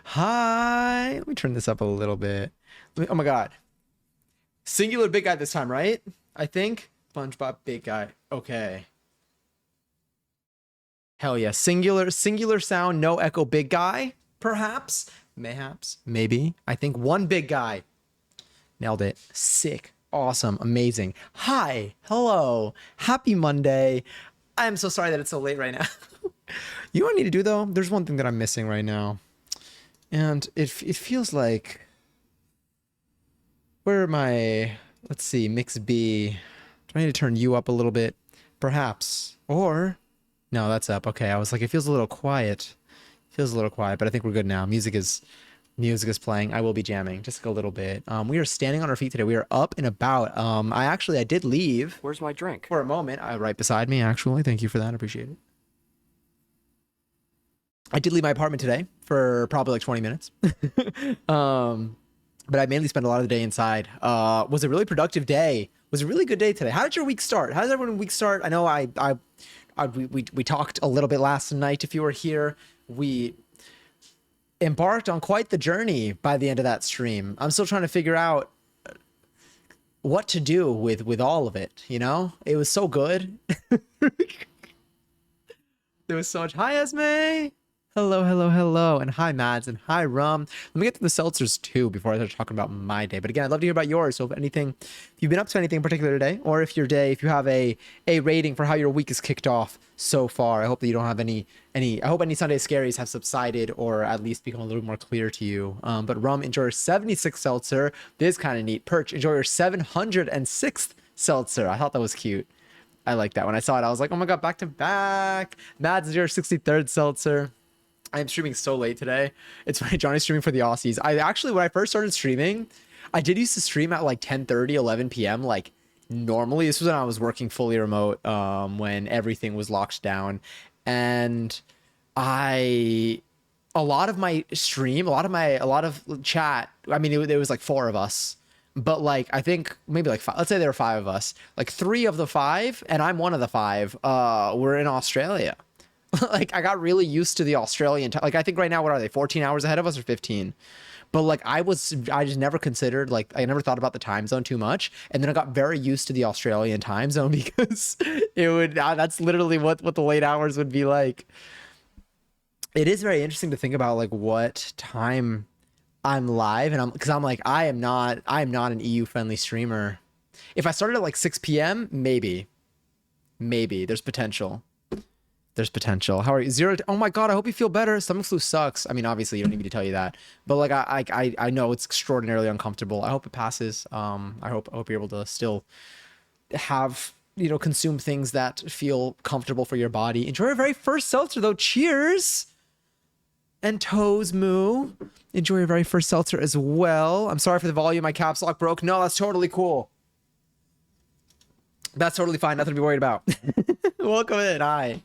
Hi. Let me turn this up a little bit. Oh my God. Singular big guy this time, right? I think. SpongeBob big guy. Okay. Hell yeah. Singular sound, no echo big guy. Perhaps. Mayhaps. Maybe. I think one big guy. Nailed it. Sick. Awesome. Amazing. Hi. Hello. Happy Monday. I'm so sorry that it's so late right now. You know what I need to do though? There's one thing that I'm missing right now. And it feels like, where am I? Let's see, mix B. Do I need to turn you up a little bit? Perhaps. Or, no, that's up. Okay, I was like, it feels a little quiet. Feels a little quiet, but I think we're good now. Music is playing. I will be jamming just a little bit. We are standing on our feet today. We are up and about. I did leave. Where's my drink? For a moment. Right beside me, actually. Thank you for that. I appreciate it. I did leave my apartment today for probably like 20 minutes. But I mainly spent a lot of the day inside. Was a really productive day. Was a really good day today. How did your week start? How does everyone's week start? I know we talked a little bit last night. If you were here, we embarked on quite the journey by the end of that stream. I'm still trying to figure out what to do with all of it. You know, it was so good. There was so much. Hi, Esme. Hello, hello, hello. And hi, Mads, and hi, Rum. Let me get to the seltzers too before I start talking about my day. But again, I'd love to hear about yours. So if you've been up to anything in particular today, or if you have a rating for how your week is kicked off so far. I hope that you don't have I hope any Sunday scaries have subsided or at least become a little more clear to you. But Rum, enjoy your 76th seltzer. This is kind of neat. Perch, enjoy your 706th seltzer. I thought that was cute. I like that. When I saw it, I was like, oh my God, back to back. Mads, enjoy your 63rd seltzer. I am streaming so late today. It's funny, Johnny's streaming for the Aussies. When I first started streaming, I did used to stream at like 10:30, 11 p.m. like normally. This was when I was working fully remote, when everything was locked down. And a lot of my stream, a lot of chat, I mean, there was like 4 of us. But like, I think maybe like 5, let's say there were 5 of us. Like 3 of the 5, and I'm one of the 5, were in Australia. Like, I got really used to the Australian time. Like, I think right now, what are they, 14 hours ahead of us or 15? But like, I just never considered, like, I never thought about the time zone too much. And then I got very used to the Australian time zone because that's literally what the late hours would be like. It is very interesting to think about like what time I'm live, and because I'm like, I am not an EU friendly streamer. If I started at like 6 p.m., maybe there's potential. There's potential. How are you? Zero. Oh my God, I hope you feel better. Stomach flu sucks. I mean, obviously you don't need me to tell you that, but like I know it's extraordinarily uncomfortable. I hope it passes. I hope you're able to still have, consume things that feel comfortable for your body. Enjoy your very first seltzer though. Cheers. And Toes Moo. Enjoy your very first seltzer as well. I'm sorry for the volume. My caps lock broke. No, that's totally cool. That's totally fine. Nothing to be worried about. Welcome in. Hi.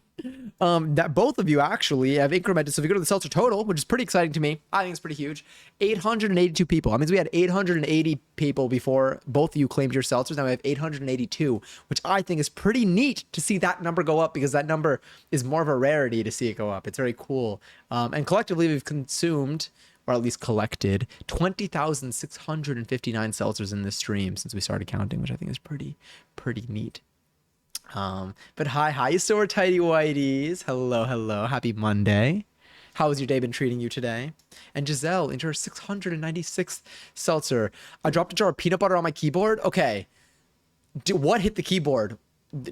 That both of you actually have incremented. So if you go to the seltzer total, which is pretty exciting to me, I think it's pretty huge. 882 people. That means we had 880 people before both of you claimed your seltzers. Now we have 882, which I think is pretty neat to see that number go up, because that number is more of a rarity to see it go up. It's very cool. And collectively we've consumed, or at least collected, 20,659 seltzers in this stream since we started counting, which I think is pretty neat. But hi, you still are tidy whiteys. Hello. Happy Monday. How has your day been treating you today? And Giselle, into her 696th seltzer. I dropped a jar of peanut butter on my keyboard. Okay. What hit the keyboard?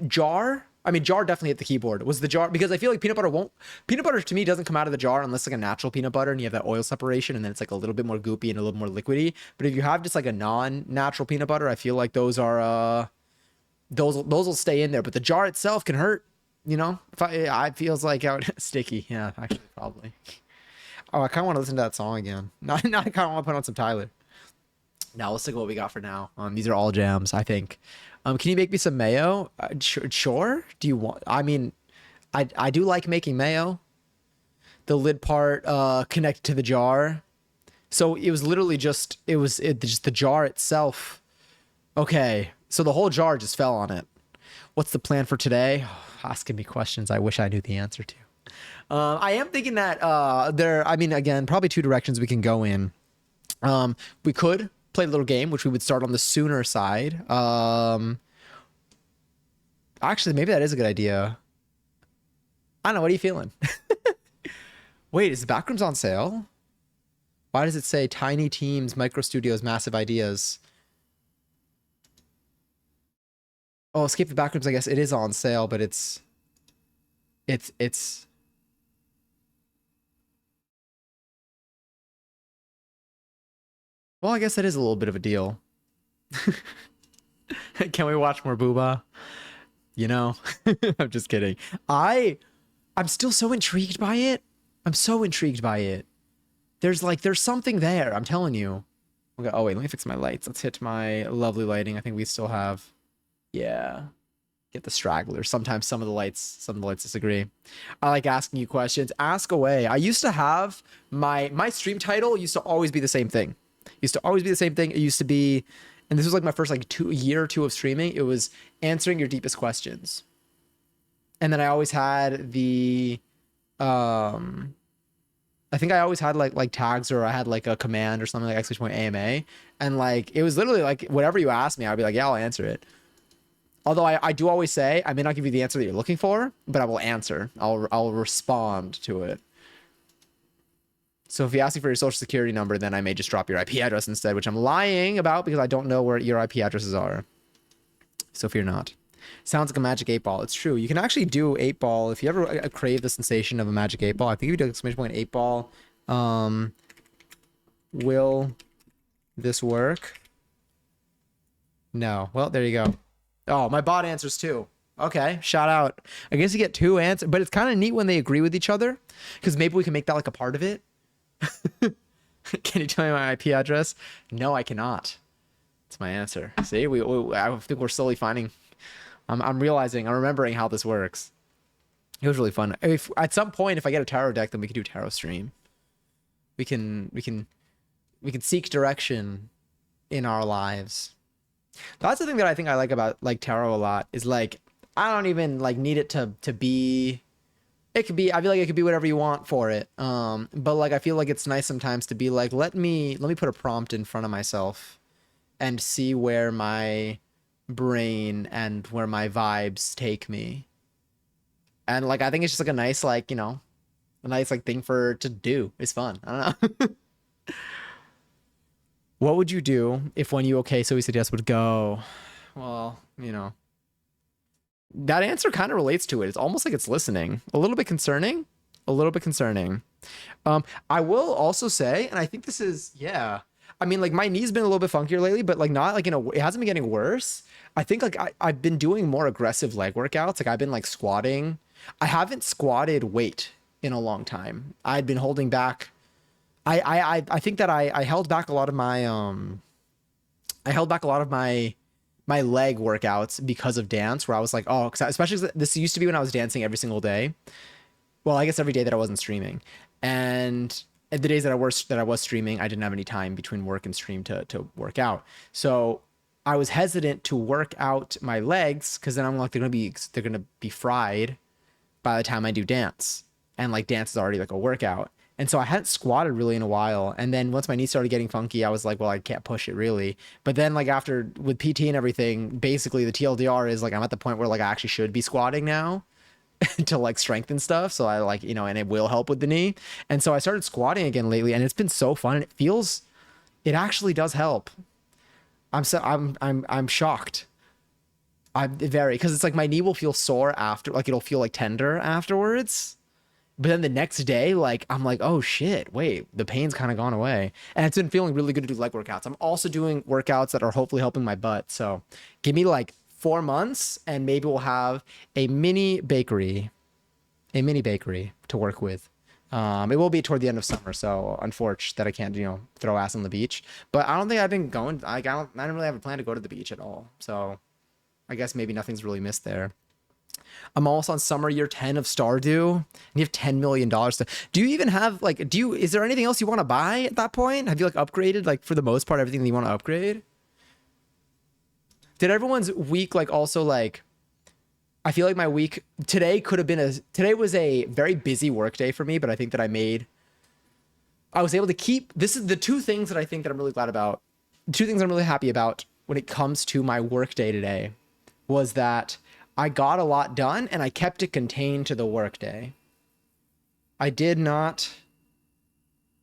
Jar? I mean, jar definitely hit the keyboard. Was the jar, because I feel like peanut butter to me doesn't come out of the jar unless like a natural peanut butter and you have that oil separation and then it's like a little bit more goopy and a little more liquidy. But if you have just like a non-natural peanut butter, I feel like those are, those will stay in there, but the jar itself can hurt, if I feels like out sticky. Yeah, actually probably. Oh, I kind of want to listen to that song again. No, I kind of want to put on some Tyler. Now let's look at what we got for now. These are all jams, I think. Can you make me some mayo? Sure. Do you want, I mean, I do like making mayo. The lid part connected to the jar. So it was literally just the jar itself. Okay. So the whole jar just fell on it. What's the plan for today? Oh, asking me questions I wish I knew the answer to. I am thinking that I mean, again, probably two directions we can go in. We could play a little game, which we would start on the sooner side. Actually, maybe that is a good idea. I don't know. What are you feeling? Wait, is the Backrooms on sale? Why does it say tiny teams, micro studios, massive ideas? Oh, Escape the Backrooms, I guess it is on sale, but it's well, I guess that is a little bit of a deal. Can we watch more Booba? You know, I'm just kidding. I'm still so intrigued by it. I'm so intrigued by it. There's something there. I'm telling you. Okay. Oh wait, let me fix my lights. Let's hit my lovely lighting. I think we still have. Yeah. Get the stragglers. Sometimes some of the lights disagree. I like asking you questions. Ask away. I used to have my stream title used to always be the same thing. Used to always be the same thing. It used to be, and this was like my first like year or two of streaming. It was answering your deepest questions. And then I always had the I think I always had like tags, or I had like a command or something like !AMA, and like it was literally like whatever you asked me, I'd be like, yeah, I'll answer it. Although I do always say I may not give you the answer that you're looking for, but I will answer. I'll respond to it. So if you ask me for your social security number, then I may just drop your IP address instead, which I'm lying about because I don't know where your IP addresses are. So fear not. Sounds like a magic 8-ball. It's true. You can actually do 8-ball if you ever crave the sensation of a magic 8-ball. I think if you do exclamation point 8-ball, will this work? No. Well, there you go. Oh, my bot answers too. Okay, shout out. I guess you get two answers, but it's kind of neat when they agree with each other, because maybe we can make that like a part of it. Can you tell me my IP address? No, I cannot. That's my answer. See, I think we're slowly finding. I'm realizing, I'm remembering how this works. It was really fun. If at some point, if I get a tarot deck, then we can do tarot stream. We can seek direction in our lives. That's the thing that I think I like about like tarot a lot, is like I don't even like need it to be. It could be, I feel like it could be whatever you want for it. But like I feel like it's nice sometimes to be like, let me put a prompt in front of myself and see where my brain and where my vibes take me. And like I think it's just like a nice like, you know, a nice like thing to do. It's fun. I don't know. What would you do if when you okay so we said yes would go? Well, you know. That answer kind of relates to it. It's almost like it's listening. A little bit concerning. A little bit concerning. I will also say, and I think this is, yeah. I mean, like my knee's been a little bit funkier lately, but like not like it hasn't been getting worse. I think like I've been doing more aggressive leg workouts. Like I've been like squatting. I haven't squatted weight in a long time. I'd been holding back. I think that I held back a lot of my my leg workouts because of dance, where I was like, oh, especially this used to be when I was dancing every single day. Well, I guess every day that I wasn't streaming, and the days that I was streaming, I didn't have any time between work and stream to work out. So I was hesitant to work out my legs because then I'm like, they're gonna be fried by the time I do dance, and like dance is already like a workout. And so I hadn't squatted really in a while. And then once my knees started getting funky, I was like, well, I can't push it really. But then like after with PT and everything, basically the TLDR is like, I'm at the point where like I actually should be squatting now to like strengthen stuff. So I like, you know, and it will help with the knee. And so I started squatting again lately, and it's been so fun. And it actually does help. I'm shocked. I'm very, because it's like my knee will feel sore after, like it'll feel like tender afterwards. But then the next day, like, I'm like, oh shit, wait, the pain's kind of gone away. And it's been feeling really good to do leg workouts. I'm also doing workouts that are hopefully helping my butt. So give me like 4 months and maybe we'll have a mini bakery to work with. It will be toward the end of summer. So unfortunate that I can't, you know, throw ass on the beach. But I don't think I've been going, I don't really have a plan to go to the beach at all. So I guess maybe nothing's really missed there. I'm almost on summer year 10 of Stardew, and you have $10 million. Do you even have like, is there anything else you want to buy at that point? Have you like upgraded, like for the most part, everything that you want to upgrade? Did everyone's week like also like, I feel like my week today could have been today was a very busy work day for me, but I think that I was able to keep, this is the two things that I think that I'm really glad about. The two things I'm really happy about when it comes to my work day today was that I got a lot done and I kept it contained to the work day. I did not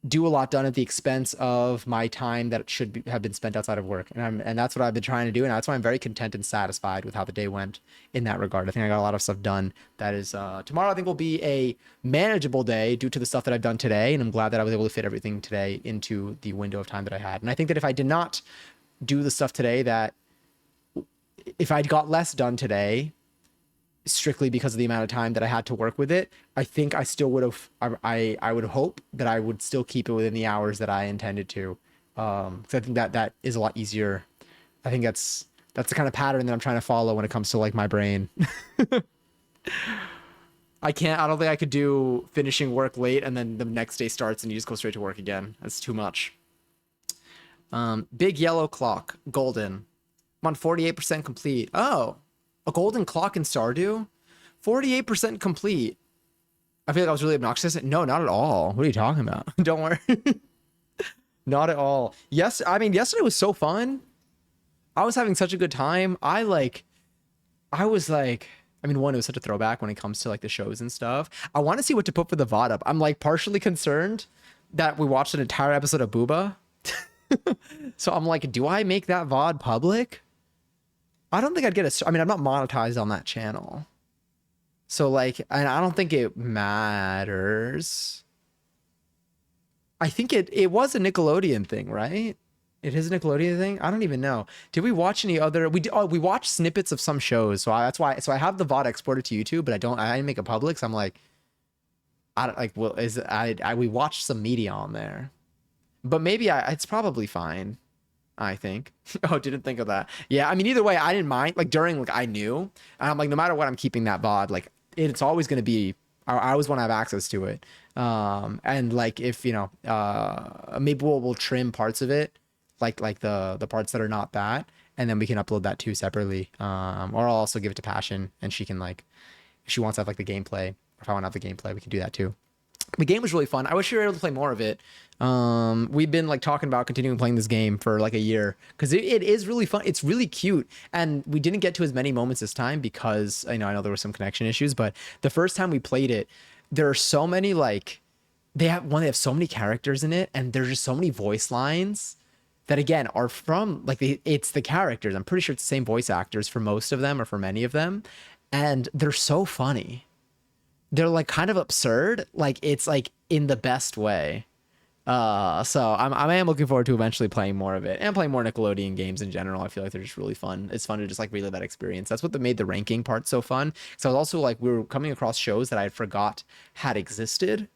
do a lot done at the expense of my time that have been spent outside of work. And that's what I've been trying to do. And that's why I'm very content and satisfied with how the day went in that regard. I think I got a lot of stuff done. That is, tomorrow I think will be a manageable day due to the stuff that I've done today. And I'm glad that I was able to fit everything today into the window of time that I had. And I think that if I did not do the stuff today, that if I got less done today, strictly because of the amount of time that I had to work with it, I think I still would have, I would hope that I would still keep it within the hours that I intended to. Because I think that is a lot easier. I think that's the kind of pattern that I'm trying to follow when it comes to like my brain. I don't think I could do finishing work late and then the next day starts and you just go straight to work again. That's too much. Big yellow clock, golden. I'm on 48% complete. Oh, a golden clock in Stardew? 48% complete. I feel like I was really obnoxious. No, not at all. What are you talking about? Don't worry. Not at all. Yes, I mean, yesterday was so fun. I was having such a good time. I mean, one, it was such a throwback when it comes to like the shows and stuff. I want to see what to put for the VOD up. I'm like partially concerned that we watched an entire episode of Booba. So I'm like, do I make that VOD public? I don't think I'd get I mean, I'm not monetized on that channel. So like, and I don't think it matters. I think it was a Nickelodeon thing, right? It is a Nickelodeon thing. I don't even know. Did we watch any other? We watched snippets of some shows. So that's why. So I have the VOD exported to YouTube, but I didn't make it public. So I'm like, I don't like. Well, we watched some media on there, but maybe it's probably fine. I think. Oh, didn't think of that. Yeah, I mean, either way, I didn't mind. Like during, like I knew, and I'm like, no matter what, I'm keeping that VOD. Like it's always going to be. I always want to have access to it. And like if you know, maybe we'll trim parts of it, like the parts that are not that, and then we can upload that too separately. Or I'll also give it to Passion, and she can like, if she wants to have like the gameplay, or if I want to have the gameplay, we can do that too. The game was really fun. I wish we were able to play more of it. We've been like talking about continuing playing this game for like a year because it is really fun. It's really cute, and we didn't get to as many moments this time because I know there were some connection issues. But the first time we played it, there are so many like they have so many characters in it, and there's just so many voice lines that again are from like it's the characters. I'm pretty sure it's the same voice actors for most of them or for many of them, and they're so funny. They're like kind of absurd, like it's like in the best way. So I am looking forward to eventually playing more of it and playing more Nickelodeon games in general. I feel like they're just really fun. It's fun to just like relive that experience. That's what made the ranking part so fun. So I was also like, we were coming across shows that I forgot had existed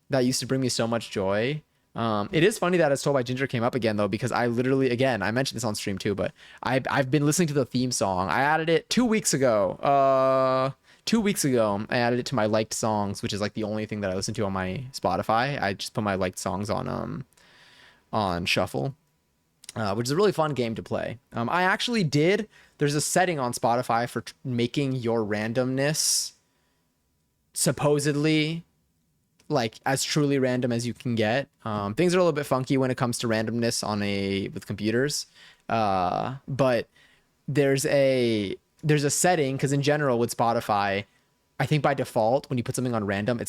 that used to bring me so much joy. It is funny that As Told by Ginger came up again though, because I literally, again, I mentioned this on stream too, but I've been listening to the theme song. I added it 2 weeks ago. 2 weeks ago, I added it to my liked songs, which is like the only thing that I listen to on my Spotify. I just put my liked songs on shuffle, which is a really fun game to play. I actually did. There's a setting on Spotify for making your randomness supposedly like as truly random as you can get. Things are a little bit funky when it comes to randomness with computers, but there's a setting because in general with Spotify, I think by default when you put something on random, it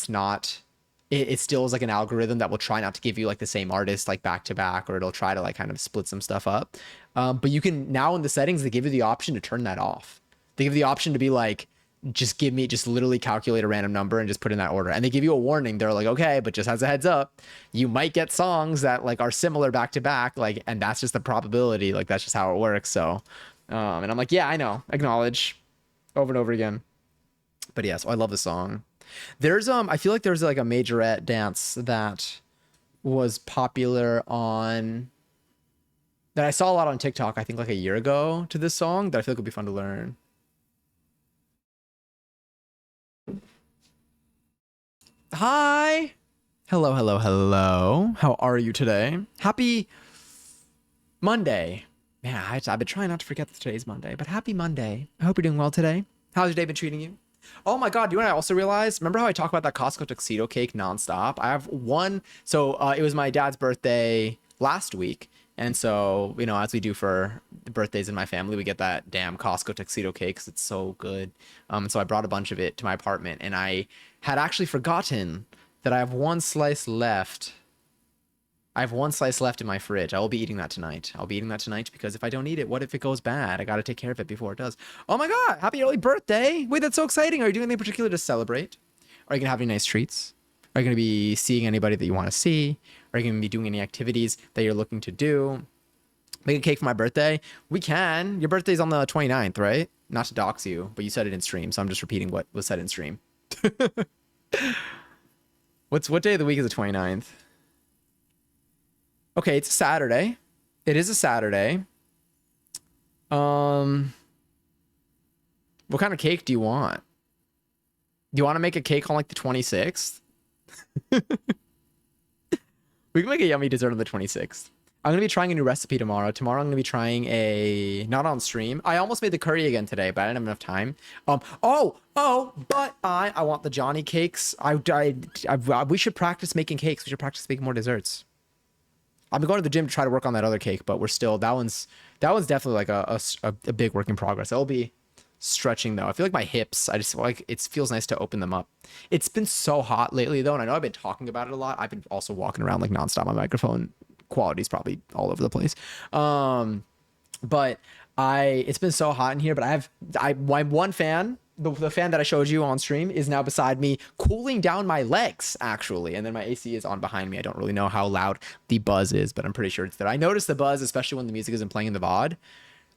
still is like an algorithm that will try not to give you like the same artist like back to back, or it'll try to like kind of split some stuff up. But you can now in the settings, they give you the option to turn that off. They give you the option to be like, just literally calculate a random number and just put in that order. And they give you a warning. They're like, okay, but just as a heads up, you might get songs that like are similar back to back, like, and that's just the probability. Like that's just how it works. So and I'm like, yeah, I know, acknowledge over and over again. But yeah, so I love the song. There's I feel like there's like a majorette dance that was popular that I saw a lot on TikTok, I think like a year ago to this song that I feel like would be fun to learn. Hi. Hello, hello, hello. How are you today? Happy Monday. Man, I've been trying not to forget that today's Monday, but happy Monday. I hope you're doing well today. How's your day been treating you? Oh my God, you know what I also realized? Remember how I talk about that Costco tuxedo cake nonstop? I have one. So it was my dad's birthday last week. And so, as we do for the birthdays in my family, we get that damn Costco tuxedo cake 'cause it's so good. So I brought a bunch of it to my apartment and I had actually forgotten that I have one slice left. I have one slice left in my fridge. I will be eating that tonight. I'll be eating that tonight because if I don't eat it, what if it goes bad? I got to take care of it before it does. Oh my God, happy early birthday. Wait, that's so exciting. Are you doing anything particular to celebrate? Are you going to have any nice treats? Are you going to be seeing anybody that you want to see? Are you going to be doing any activities that you're looking to do? Make a cake for my birthday? We can. Your birthday's on the 29th, right? Not to dox you, but you said it in stream, so I'm just repeating what was said in stream. What day of the week is the 29th? Okay, it's a Saturday. It is a Saturday. What kind of cake do you want? Do you want to make a cake on like the 26th? We can make a yummy dessert on the 26th. I'm going to be trying a new recipe tomorrow. Tomorrow I'm going to be trying not on stream. I almost made the curry again today, but I didn't have enough time. But I want the Johnny cakes. We should practice making cakes. We should practice making more desserts. I've been going to the gym to try to work on that other cake, but we're still, that one's definitely like a big work in progress. It'll be stretching though. I feel like my hips, I just like, it feels nice to open them up. It's been so hot lately though, and I know I've been talking about it a lot. I've been also walking around like nonstop. My microphone quality's probably all over the place. But it's been so hot in here, but my one fan, the fan that I showed you on stream is now beside me, cooling down my legs actually. And then my AC is on behind me. I don't really know how loud the buzz is, but I'm pretty sure it's there. I notice the buzz, especially when the music isn't playing in the VOD.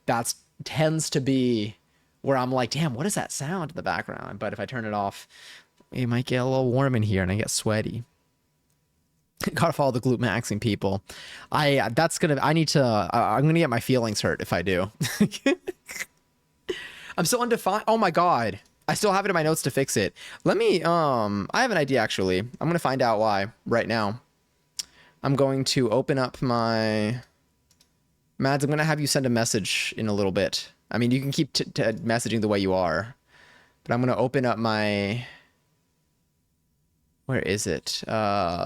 That tends to be where I'm like, damn, what is that sound in the background? But if I turn it off, it might get a little warm in here and I get sweaty. Gotta follow the glute maxing people. I'm gonna get my feelings hurt if I do. I'm still undefined. Oh my God. I still have it in my notes to fix it. Let me, I have an idea actually. I'm going to find out why right now. I'm going to open up my, Mads, I'm going to have you send a message in a little bit. I mean, you can keep messaging the way you are, but I'm going to open up my, where is it?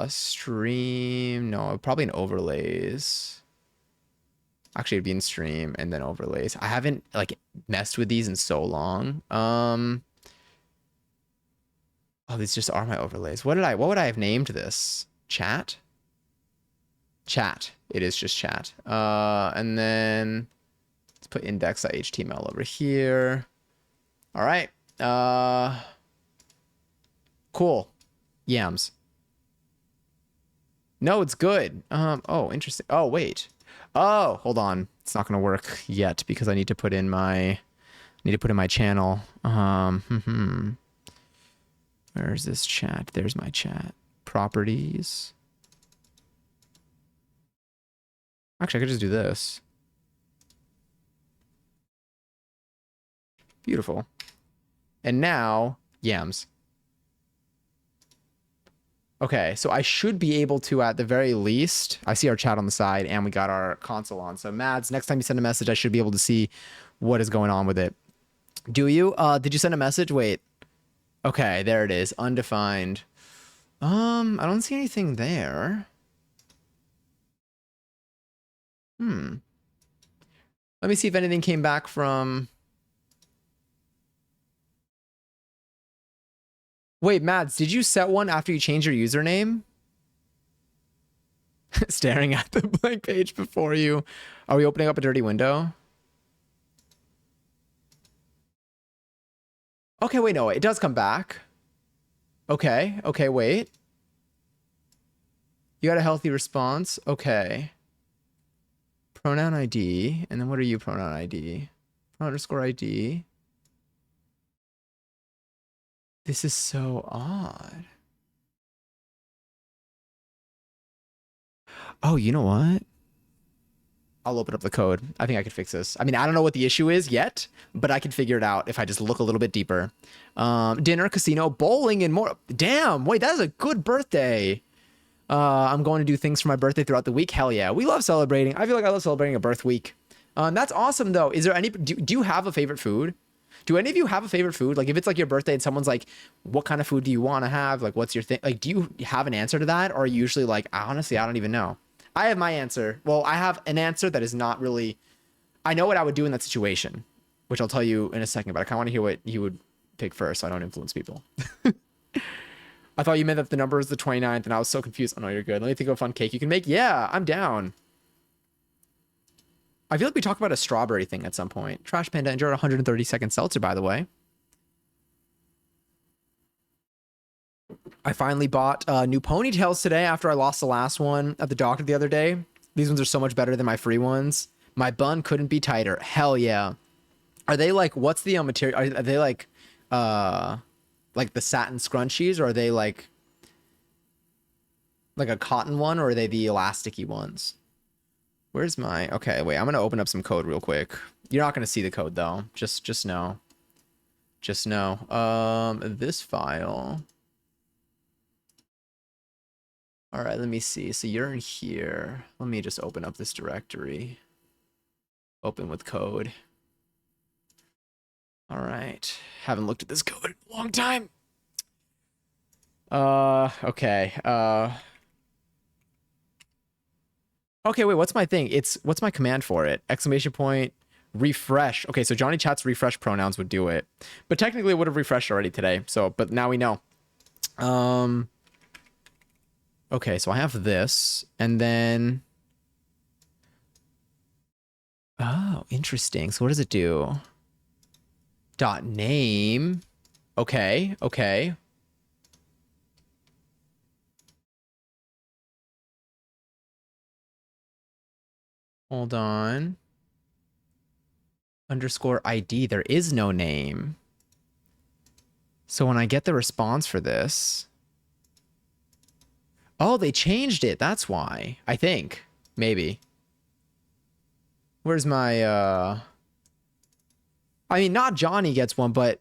Stream, no, probably in overlays. Actually, it'd be in stream and then overlays. I haven't like messed with these in so long. Oh, these just are my overlays. What would I have named this? Chat? Chat. It is just chat. And then let's put index.html over here. All right. Cool. Yams. No, it's good. Oh, interesting. Oh, wait. Oh, hold on. It's not going to work yet because I need to put in my channel. Where's this chat? There's my chat. Properties. Actually, I could just do this. Beautiful. And now, yams. Okay, so I should be able to, at the very least, I see our chat on the side and we got our console on. So Mads, next time you send a message, I should be able to see what is going on with it. Do you? Did you send a message? Wait. Okay, there it is. Undefined. I don't see anything there. Let me see if anything came back from... Wait, Mads, did you set one after you changed your username? Staring at the blank page before you. Are we opening up a dirty window? Okay, wait, no, it does come back. Okay, wait. You got a healthy response. Okay. Pronoun ID. And then what are you, pronoun ID? Underscore ID. This is so odd. Oh, you know what? I'll open up the code. I think I could fix this. I mean, I don't know what the issue is yet, but I can figure it out if I just look a little bit deeper. Dinner, casino, bowling, and more. Damn, wait, that is a good birthday. I'm going to do things for my birthday throughout the week. Hell yeah. We love celebrating. I feel like I love celebrating a birth week. That's awesome, though. Is there any... Do you have a favorite food? Do any of you have a favorite food? Like if it's like your birthday and someone's like, what kind of food do you want to have? Like what's your thing? Like do you have an answer to that? Or are you usually like, honestly, I don't even know. I have my answer. Well, I have an answer that is not really, I know what I would do in that situation, which I'll tell you in a second, but I kind of want to hear what you would pick first so I don't influence people. I thought you meant that the number is the 29th and I was so confused. Oh no, you're good. Let me think of a fun cake you can make. Yeah, I'm down. I feel like we talked about a strawberry thing at some point. Trash Panda enjoyed 130-second seltzer, by the way. I finally bought new ponytails today after I lost the last one at the doctor the other day. These ones are so much better than my free ones. My bun couldn't be tighter. Hell yeah. Are they like, what's the material? Are they like the satin scrunchies, or are they like a cotton one, or are they the elasticy ones? Where's my, okay, wait, I'm going to open up some code real quick. You're not going to see the code though. Just know. This file. All right, let me see. So you're in here. Let me just open up this directory. Open with code. All right. Haven't looked at this code in a long time. Okay. Okay, wait, what's my thing? What's my command for it? Exclamation point, refresh. Okay, so Johnny Chat's refresh pronouns would do it. But technically it would have refreshed already today. So, but now we know. Okay, so I have this, and then... Oh, interesting. So what does it do? Dot name. Okay. Hold on. Underscore ID. There is no name. So when I get the response for this... Oh, they changed it. That's why. I think. Maybe. Where's my, I mean, not Johnny gets one, but...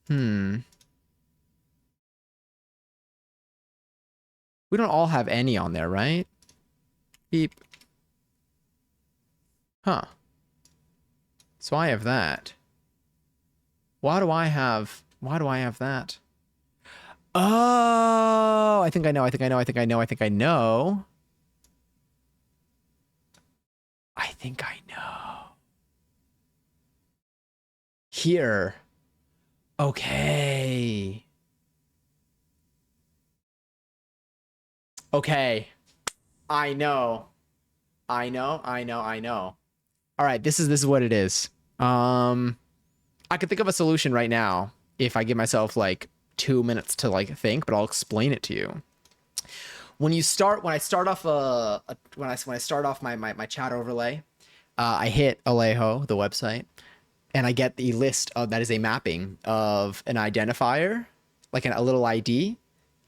We don't all have any on there, right? Beep. Huh. So I have that. Why do I have that? Oh, I think I know. I think I know. Here. Okay. Okay. I know. All right, this is what it is. I could think of a solution right now if I give myself like 2 minutes to like think, but I'll explain it to you. When I start off my chat overlay, I hit Alejo, the website, and I get the list of that is a mapping of an identifier, like a little ID,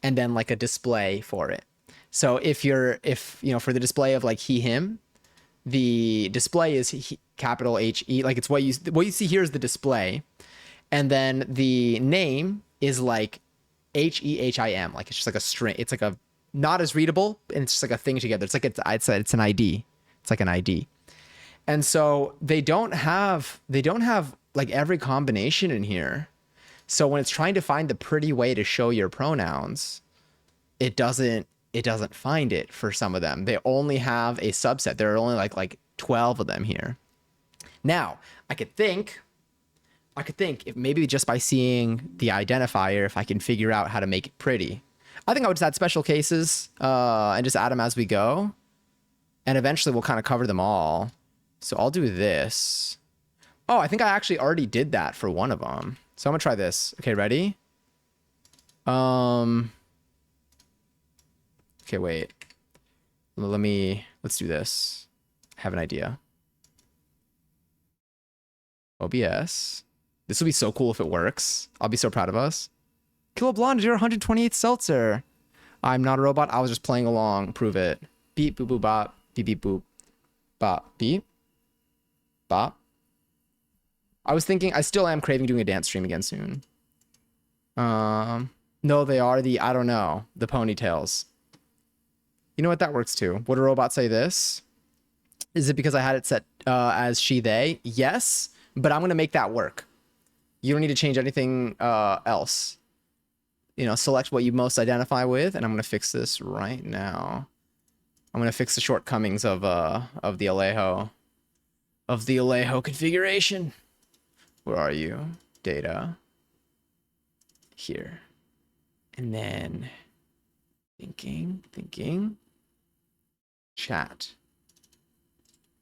and then like a display for it. So if you know, for the display of like he, him, the display is capital H-E, like it's what you see here is the display. And then the name is like H-E-H-I-M, like it's just like a string. It's like a not as readable, and it's just like a thing together. It's like it's an ID. It's like an ID. And so they don't have like every combination in here. So when it's trying to find the pretty way to show your pronouns, it doesn't find it for some of them. They only have a subset. There are only like 12 of them here. Now, I could think if maybe just by seeing the identifier, if I can figure out how to make it pretty. I think I would just add special cases and just add them as we go. And eventually we'll kind of cover them all. So I'll do this. Oh, I think I actually already did that for one of them. So I'm gonna try this. Okay, ready? Okay, wait. Let's do this. I have an idea. OBS. This will be so cool if it works. I'll be so proud of us. Kilo Blonde, you're 128 seltzer. I'm not a robot. I was just playing along. Prove it. Beep, boop, boop, bop. Beep, beep, boop. Bop, beep. Bop. I was thinking, I still am craving doing a dance stream again soon. No, they are I don't know, the ponytails. You know what? That works too. Would a robot say this? Is it because I had it set as she, they? Yes. but I'm going to make that work. You don't need to change anything else. You know, select what you most identify with, and I'm going to fix this right now. I'm going to fix the shortcomings of the Alejo configuration. Where are you? Data. Here. And then thinking. Chat.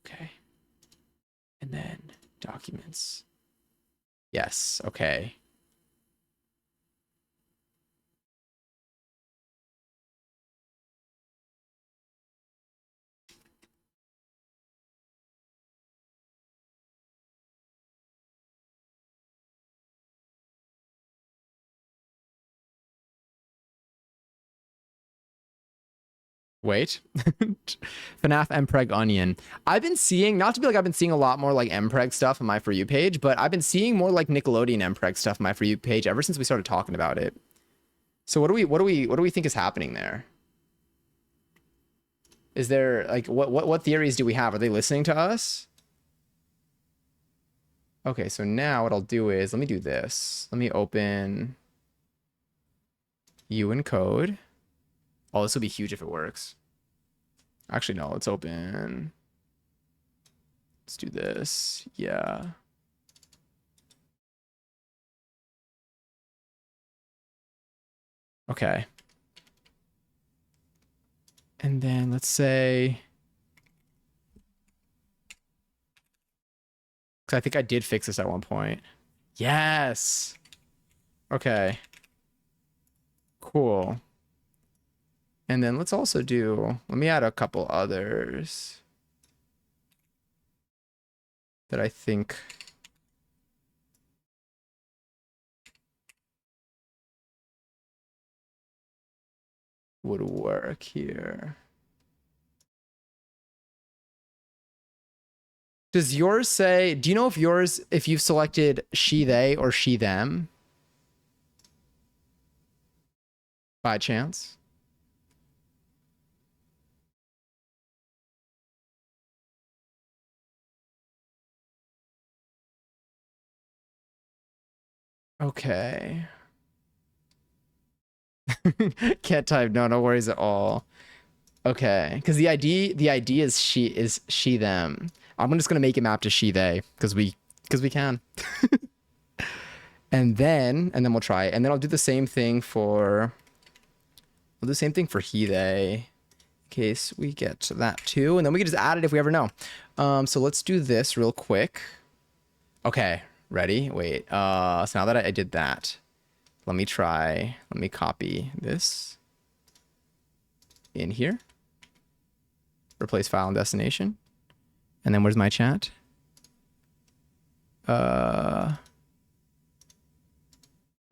Okay. And then documents. Yes, okay. Wait. FNAF Mpreg Onion. I've been seeing, not to be like I've been seeing a lot more like Mpreg stuff on my For You page, but I've been seeing more like Nickelodeon Mpreg stuff on my For You page ever since we started talking about it. So what do we think is happening there? Is there like what theories do we have? Are they listening to us? Okay, so now what I'll do is let me do this. Let me open you in code. Oh, this will be huge if it works. Actually, no, let's open. Let's do this. Yeah. Okay. And then let's say, because I think I did fix this at one point. Yes. Okay. Cool. And then let's also do, let me add a couple others that I think would work here. Does yours say, do you know if yours, if you've selected she, they, or she, them? By chance? Okay. Can't type. No worries at all. Okay, because the ID is she them. I'm just gonna make it map to she they because we can. and then we'll try it. And then I'll do the same thing for he they in case we get to that too. And then we can just add it if we ever know. So let's do this real quick. Okay, ready? Wait. So now that I did that, let me copy this in here. Replace file and destination. And then where's my chat? All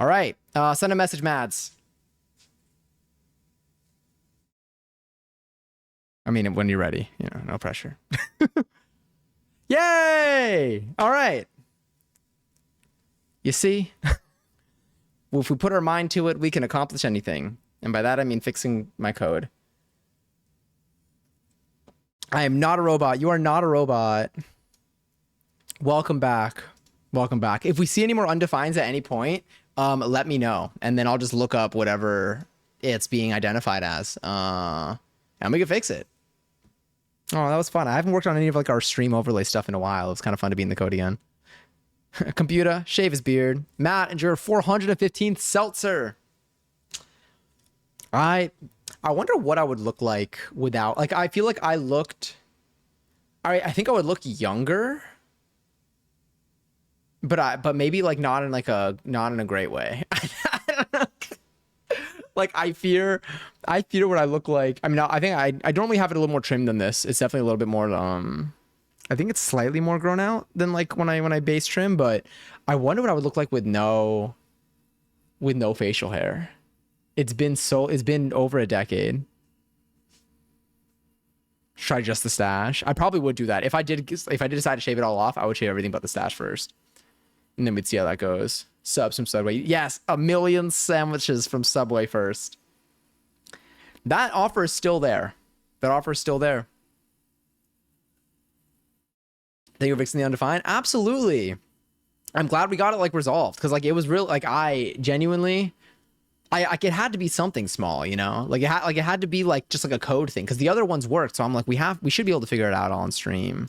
right. Send a message, Mads. I mean, when you're ready, you know, no pressure. Yay! All right. You see? Well, if we put our mind to it, we can accomplish anything. And by that, I mean fixing my code. I am not a robot. You are not a robot. Welcome back. Welcome back. If we see any more undefines at any point, let me know. And then I'll just look up whatever it's being identified as. And we can fix it. Oh, that was fun. I haven't worked on any of like our stream overlay stuff in a while. It was kind of fun to be in the code again. Computah, shave his beard. Matt, and your 415th seltzer. I wonder what I would look like without, like, I feel like I looked, I think I would look younger, but maybe like not in a great way. I don't know. Like I fear what I look like. I mean, I think I normally have it a little more trimmed than this. It's definitely a little bit more, I think it's slightly more grown out than like when I base trim, but I wonder what I would look like with no facial hair. It's been over a decade. Try just the stash. I probably would do that. If I did decide to shave it all off, I would shave everything but the stash first. And then we'd see how that goes. Subs from Subway. Yes, 1,000,000 sandwiches from Subway first. That offer is still there. Thank you for fixing the undefined. Absolutely. I'm glad we got it like resolved because like it was real. Like I genuinely, I like it had to be something small, you know, like it had to be like just like a code thing because the other ones worked. So I'm like, we should be able to figure it out on stream.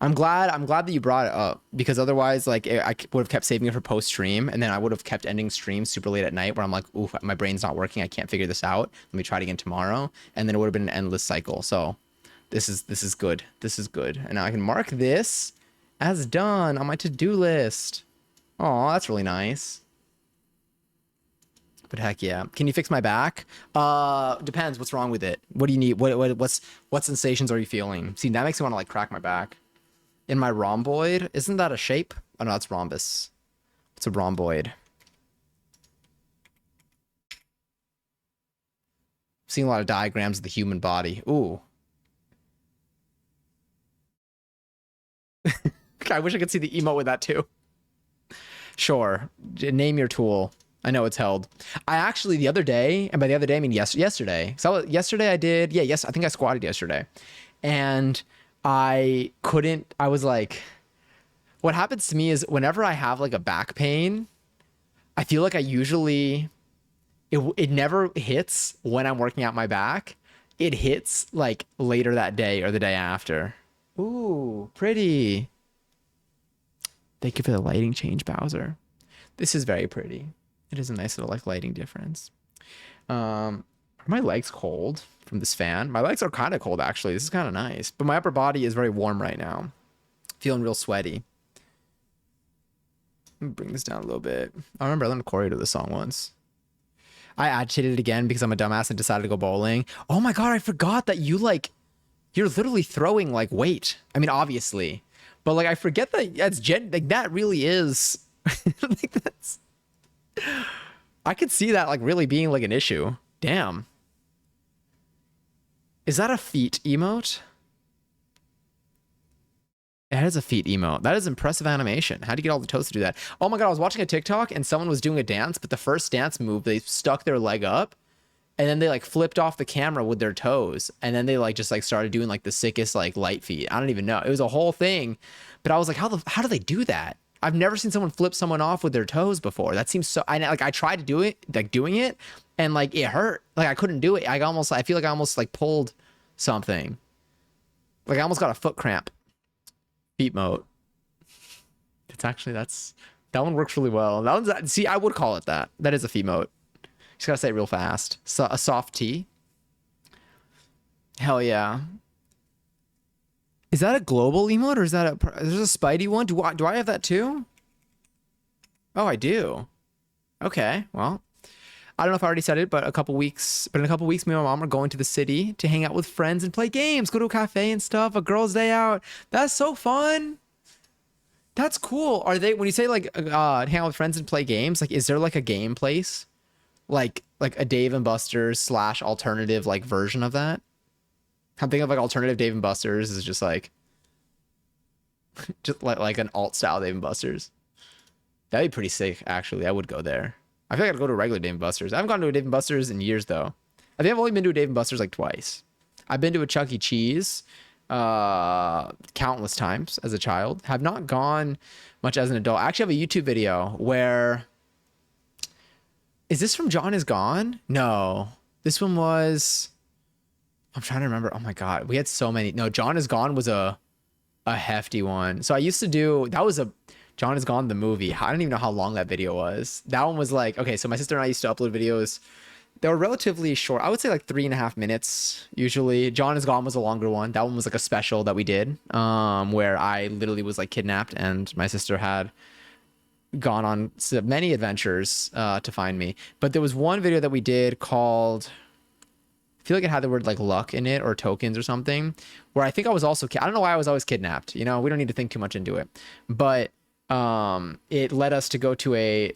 I'm glad that you brought it up because otherwise, like, I would have kept saving it for post stream, and then I would have kept ending streams super late at night where I'm like, ooh, my brain's not working. I can't figure this out. Let me try it again tomorrow, and then it would have been an endless cycle. So, this is good. This is good, and now I can mark this as done on my to-do list. Oh, that's really nice. But heck yeah, can you fix my back? Depends. What's wrong with it? What do you need? What sensations are you feeling? See, that makes me want to like crack my back. In my rhomboid, isn't that a shape? Oh no, that's rhombus. It's a rhomboid. Seeing a lot of diagrams of the human body. Ooh. I wish I could see the emote with that too. Sure. Name your tool. I know it's held. I actually the other day, and by the other day I mean yesterday. So yesterday I did, yeah, yes, I think I squatted yesterday. And I couldn't, I was like, what happens to me is whenever I have like a back pain, I feel like I usually it never hits when I'm working out my back. It hits like later that day or the day after. Ooh, pretty. Thank you for the lighting change, Bowser. This is very pretty. It is a nice little like lighting difference. Are my legs cold from this fan? My legs are kind of cold actually. This is kind of nice, but my upper body is very warm right now. Feeling real sweaty. Let me bring this down a little bit. I remember I learned choreo to this song once. I agitated it again because I'm a dumbass and decided to go bowling. Oh my god, I forgot that you're literally throwing like weight. I mean, obviously, but like I forget that like that really is. Like that's. I could see that like really being like an issue. Damn. Is that a feet emote? It has a feet emote. That is impressive animation. How do you get all the toes to do that? Oh my god, I was watching a TikTok and someone was doing a dance, but the first dance move, they stuck their leg up and then they like flipped off the camera with their toes. And then they like just like started doing like the sickest like light feet. I don't even know. It was a whole thing. But I was like, how do they do that? I've never seen someone flip someone off with their toes before. That seems so, I tried to do it, like doing it, and like it hurt. Like I couldn't do it. I feel like I almost like pulled something. Like I almost got a foot cramp. Feet mode. It's actually, that one works really well. That one's, see, I would call it that. That is a feet mode. Just gotta say it real fast. So a soft T. Hell yeah. Is that a global emote or is that there's a Spidey one? Do I have that too? Oh, I do. Okay, well, I don't know if I already said it, but in a couple weeks, me and my mom are going to the city to hang out with friends and play games, go to a cafe and stuff, a girls' day out. That's so fun. That's cool. Are they, when you say like hang out with friends and play games, like is there like a game place? Like a Dave and Buster's slash alternative like version of that? I'm thinking of like alternative Dave and Buster's is just like like an alt style Dave and Buster's. That'd be pretty sick, actually. I would go there. I feel like I'd go to a regular Dave and Buster's. I haven't gone to a Dave and Buster's in years though. I think I've only been to a Dave and Buster's like twice. I've been to a Chuck E. Cheese countless times as a child. Have not gone much as an adult. I actually have a YouTube video where is this from John is Gone? No. This one was, I'm trying to remember. Oh my god, we had so many. No, John is Gone was a hefty one. So I used to do, that was a John is Gone the movie. I don't even know how long that video was. That one was like, okay, so my sister and I used to upload videos. They were relatively short. I would say like 3.5 minutes usually. John is Gone was a longer one. That one was like a special that we did, where I literally was like kidnapped and my sister had gone on many adventures to find me. But there was one video that we did called, I feel like it had the word like luck in it or tokens or something, where I think I was also, I don't know why I was always kidnapped. You know, we don't need to think too much into it. But it led us to go to a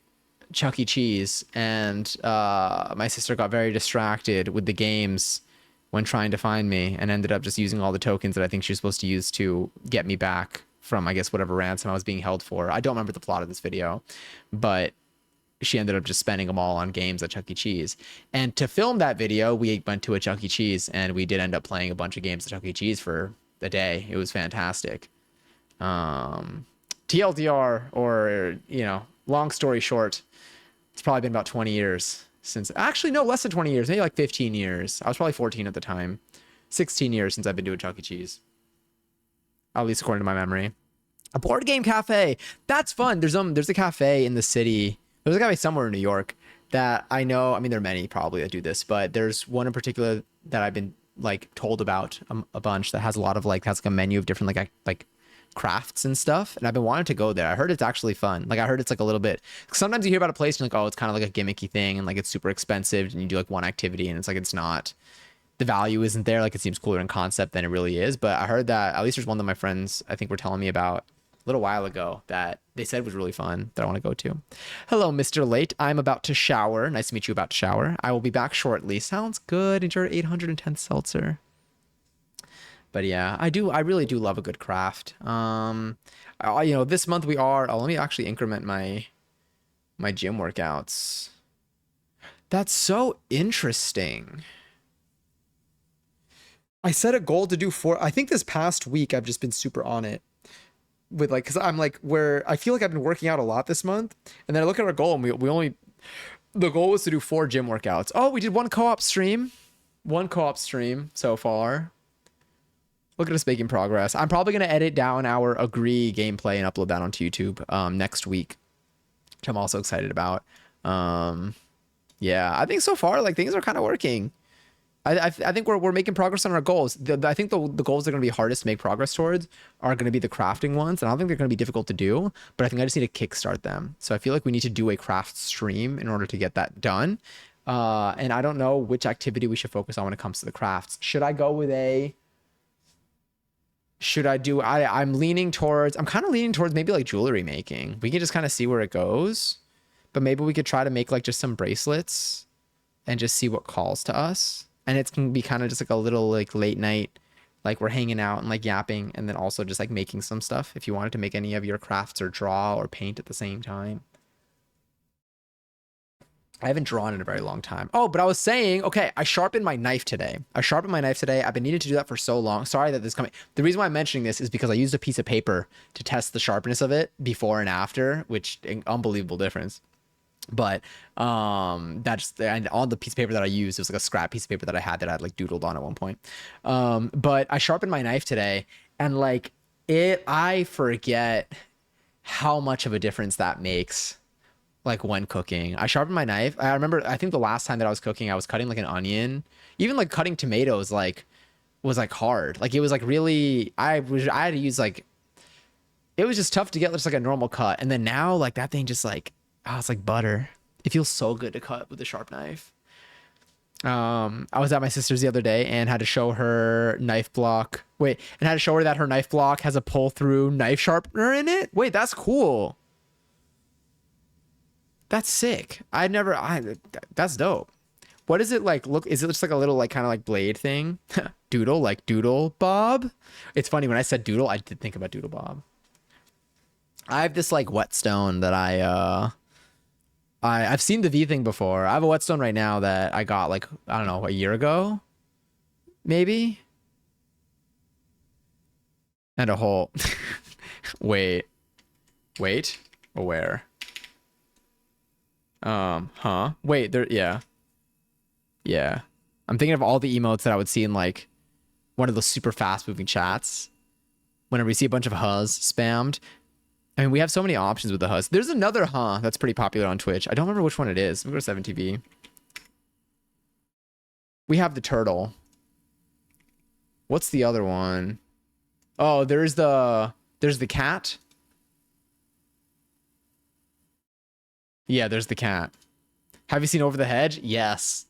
Chuck E. Cheese, and my sister got very distracted with the games when trying to find me and ended up just using all the tokens that I think she was supposed to use to get me back from, I guess, whatever ransom I was being held for. I don't remember the plot of this video, but she ended up just spending them all on games at Chuck E. Cheese. And to film that video, we went to a Chuck E. Cheese, and we did end up playing a bunch of games at Chuck E. Cheese for the day. It was fantastic. TLDR, or, you know, long story short, it's probably been about 20 years since, actually, no, less than 20 years, maybe like 15 years. I was probably 14 at the time. 16 years since I've been doing Chuck E. Cheese. At least according to my memory. A board game cafe. That's fun. There's a cafe in the city. There's a cafe somewhere in New York that I know. I mean, there are many probably that do this, but there's one in particular that I've been like told about a bunch that has a lot of like, has like a menu of different like crafts and stuff. And I've been wanting to go there. I heard it's actually fun. Like I heard it's like a little bit, sometimes you hear about a place and you're like, oh, it's kind of like a gimmicky thing and like it's super expensive and you do like one activity and it's like, it's not, the value isn't there. Like it seems cooler in concept than it really is. But I heard that at least there's one that my friends, I think, were telling me about a little while ago that they said was really fun that I want to go to. Hello, Mr. Late. I'm about to shower. Nice to meet you, about to shower. I will be back shortly. Sounds good. Enjoy your 810th seltzer. But yeah, I really do love a good craft. You know, this month we are, let me actually increment my gym workouts. That's so interesting. I set a goal to do 4. I think this past week I've just been super on it with like, cause I'm like, where I feel like I've been working out a lot this month, and then I look at our goal and we only, the goal was to do 4 gym workouts. Oh, we did one co-op stream so far. Look at us making progress. I'm probably going to edit down our Agree gameplay and upload that onto YouTube next week, which I'm also excited about. Yeah, I think so far, like, things are kind of working. I think we're making progress on our goals. I think the goals that are going to be hardest to make progress towards are going to be the crafting ones. And I don't think they're going to be difficult to do, but I think I just need to kickstart them. So I feel like we need to do a craft stream in order to get that done. And I don't know which activity we should focus on when it comes to the crafts. Should I go with I'm kind of leaning towards maybe like jewelry making. We can just kind of see where it goes, but maybe we could try to make like just some bracelets and just see what calls to us. And it can be kind of just like a little like late night, like we're hanging out and like yapping, and then also just like making some stuff if you wanted to make any of your crafts or draw or paint at the same time. I haven't drawn in a very long time. Oh, but I was saying, okay, I sharpened my knife today. I've been needing to do that for so long. Sorry that this is coming. The reason why I'm mentioning this is because I used a piece of paper to test the sharpness of it before and after, which unbelievable difference. But and on the piece of paper that I used, it was like a scrap piece of paper that I had like doodled on at one point. But I sharpened my knife today, and like I forget how much of a difference that makes, like when cooking. I sharpened my knife. I remember, I think the last time that I was cooking, I was cutting like an onion. Even like cutting tomatoes like was like hard. Like it was like really, I had to use like, it was just tough to get just like a normal cut. And then now like that thing just like, oh, it's like butter. It feels so good to cut with a sharp knife. I was at my sister's the other day and had to show her knife block. And had to show her that her knife block has a pull through knife sharpener in it. Wait, that's cool. That's sick. That's dope. What is it like? Look, is it just like a little like kind of like blade thing? Doodle, like Doodle Bob. It's funny, when I said doodle, I did think about Doodle Bob. I have this like whetstone that I've seen the V thing before. I have a whetstone right now that I got like, I don't know, a year ago, maybe. And a hole. Wait. Where? Wait, yeah. I'm thinking of all the emotes that I would see in like one of those super fast moving chats whenever we see a bunch of hus spammed. I mean, we have so many options with the hus. There's another that's pretty popular on Twitch. I don't remember which one it is. Let me go to 7TV. We have the turtle. What's the other one? Oh, there's the cat. Yeah, there's the cat. Have you seen Over the Hedge? Yes.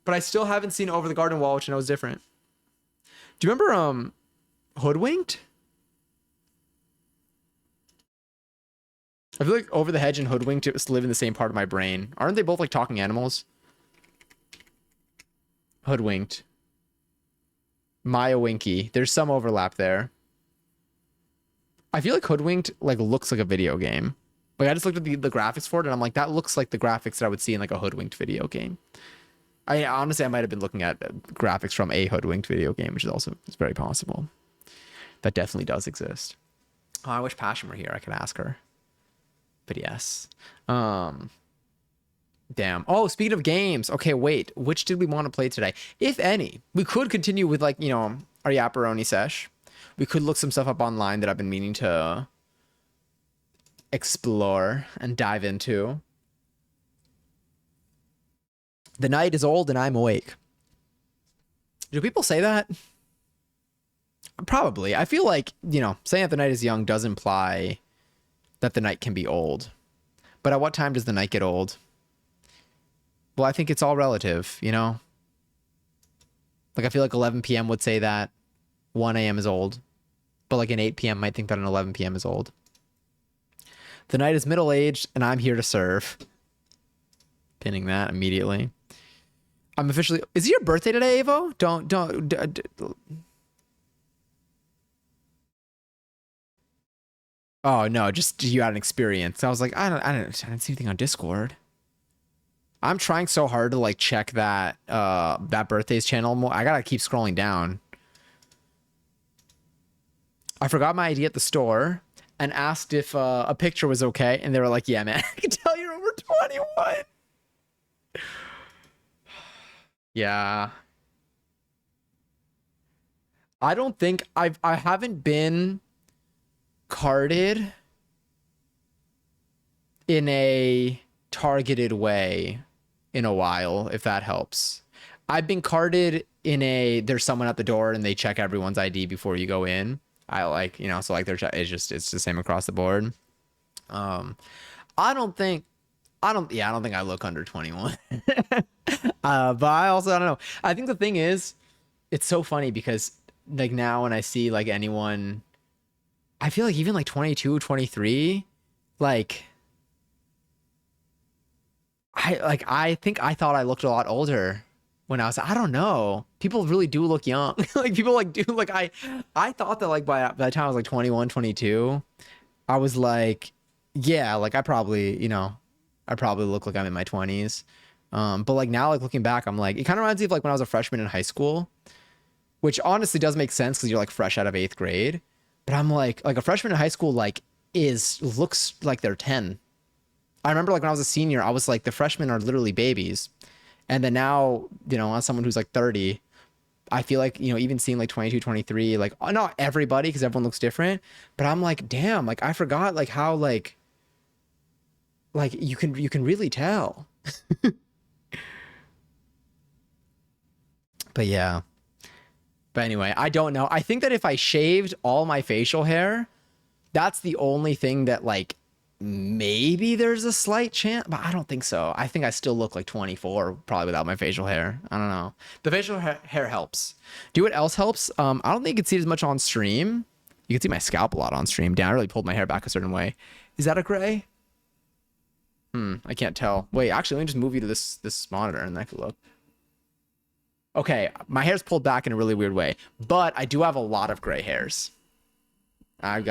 But I still haven't seen Over the Garden Wall, which I know is different. Do you remember Hoodwinked? I feel like Over the Hedge and Hoodwinked just live in the same part of my brain. Aren't they both like talking animals? Hoodwinked. Maya Winky. There's some overlap there. I feel like Hoodwinked like looks like a video game. Like I just looked at the graphics for it and I'm like, that looks like the graphics that I would see in like a Hoodwinked video game. I honestly, I might have been looking at graphics from a Hoodwinked video game, which is also, it's very possible. That definitely does exist. Oh, I wish Passion were here. I could ask her. But yes. Um, Damn. Oh, speaking of games. Okay, wait. Which did we want to play today? If any, we could continue with like, our Yapperoni sesh. We could look some stuff up online that I've been meaning to explore and dive into. The night is old and I'm awake. Do people say that? Probably. I feel like, saying that the night is young does imply that the night can be old. But at what time does the night get old? Well, I think it's all relative, Like, I feel like 11 p.m. would say that 1 a.m. is old. But like an 8 p.m. might think that an 11 p.m. is old. The night is middle-aged and I'm here to serve. Pinning that immediately. I'm officially... Is it your birthday today, Avo? Don't... Oh, no, just you had an experience. I was like, I didn't see anything on Discord. I'm trying so hard to like check that birthdays channel more. I gotta keep scrolling down. I forgot my ID at the store and asked if a picture was okay, and they were like, "Yeah, man, I can tell you're over 21." Yeah. I don't think I haven't been carded in a targeted way in a while, if that helps. I've been carded in a there's someone at the door and they check everyone's ID before you go in. I like, so like it's the same across the board. I don't think I look under 21. But I don't know. I think the thing is, it's so funny because like now when I see like anyone, I feel like even like 22, 23, like I think I thought I looked a lot older when I don't know. People really do look young. Like people like do like I thought that like by the time I was like 21, 22, I was like, yeah, like I probably look like I'm in my 20s. But like now, like looking back, I'm like, it kind of reminds me of like when I was a freshman in high school, which honestly does make sense because you're like fresh out of 8th grade. But I'm like a freshman in high school, like looks like they're 10. I remember like when I was a senior, I was like, the freshmen are literally babies. And then now, as someone who's like 30, I feel like, even seeing like 22, 23, like not everybody, because everyone looks different, but I'm like, damn, like I forgot like how like you can really tell. But yeah. But anyway, I don't know. I think that if I shaved all my facial hair, that's the only thing that like maybe there's a slight chance, but I don't think so. I think I still look like 24 probably without my facial hair. I don't know. The facial hair helps. Do what else helps? I don't think you can see it as much on stream. You can see my scalp a lot on stream. Damn, I really pulled my hair back a certain way. Is that a gray? I can't tell. Wait, actually, let me just move you to this monitor and I can look. Okay, my hair's pulled back in a really weird way, but I do have a lot of gray hairs. You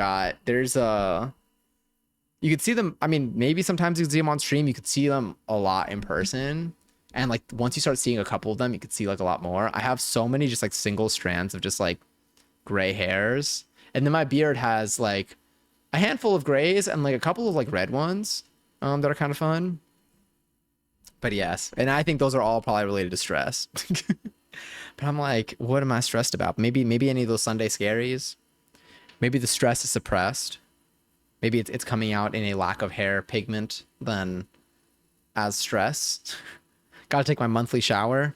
could see them. I mean, maybe sometimes you could see them on stream. You could see them a lot in person. And like once you start seeing a couple of them, you could see like a lot more. I have so many just like single strands of just like gray hairs. And then my beard has like a handful of grays and like a couple of like red ones that are kind of fun. But yes, and I think those are all probably related to stress. But I'm like, what am I stressed about? Maybe any of those Sunday scaries. Maybe the stress is suppressed. Maybe it's coming out in a lack of hair pigment than as stress. Gotta take my monthly shower.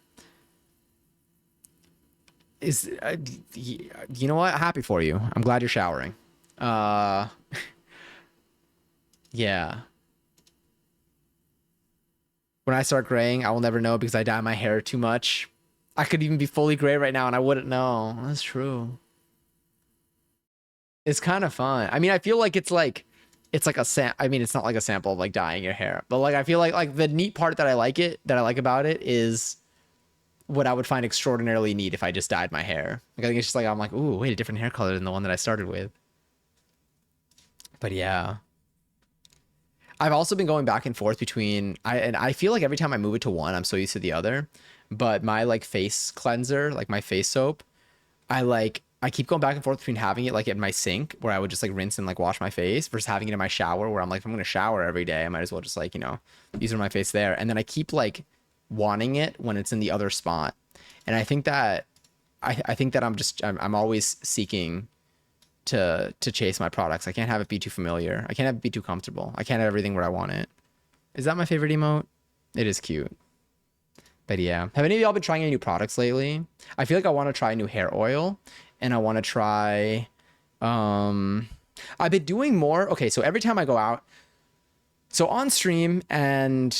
You know what? Happy for you. I'm glad you're showering. Yeah. When I start graying, I will never know because I dye my hair too much. I could even be fully gray right now and I wouldn't know. That's true. It's kind of fun. I mean, I feel like it's like I mean, it's not like a sample of like dyeing your hair, but like I feel like the neat part that I like about it is what I would find extraordinarily neat if I just dyed my hair. Like I think it's just like I'm like, ooh, wait, a different hair color than the one that I started with. But yeah. I've also been going back and forth between I feel like every time I move it to one, I'm so used to the other. But my like face cleanser, like my face soap, I like I keep going back and forth between having it like in my sink where I would just like rinse and like wash my face versus having it in my shower where I'm like, if I'm gonna shower every day, I might as well just like, use it on my face there. And then I keep like wanting it when it's in the other spot. And I think that I think that I'm always seeking to chase my products. I can't have it be too familiar. I can't have it be too comfortable. I can't have everything where I want it. Is that my favorite emote? It is cute. But yeah. Have any of y'all been trying any new products lately? I feel like I want to try a new hair oil and I want to try I've been doing more. Okay, so every time I go out, so on stream and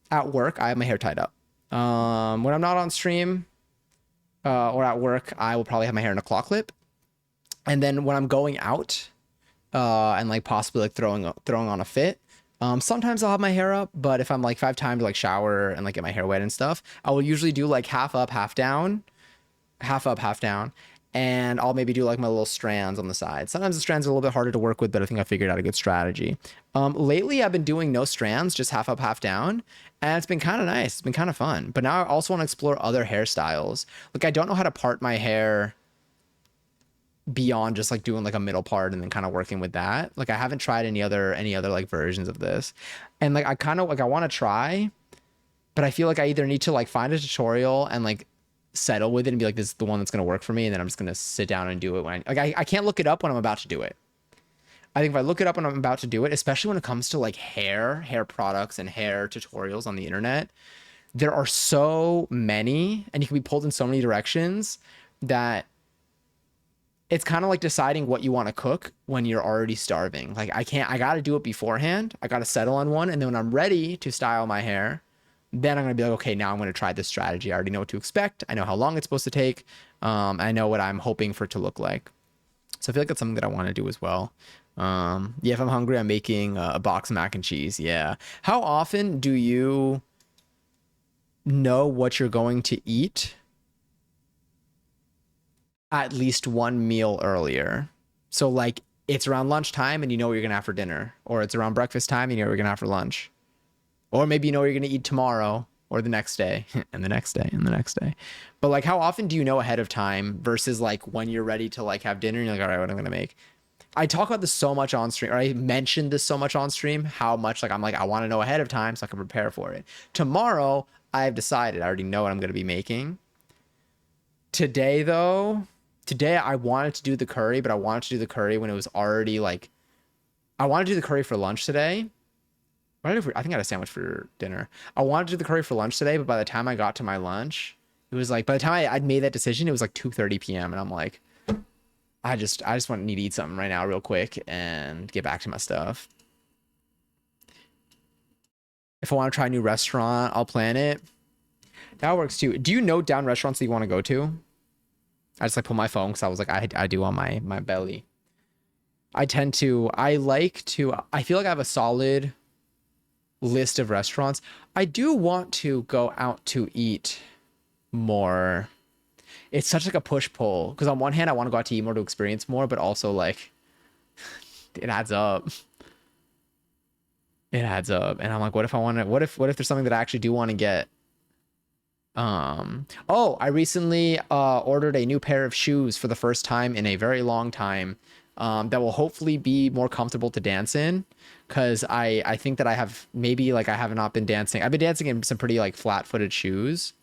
at work, I have my hair tied up. When I'm not on stream or at work, I will probably have my hair in a claw clip. And then when I'm going out, and like possibly like throwing on a fit, sometimes I'll have my hair up. But if I have time to like shower and like get my hair wet and stuff, I will usually do like half up, half down, half up, half down. And I'll maybe do like my little strands on the side. Sometimes the strands are a little bit harder to work with, but I think I figured out a good strategy. Lately I've been doing no strands, just half up, half down. And it's been kind of nice. It's been kind of fun. But now I also want to explore other hairstyles. Like I don't know how to part my hair beyond just like doing like a middle part and then kind of working with that. Like I haven't tried any other like versions of this. And like I kind of like I want to try, but I feel like I either need to like find a tutorial and like settle with it and be like, this is the one that's going to work for me. And then I'm just going to sit down and do it when I can't look it up when I'm about to do it. I think if I look it up when I'm about to do it, especially when it comes to like hair products and hair tutorials on the internet, there are so many and you can be pulled in so many directions that it's kind of like deciding what you want to cook when you're already starving. Like I got to do it beforehand. I got to settle on one. And then when I'm ready to style my hair, then I'm going to be like, okay, now I'm going to try this strategy. I already know what to expect. I know how long it's supposed to take. I know what I'm hoping for it to look like. So I feel like that's something that I want to do as well. Yeah, if I'm hungry, I'm making a box of mac and cheese. Yeah. How often do you know what you're going to eat at least one meal earlier? So like it's around lunchtime and you know what you're going to have for dinner, or it's around breakfast time and you know what you're going to have for lunch. Or maybe you know what you're going to eat tomorrow or the next day and the next day and the next day. But like, how often do you know ahead of time versus like when you're ready to like have dinner and you're like, all right, what am I going to make? I talk about this so much on stream, or I mentioned this so much on stream, how much like, I'm like, I want to know ahead of time so I can prepare for it. Tomorrow, I've decided, I already know what I'm going to be making. Today though, I wanted to do the curry, but I wanted to do the curry when it was already like, I wanted to do the curry for lunch today. I think I had a sandwich for dinner. I wanted to do the curry for lunch today, but by the time I got to my lunch, it was like, by the time I'd made that decision, it was like 2:30 p.m. And I'm like, I just need to eat something right now real quick and get back to my stuff. If I want to try a new restaurant, I'll plan it. That works too. Do you note down restaurants that you want to go to? I just like pull my phone because I was like, I do on my belly. I feel like I have a solid list of restaurants. I do want to go out to eat more. It's such like a push-pull because on one hand I want to go out to eat more to experience more, but also like it adds up. And I'm like, what if there's something that I actually do want to get? I recently ordered a new pair of shoes for the first time in a very long time, that will hopefully be more comfortable to dance in. Cause I think that I have not been dancing. I've been dancing in some pretty like flat-footed shoes.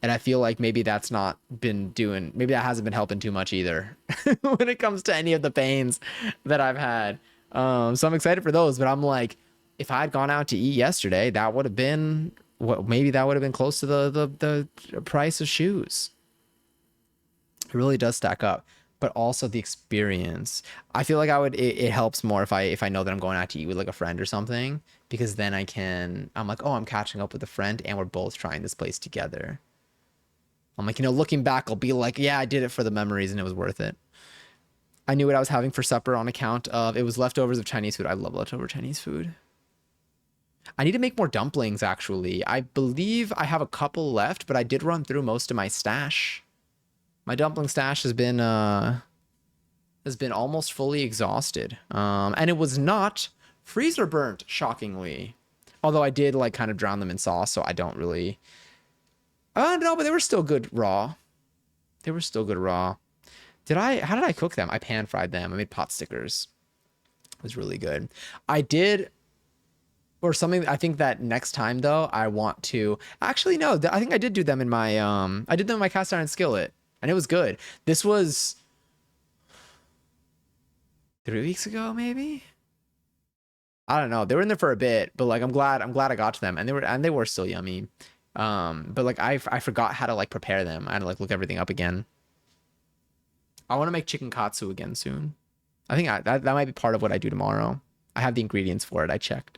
And I feel like maybe that hasn't been helping too much either when it comes to any of the pains that I've had. So I'm excited for those, but I'm like, if I had gone out to eat yesterday, that would have been close to the price of shoes. It really does stack up. But also the experience. I feel like it helps more if I know that I'm going out to eat with like a friend or something, because then I'm like, oh, I'm catching up with a friend and we're both trying this place together. I'm like, looking back, I'll be like, yeah, I did it for the memories and it was worth it. I knew what I was having for supper on account of it was leftovers of Chinese food. I love leftover Chinese food. I need to make more dumplings, actually. I believe I have a couple left, but I did run through most of my stash. My dumpling stash has been almost fully exhausted. And it was not freezer burnt, shockingly. Although I did like kind of drown them in sauce, so I don't really. No, but they were still good raw. How did I cook them? I pan fried them. I made pot stickers. It was really good. I did, or something. I think that next time though, I want to actually no. I think I did do them in my I did them in my cast iron skillet, and it was good. This was 3 weeks ago, maybe. I don't know. They were in there for a bit, but like I'm glad I got to them, and they were still yummy. But like I forgot how to like prepare them. I had to like look everything up again. I want to make chicken katsu again soon. I think that might be part of what I do tomorrow. I have the ingredients for it. I checked.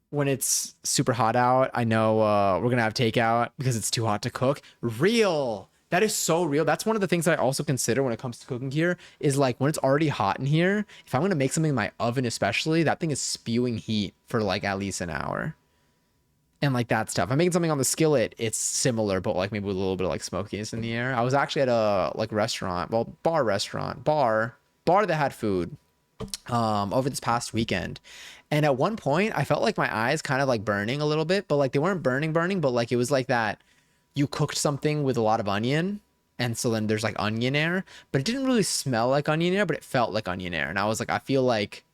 When it's super hot out, I know we're gonna have takeout because it's too hot to cook. Real. That is so real. That's one of the things that I also consider when it comes to cooking here is like when it's already hot in here, if I'm gonna make something in my oven, especially, that thing is spewing heat for like at least an hour. And like that stuff. I'm making something on the skillet, it's similar, but like maybe with a little bit of like smokiness in the air. I was actually at a like restaurant, well, bar that had food over this past weekend. And at one point I felt like my eyes kind of like burning a little bit, but like they weren't burning, but like it was like that you cooked something with a lot of onion. And so then there's like onion air, but it didn't really smell like onion air, but it felt like onion air. And I was like, I feel like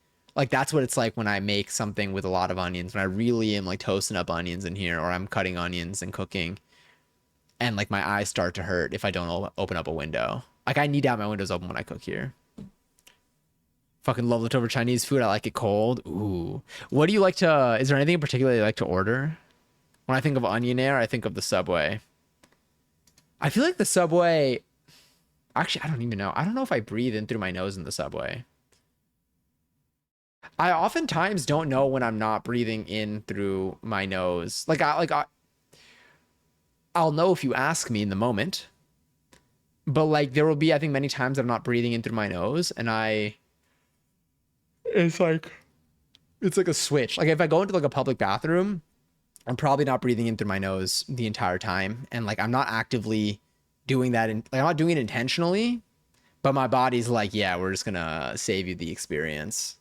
that's what it's like when I make something with a lot of onions, when I really am like toasting up onions in here, or I'm cutting onions and cooking, and like my eyes start to hurt if I don't open up a window. Like I need to have my windows open when I cook here. Fucking love leftover Chinese food. I like it cold. Ooh. What do you like to, is there anything in particular you like to order? When I think of onion air, I think of the Subway. I feel like the Subway, actually, I don't even know. I don't know if I breathe in through my nose in the Subway. I oftentimes don't know when I'm not breathing in through my nose. I'll know if you ask me in the moment. But like there will be, I think, many times I'm not breathing in through my nose, and it's like a switch. Like if I go into like a public bathroom, I'm probably not breathing in through my nose the entire time, and like I'm not actively doing that, like I'm not doing it intentionally, but my body's like, yeah, we're just gonna save you the experience.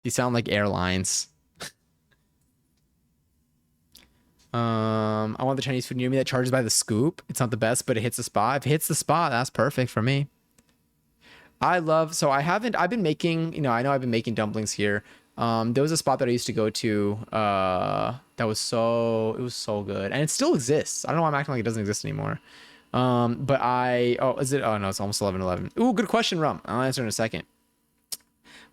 You sound like airlines. I want the Chinese food near me that charges by the scoop. It's not the best, but it hits the spot. If it hits the spot, that's perfect for me. So I've been making, I know I've been making dumplings here. There was a spot that I used to go to, it was so good. And it still exists. I don't know why I'm acting like it doesn't exist anymore. Oh no, it's almost 11:11. Ooh, good question, Rum. I'll answer in a second.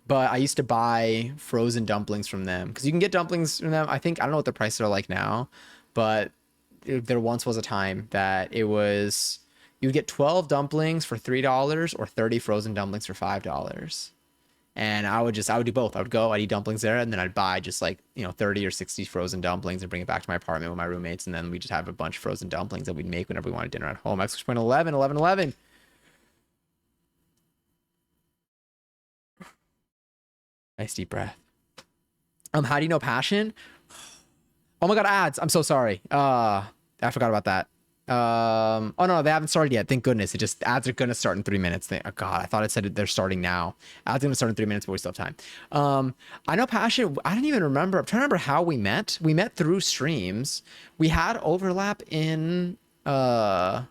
But I used to buy frozen dumplings from them because you can get dumplings from them. I don't know what the prices are like now, but there once was a time that you would get 12 dumplings for $3 or 30 frozen dumplings for $5. And I would do both. I'd eat dumplings there, and then I'd buy just like, 30 or 60 frozen dumplings and bring it back to my apartment with my roommates. And then we just have a bunch of frozen dumplings that we'd make whenever we wanted dinner at home. Exclamation point 11, 11, 11. Nice deep breath. How do you know passion? Oh my God, ads. I'm so sorry. I forgot about that. Oh no, they haven't started yet. Thank goodness. Ads are gonna start in 3 minutes. Oh God, I thought it said they're starting now. Ads are gonna start in 3 minutes, but we still have time. I know passion. I don't even remember. I'm trying to remember how we met. We met through streams. We had overlap in our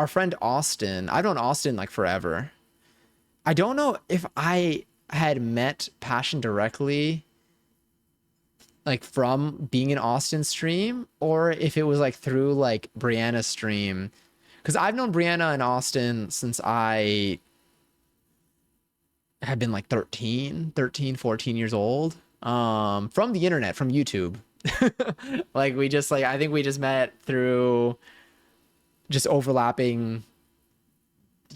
friend Austin. I've known Austin like forever. I don't know if I had met Passion directly, like from being in Austin's stream, or if it was like through like Brianna's stream. Because I've known Brianna and Austin since I had been like 14 years old. From the internet, from YouTube. I think we just met through just overlapping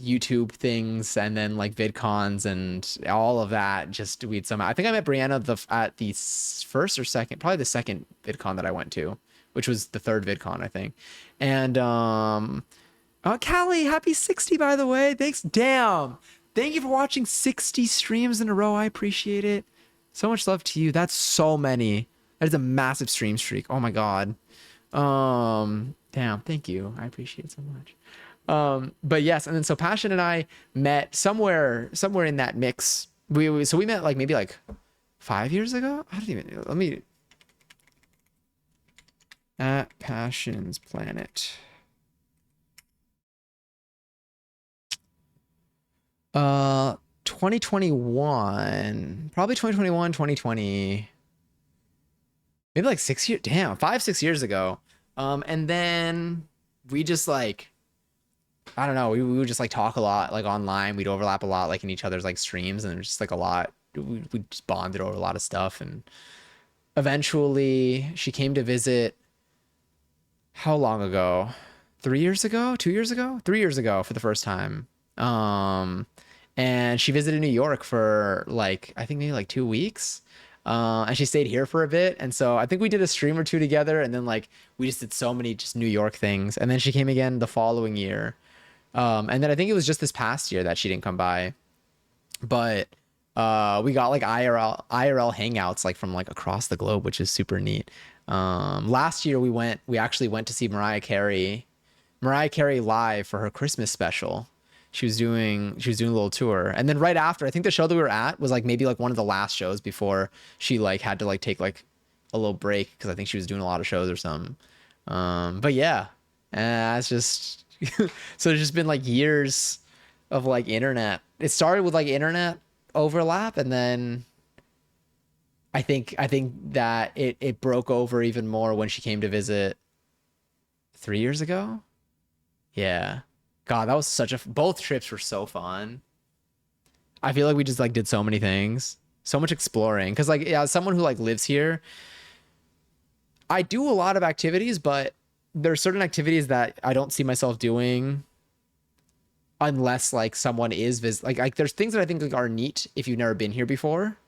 YouTube things, and then like VidCons and all of that. Just we'd somehow. I think I met Brianna at the first or second, probably the second VidCon that I went to, which was the third VidCon, I think. And oh, Callie, happy 60 by the way. Thanks. Damn. Thank you for watching 60 streams in a row. I appreciate it. So much love to you. That's so many. That is a massive stream streak. Oh my God. Damn. Thank you. I appreciate it so much. But yes, and then so Passion and I met somewhere in that mix. We met like maybe like 5 years ago. I don't even, let me, at Passion's Planet. Uh, 2021, probably 2021, 2020, maybe like 6 years. Damn, 5, 6 years ago. And then we just like, I don't know, we would just like talk a lot like online. We'd overlap a lot like in each other's like streams, and it was just like a lot. We just bonded over a lot of stuff, and eventually she came to visit. How long ago? 3 years ago? 2 years ago? 3 years ago for the first time. Um, and she visited New York for like I think maybe like 2 weeks. And she stayed here for a bit, and so I think we did a stream or two together, and then like we just did so many just New York things, and then she came again the following year. And then I think it was just this past year that she didn't come by, but we got like IRL hangouts like from like across the globe, which is super neat. Last year we actually went to see Mariah Carey live for her Christmas special. She was doing a little tour. And then right after, I think the show that we were at was like maybe like one of the last shows before she like had to like take like a little break because I think she was doing a lot of shows or something. But yeah, it's just so there's just been like years of like internet. It started with like internet overlap, and then I think that it broke over even more when she came to visit 3 years ago. Yeah. God, that was such a both trips were so fun. I feel like we just like did so many things, so much exploring. Because like yeah, as someone who like lives here, I do a lot of activities, but there are certain activities that I don't see myself doing unless like someone is like there's things that I think like are neat if you've never been here before.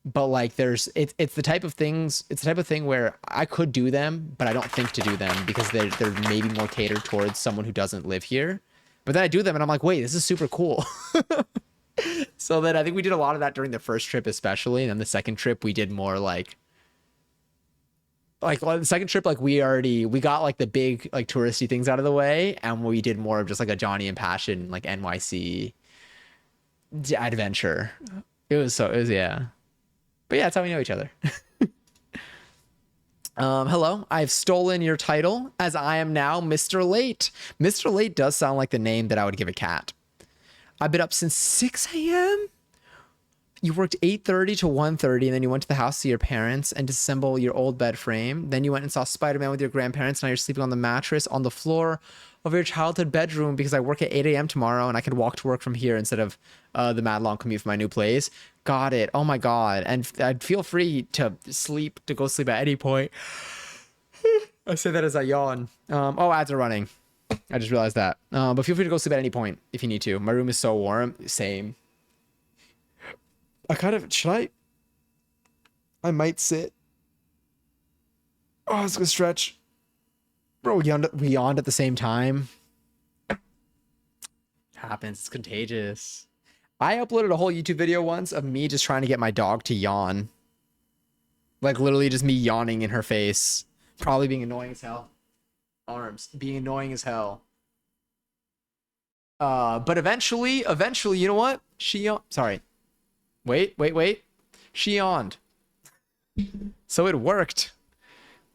But like it's the type of things it's the type of thing where I could do them, but I don't think to do them because they're maybe more catered towards someone who doesn't live here. But then I do them and I'm like, wait, this is super cool. So then I think we did a lot of that during the first trip, especially. And then the second trip we did more like well, the second trip, like we got like the big like touristy things out of the way, and we did more of just like a Johnny and Passion like NYC adventure. It was yeah. But yeah, that's how we know each other. Hello, I've stolen your title as I am now Mr. Late. Mr. Late does sound like the name that I would give a cat. I've been up since 6 a.m. You worked 8:30 to 1:30, and then you went to the house to your parents and disassemble your old bed frame. Then you went and saw Spider-Man with your grandparents. Now you're sleeping on the mattress on the floor of your childhood bedroom because I work at 8 a.m. tomorrow and I can walk to work from here instead of the mad long commute from my new place. Got it. Oh my God. And I'd feel free to go sleep at any point. I say that as I yawn. Oh, ads are running. I just realized that. But feel free to go sleep at any point if you need to. My room is so warm. Same. I might sit. Oh, let's go stretch. Bro, we yawned at the same time. Happens. It's contagious. I uploaded a whole YouTube video once of me just trying to get my dog to yawn. Like literally just me yawning in her face. Probably being annoying as hell. Arms. Being annoying as hell. But eventually, you know what? Sorry. Wait. She yawned. So it worked.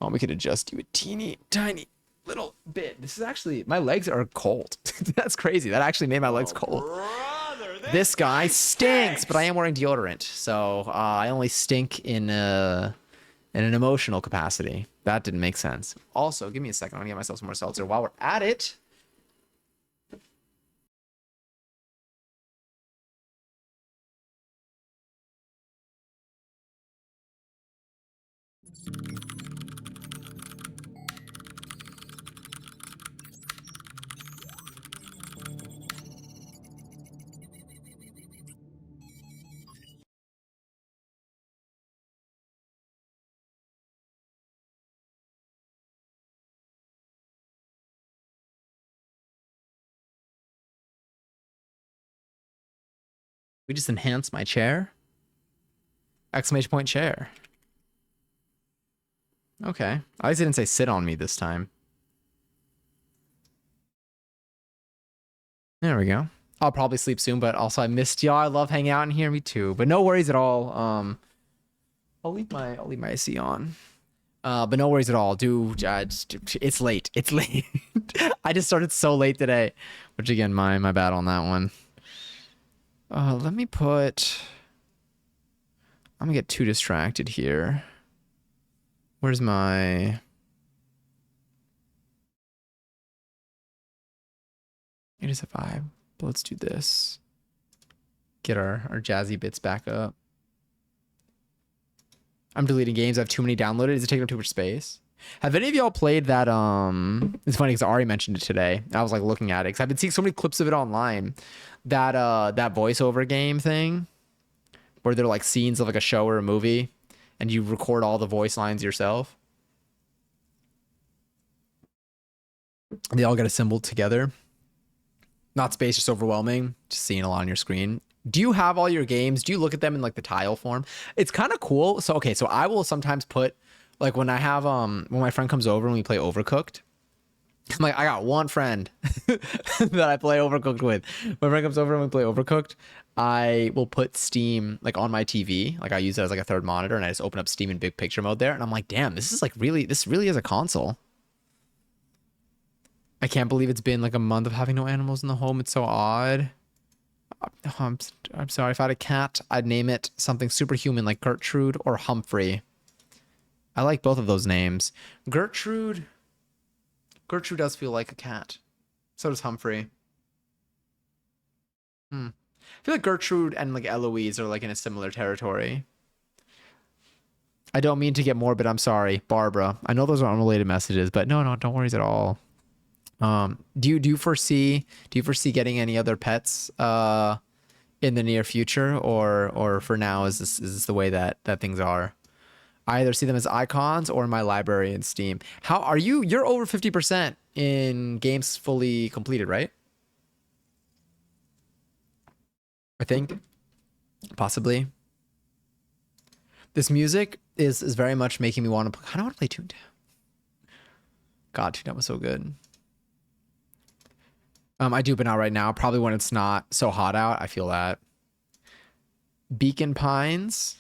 Oh, we could adjust you a teeny tiny little bit. This is actually, my legs are cold. That's crazy. That actually made my legs cold. Brother, this guy stinks, but I am wearing deodorant. So I only stink in an emotional capacity. That didn't make sense. Also, give me a second. I'm gonna get myself some more seltzer. While we're at it, we just enhanced my chair. Exclamation point chair. Okay. I least didn't say sit on me this time. There we go. I'll probably sleep soon, but also I missed y'all. I love hanging out in here. Me too. But no worries at all. I'll leave my AC on. But no worries at all. It's late. It's late. I just started so late today, which again, my bad on that one. Let me put... I'm gonna get too distracted here. Where's my... It is a vibe. But let's do this. Get our jazzy bits back up. I'm deleting games. I have too many downloaded. Is it taking up too much space? Have any of y'all played that? It's funny because I already mentioned it today. I was like looking at it because I've been seeing so many clips of it online. That voiceover game thing where they're like scenes of like a show or a movie and you record all the voice lines yourself. They all get assembled together. Not space, just overwhelming. Just seeing a lot on your screen. Do you have all your games? Do you look at them in like the tile form? It's kind of cool. So, okay. So I will sometimes put like when I have, when my friend comes over and we play Overcooked, I'm like, I got one friend that I play Overcooked with. My friend comes over and we play Overcooked. I will put Steam like on my TV. Like I use it as like a third monitor and I just open up Steam in big picture mode there. And I'm like, damn, this is like really, this really is a console. I can't believe it's been like a month of having no animals in the home. It's so odd. I'm sorry. If I had a cat, I'd name it something superhuman like Gertrude or Humphrey. I like both of those names. Gertrude does feel like a cat. So does Humphrey. I feel like Gertrude and like Eloise are like in a similar territory. I don't mean to get morbid. I'm sorry, Barbara. I know those are unrelated messages, but no, don't worry at all. Do you foresee getting any other pets in the near future, or for now is this the way that things are? I either see them as icons or in my library in Steam. How are you? You're over 50% in games fully completed, right? I think possibly. This music is very much making me want to. I don't want to play Toontown. God, Toontown was so good. I do, but not right now. Probably when it's not so hot out. I feel that. Beacon Pines.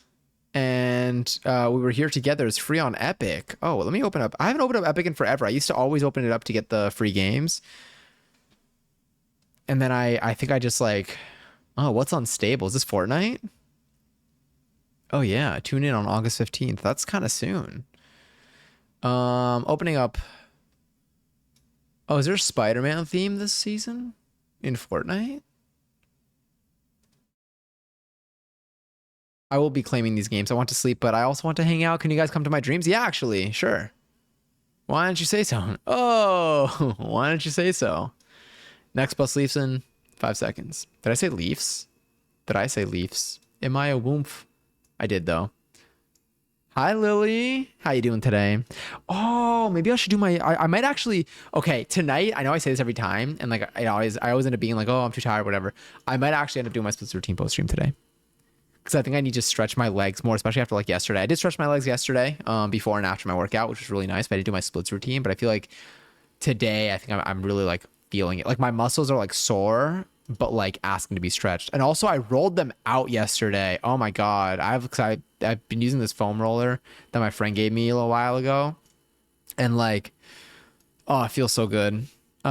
And we were here together. It's free on Epic. Oh, let me open up. I haven't opened up Epic in forever. I used to always open it up to get the free games. And then I think I just like, oh, what's unstable? Is this Fortnite? Oh yeah, tune in on August 15th. That's kind of soon. Opening up. Oh, is there a Spider-Man theme this season in Fortnite? I will be claiming these games. I want to sleep, but I also want to hang out. Can you guys come to my dreams? Yeah, actually, sure. Why don't you say so? Oh, why don't you say so? Next bus leaves in 5 seconds. Did I say Leafs? Did I say Leafs? Am I a woomph? I did though. Hi, Lily. How you doing today? Oh, maybe I should do my... I might actually... Okay, tonight, I know I say this every time, and like I always end up being like, oh, I'm too tired, whatever. I might actually end up doing my split routine post stream today. Because I think I need to stretch my legs more, especially after like yesterday. I did stretch my legs yesterday, before and after my workout, which was really nice. But I did do my splits routine. But I feel like today, I think I'm really like feeling it. Like my muscles are like sore, but like asking to be stretched. And also I rolled them out yesterday. Oh my God. I've been using this foam roller that my friend gave me a little while ago. And like, oh, it feels so good.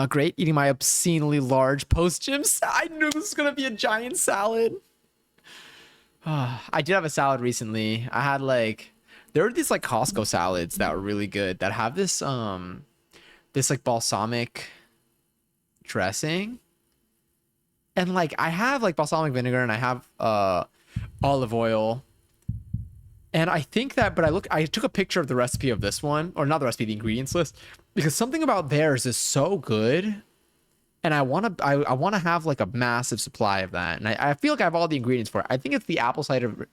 Great. Eating my obscenely large post-gym. I knew this was going to be a giant salad. I did have a salad recently. I had like, there were these like Costco salads that were really good that have this, this like balsamic dressing. And like, I have like balsamic vinegar and I have, olive oil. And I think that, but I took a picture of the recipe of this one, or not the recipe, the ingredients list, because something about theirs is so good. And I want to have like a massive supply of that. And I feel like I have all the ingredients for it. I think it's the apple cider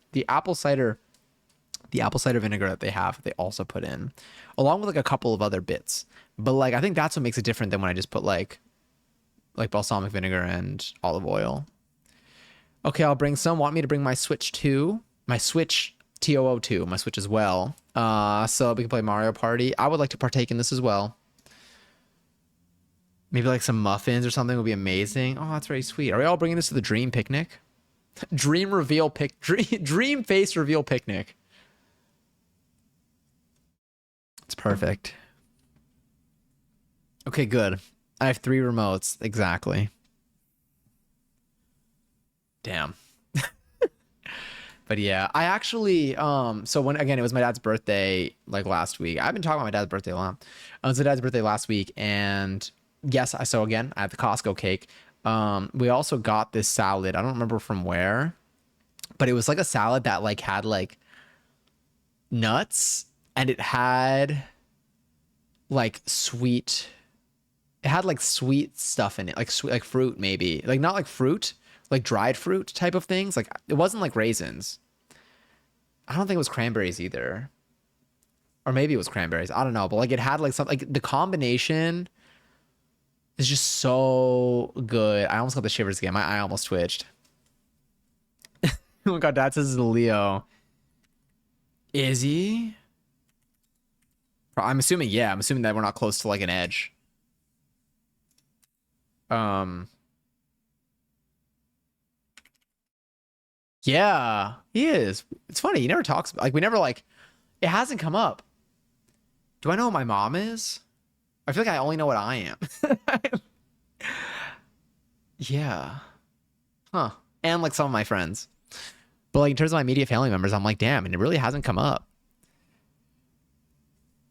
vinegar that they also put in, along with like a couple of other bits. But like, I think that's what makes it different than when I just put like balsamic vinegar and olive oil. Okay, I'll bring some. Want me to bring my Switch 2? My Switch TOO2, my Switch as well. So we can play Mario Party. I would like to partake in this as well. Maybe like some muffins or something would be amazing. Oh, that's very sweet. Are we all bringing this to the dream picnic? Dream face reveal picnic. It's perfect. Okay, good. I have 3 remotes. Exactly. Damn. But yeah, I actually so when again it was my dad's birthday like last week. I've been talking about my dad's birthday a lot. It was my dad's birthday last week, and yes, so again I have the Costco cake. We also got this salad. I don't remember from where, but it was like a salad that like had like nuts, and it had like sweet. It had like sweet stuff in it, like sweet, like fruit maybe, like not like fruit, like dried fruit type of things. Like it wasn't like raisins. I don't think it was cranberries either, or maybe it was cranberries. I don't know, but like it had like something. Like the combination is just so good. I almost got the shivers again. My eye almost twitched. Oh my god, Dad says it's a Leo. Is he? I'm assuming, yeah. I'm assuming that we're not close to like an edge. Um, yeah, he is. It's funny. He never talks about, like, we never like, it hasn't come up. Do I know what my mom is? I feel like I only know what I am. Yeah. Huh. And like some of my friends. But like in terms of my immediate family members, I'm like, damn, and it really hasn't come up.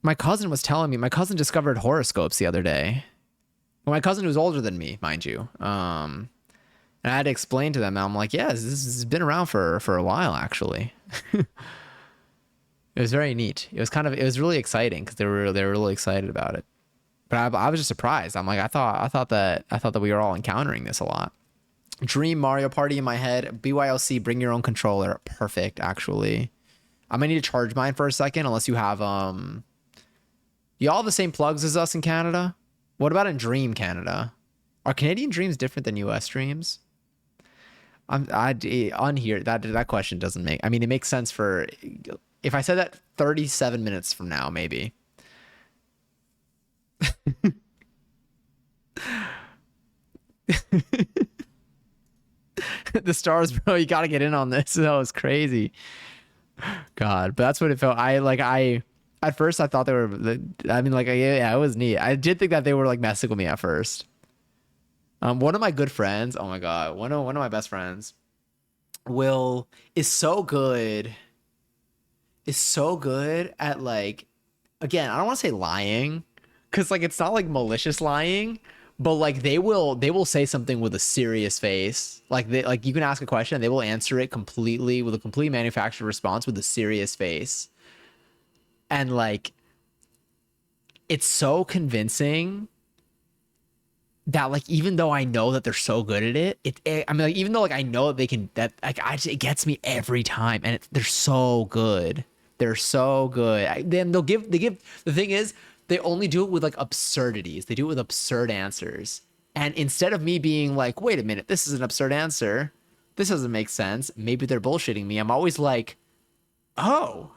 My cousin was telling me, my cousin discovered horoscopes the other day. Well, my cousin who's older than me, mind you. And I had to explain to them. I'm like, yeah, this has been around for a while, actually. It was very neat. It was kind of, it was really exciting because they were really excited about it. But I was just surprised. I'm like, I thought that we were all encountering this a lot. Dream Mario Party in my head. BYOC, bring your own controller. Perfect, actually. I'm gonna need to charge mine for a second, unless you have y'all have the same plugs as us in Canada. What about in Dream Canada? Are Canadian dreams different than US dreams? On here that question doesn't make. I mean, it makes sense for if I said that 37 minutes from now, maybe. The stars, bro. You gotta get in on this. That was crazy. God, but that's what it felt. I at first I thought they were. I mean, like yeah, it was neat. I did think that they were like messing with me at first. One of my good friends. Oh my god, one of my best friends. Will is so good. Is so good at like, again, I don't want to say lying, because like it's not like malicious lying, but like they will say something with a serious face. Like they like you can ask a question and they will answer it completely with a complete manufactured response with a serious face. And like it's so convincing that like even though I know that they're so good at it, I mean like even though like I know that they can that like it gets me every time, and they're so good. They're so good. Then they give the thing is they only do it with like absurdities. They do it with absurd answers. And instead of me being like, wait a minute, this is an absurd answer. This doesn't make sense. Maybe they're bullshitting me. I'm always like, oh,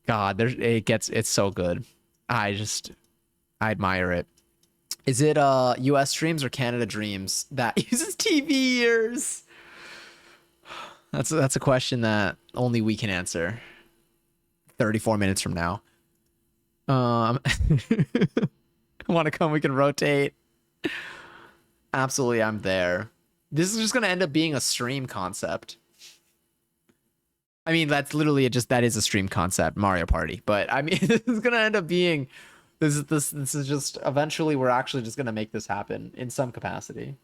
God, it's so good. I admire it. Is it US Dreams or Canada Dreams that uses TV years? That's a question that only we can answer. 34 minutes from now. Want to come? We can rotate. Absolutely, I'm there. This is just gonna end up being a stream concept. I mean, that's literally that is a stream concept, Mario Party. But I mean, this is gonna end up being this is just eventually we're actually just gonna make this happen in some capacity.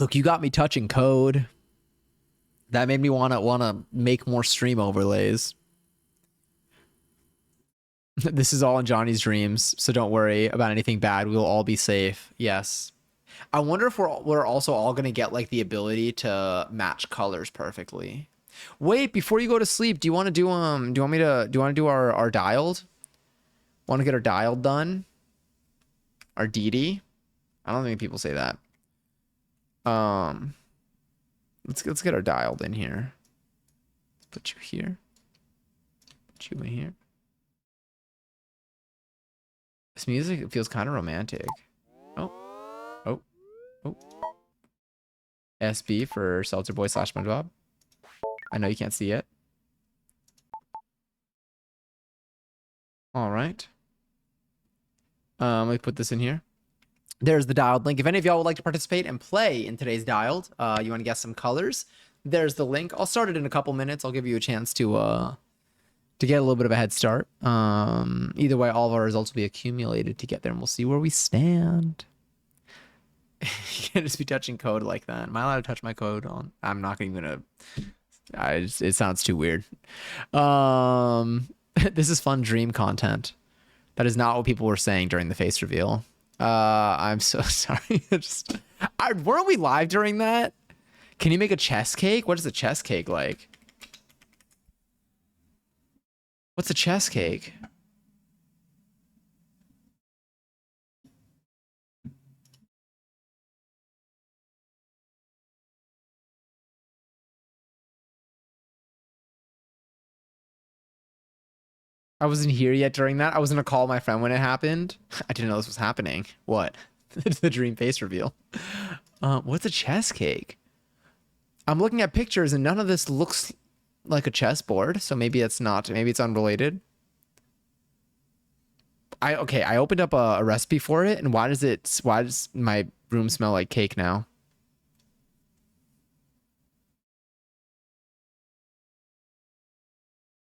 Look, you got me touching code. That made me wanna make more stream overlays. This is all in Johnny's dreams, so don't worry about anything bad. We'll all be safe. Yes. I wonder if we're also all gonna get like the ability to match colors perfectly. Wait, before you go to sleep, do you want to do you want me to do you want to do our dialed? Want to get our dialed done? Our DD? I don't think people say that. Um let's get our dialed in here. Put you here. Put you in here. This music feels kind of romantic. Oh. Oh. Oh. SB for Seltzer Boy / SpongeBob. I know you can't see it. All right. Let me put this in here. There's the dialed link. If any of y'all would like to participate and play in today's dialed, you want to guess some colors, there's the link. I'll start it in a couple minutes. I'll give you a chance to get a little bit of a head start. Either way, all of our results will be accumulated to get there, and we'll see where we stand. You can't just be touching code like that. Am I allowed to touch my code on? I'm not even gonna. It sounds too weird. This is fun dream content. That is not what people were saying during the face reveal. I'm so sorry. Weren't we live during that? Can you make a chess cake? What is a chess cake like? What's a chess cake? I wasn't here yet during that. I was gonna call my friend when it happened. I didn't know this was happening. What? The dream face reveal. What's a chess cake? I'm looking at pictures and none of this looks like a chessboard. So maybe it's not. Maybe it's unrelated. I opened up a recipe for it, and why does my room smell like cake now?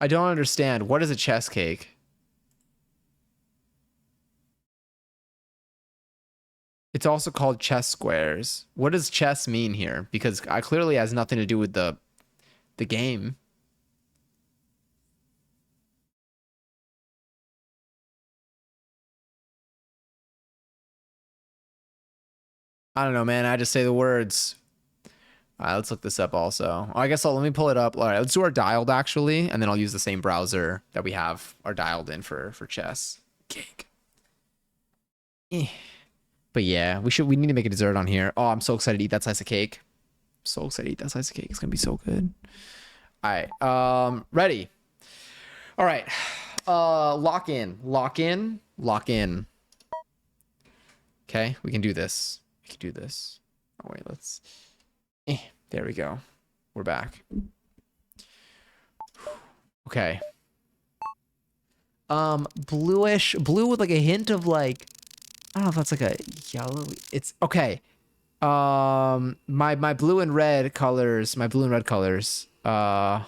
I don't understand. What is a chess cake? It's also called chess squares. What does chess mean here? Because I clearly has nothing to do with the game. I don't know, man. I just say the words. All right, let's look this up also. I guess let me pull it up. All right, let's do our dialed actually, and then I'll use the same browser that we have our dialed in for chess. Cake. Eh. But yeah, we need to make a dessert on here. Oh, I'm so excited to eat that slice of cake. So excited to eat that slice of cake. It's gonna be so good. All right. Ready. All right. Lock in. Lock in. Lock in. Okay, we can do this. We can do this. Oh wait, let's. There we go. We're back. Okay. Bluish, blue with like a hint of like, I don't know if that's like a yellow. It's okay. My blue and red colors, my blue and red colors. Something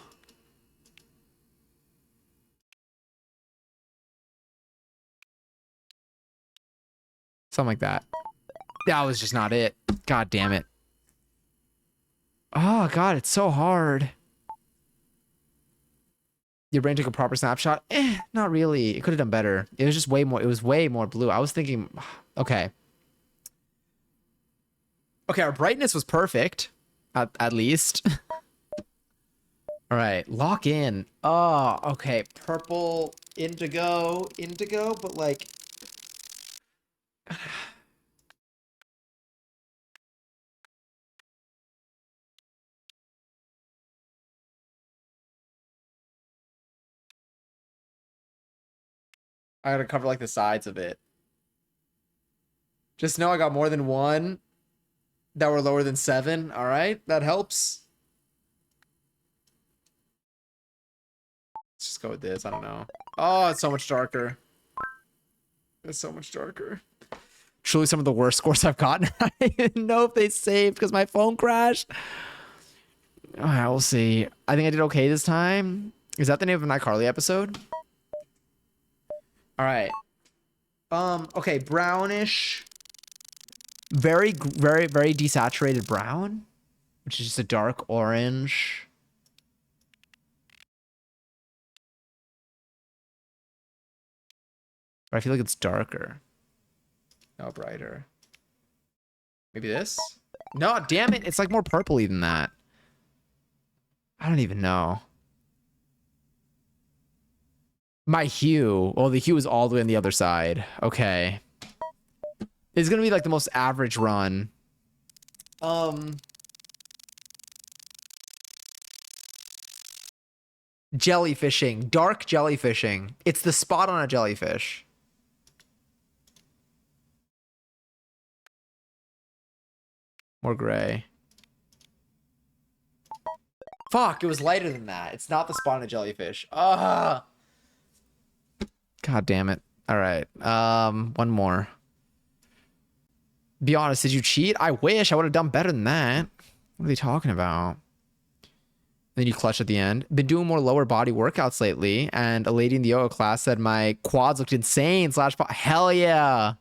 like that. That was just not it. God damn it. Oh god, it's so hard. Your brain took a proper snapshot. Not really. It could have done better. It was just way more. It was way more blue. I was thinking, okay. Okay, our brightness was perfect, at least. All right, lock in. Oh, okay. Purple, indigo, but like. I gotta cover like the sides of it. Just know I got more than one that were lower than 7. All right, that helps. Let's just go with this. I don't know. Oh, it's so much darker. It's so much darker. Truly some of the worst scores I've gotten. I didn't know if they saved because my phone crashed. All right, we'll see. I think I did okay this time. Is that the name of an iCarly episode? All right. Okay, brownish. Very, very, very desaturated brown, which is just a dark orange. But I feel like it's darker. No, brighter. Maybe this? No, damn it. It's like more purpley than that. I don't even know. My hue. Well, the hue is all the way on the other side. Okay. It's gonna be like the most average run. Jellyfishing. Dark jellyfishing. It's the spot on a jellyfish. More gray. Fuck, it was lighter than that. It's not the spot on a jellyfish. Ah. God damn it. All right. One more. Be honest, did you cheat? I wish I would have done better than that. What are they talking about? Then you clutch at the end. Been doing more lower body workouts lately, and a lady in the yoga class said my quads looked insane. Hell yeah.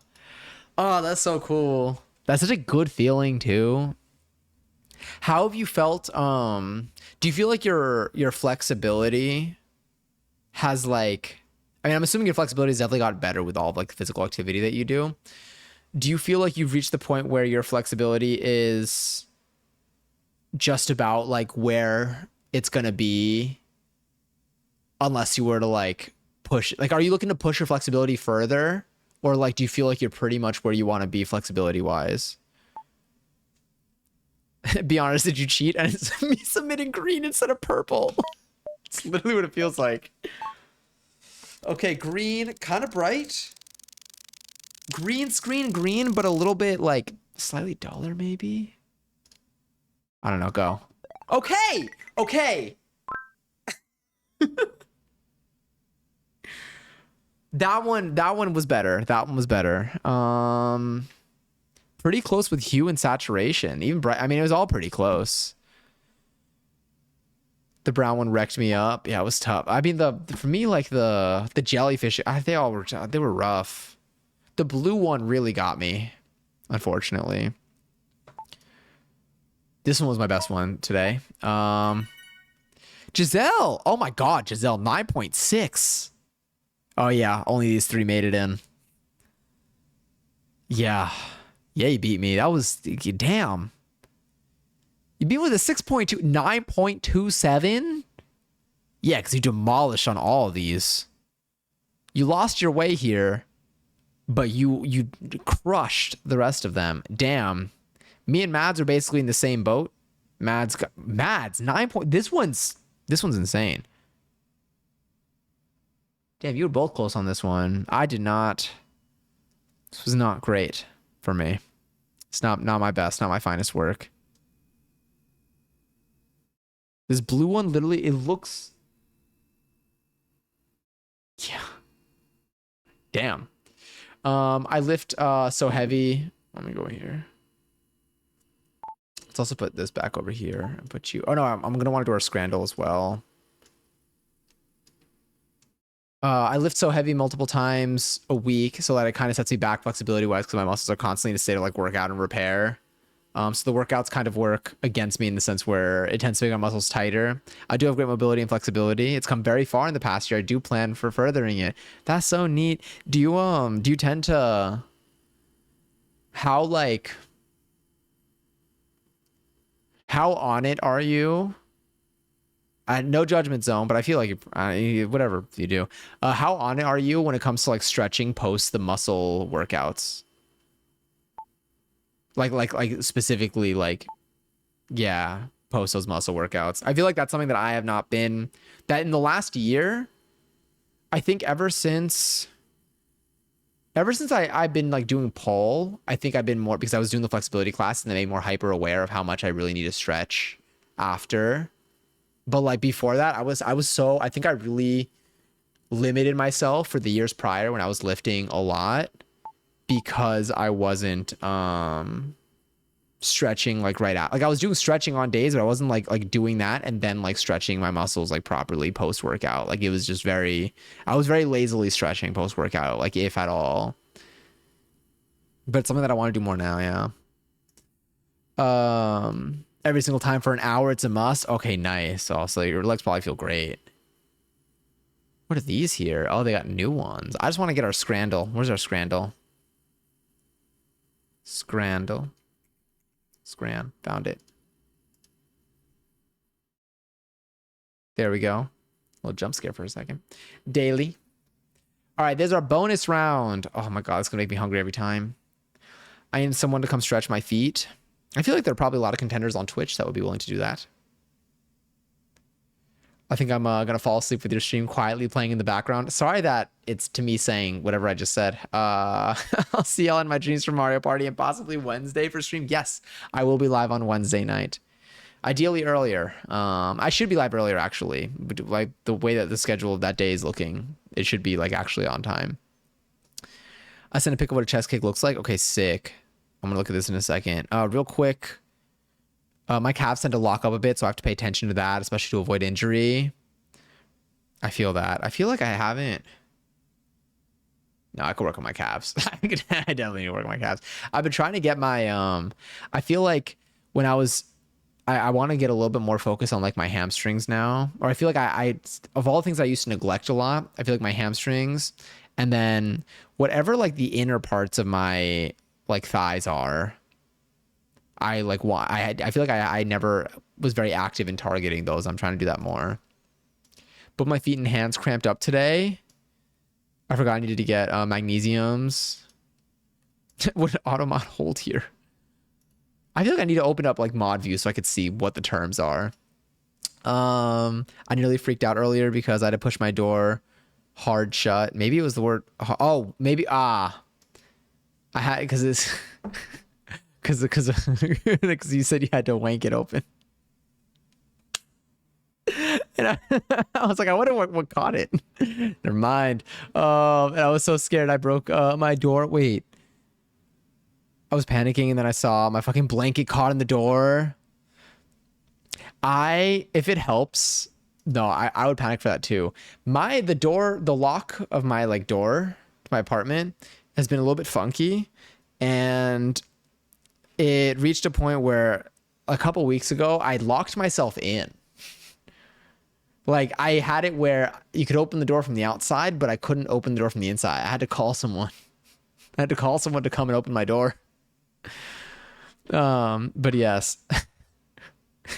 Oh, that's so cool. That's such a good feeling too. How have you felt? Do you feel like your flexibility has like, I mean, I'm assuming your flexibility has definitely got better with all of like the physical activity that you do. Do you feel like you've reached the point where your flexibility is just about like where it's gonna be, unless you were to like push? Like, are you looking to push your flexibility further, or like, do you feel like you're pretty much where you want to be flexibility wise? Be honest, did you cheat? And it's me submitting green instead of purple. It's literally what it feels like. Okay, green, kind of bright. Green screen, green, but a little bit like slightly duller, maybe. I don't know. Go. Okay. Okay. That one was better. That one was better. Pretty close with hue and saturation. Even bright. I mean, it was all pretty close. The brown one wrecked me up. Yeah, it was tough. I mean, for me, like the jellyfish, they were rough. The blue one really got me, unfortunately. This one was my best one today. Giselle. Oh my God, Giselle, 9.6. Oh yeah, only these three made it in. Yeah. Yeah, you beat me. That was, damn. You beat me with a 6.2, 9.27? Yeah, because you demolished on all of these. You lost your way here, but you crushed the rest of them. Damn. Me and Mads are basically in the same boat. Mads 9 point. This one's insane. Damn, you were both close on this one. I did not. This was not great for me. It's not my best, not my finest work. This blue one, literally, it looks. Yeah. Damn. I lift so heavy. Let me go here. Let's also put this back over here and put you. Oh no, I'm gonna want to do our scrandle as well. I lift so heavy multiple times a week so that it kind of sets me back flexibility wise because my muscles are constantly in a state of like workout and repair. So the workouts kind of work against me in the sense where it tends to make my muscles tighter. I do have great mobility and flexibility. It's come very far in the past year. I do plan for furthering it. That's so neat. Do you tend to, how on it are you? No judgment zone, but I feel like whatever you do. How on it are you when it comes to like stretching post the muscle workouts? Like specifically like, yeah, post those muscle workouts. I feel like that's something that I have not been, that in the last year, I think ever since I've been like doing pole, I think I've been more, because I was doing the flexibility class and they made more hyper aware of how much I really need to stretch after. But like before that, I think I really limited myself for the years prior when I was lifting a lot because I wasn't stretching like right out. Like I was doing stretching on days, but I wasn't like doing that and then like stretching my muscles like properly post workout. Like it was just I was very lazily stretching post workout, like if at all. But it's something that I want to do more now, yeah. Every single time for an hour, it's a must. Okay, nice. Also, your legs probably feel great. What are these here? Oh, they got new ones. I just want to get our scrandle. Where's our scrandle? Scrandle. Found it. There we go. A little jump scare for a second. Daily. All right, there's our bonus round. Oh my God, it's going to make me hungry every time. I need someone to come stretch my feet. I feel like there are probably a lot of contenders on Twitch that would be willing to do that. I think I'm going to fall asleep with your stream quietly playing in the background. Sorry that it's to me saying whatever I just said. I'll see y'all in my dreams for Mario Party and possibly Wednesday for stream. Yes, I will be live on Wednesday night. Ideally earlier. I should be live earlier, actually. But like the way that the schedule of that day is looking, it should be like actually on time. I sent a pic of what a chest cake looks like. Okay, sick. I'm gonna look at this in a second. Real quick, my calves tend to lock up a bit, so I have to pay attention to that, especially to avoid injury. I feel that. I feel like I haven't. No, I could work on my calves. I definitely need to work on my calves. I've been trying to get my I feel like when I want to get a little bit more focus on like my hamstrings now. Or I feel like I of all the things I used to neglect a lot, I feel like my hamstrings and then whatever like the inner parts of my like thighs are. I like want I feel like I never was very active in targeting those. I'm trying to do that more. But my feet and hands cramped up today. I forgot I needed to get magnesiums. What did automod hold here? I feel like I need to open up like mod view so I could see what the terms are. I nearly freaked out earlier because I had to push my door hard shut. Maybe it was the word. Oh, maybe I had because it's because you said you had to wank it open. And I was like, I wonder what caught it. Never mind. And I was so scared I broke my door. Wait. I was panicking and then I saw my fucking blanket caught in the door. If it helps, no, I would panic for that too. The lock of my like door to my apartment has been a little bit funky, and it reached a point where a couple weeks ago I locked myself in. Like I had it where you could open the door from the outside, but I couldn't open the door from the inside. I had to call someone. I had to call someone to come and open my door. But yes,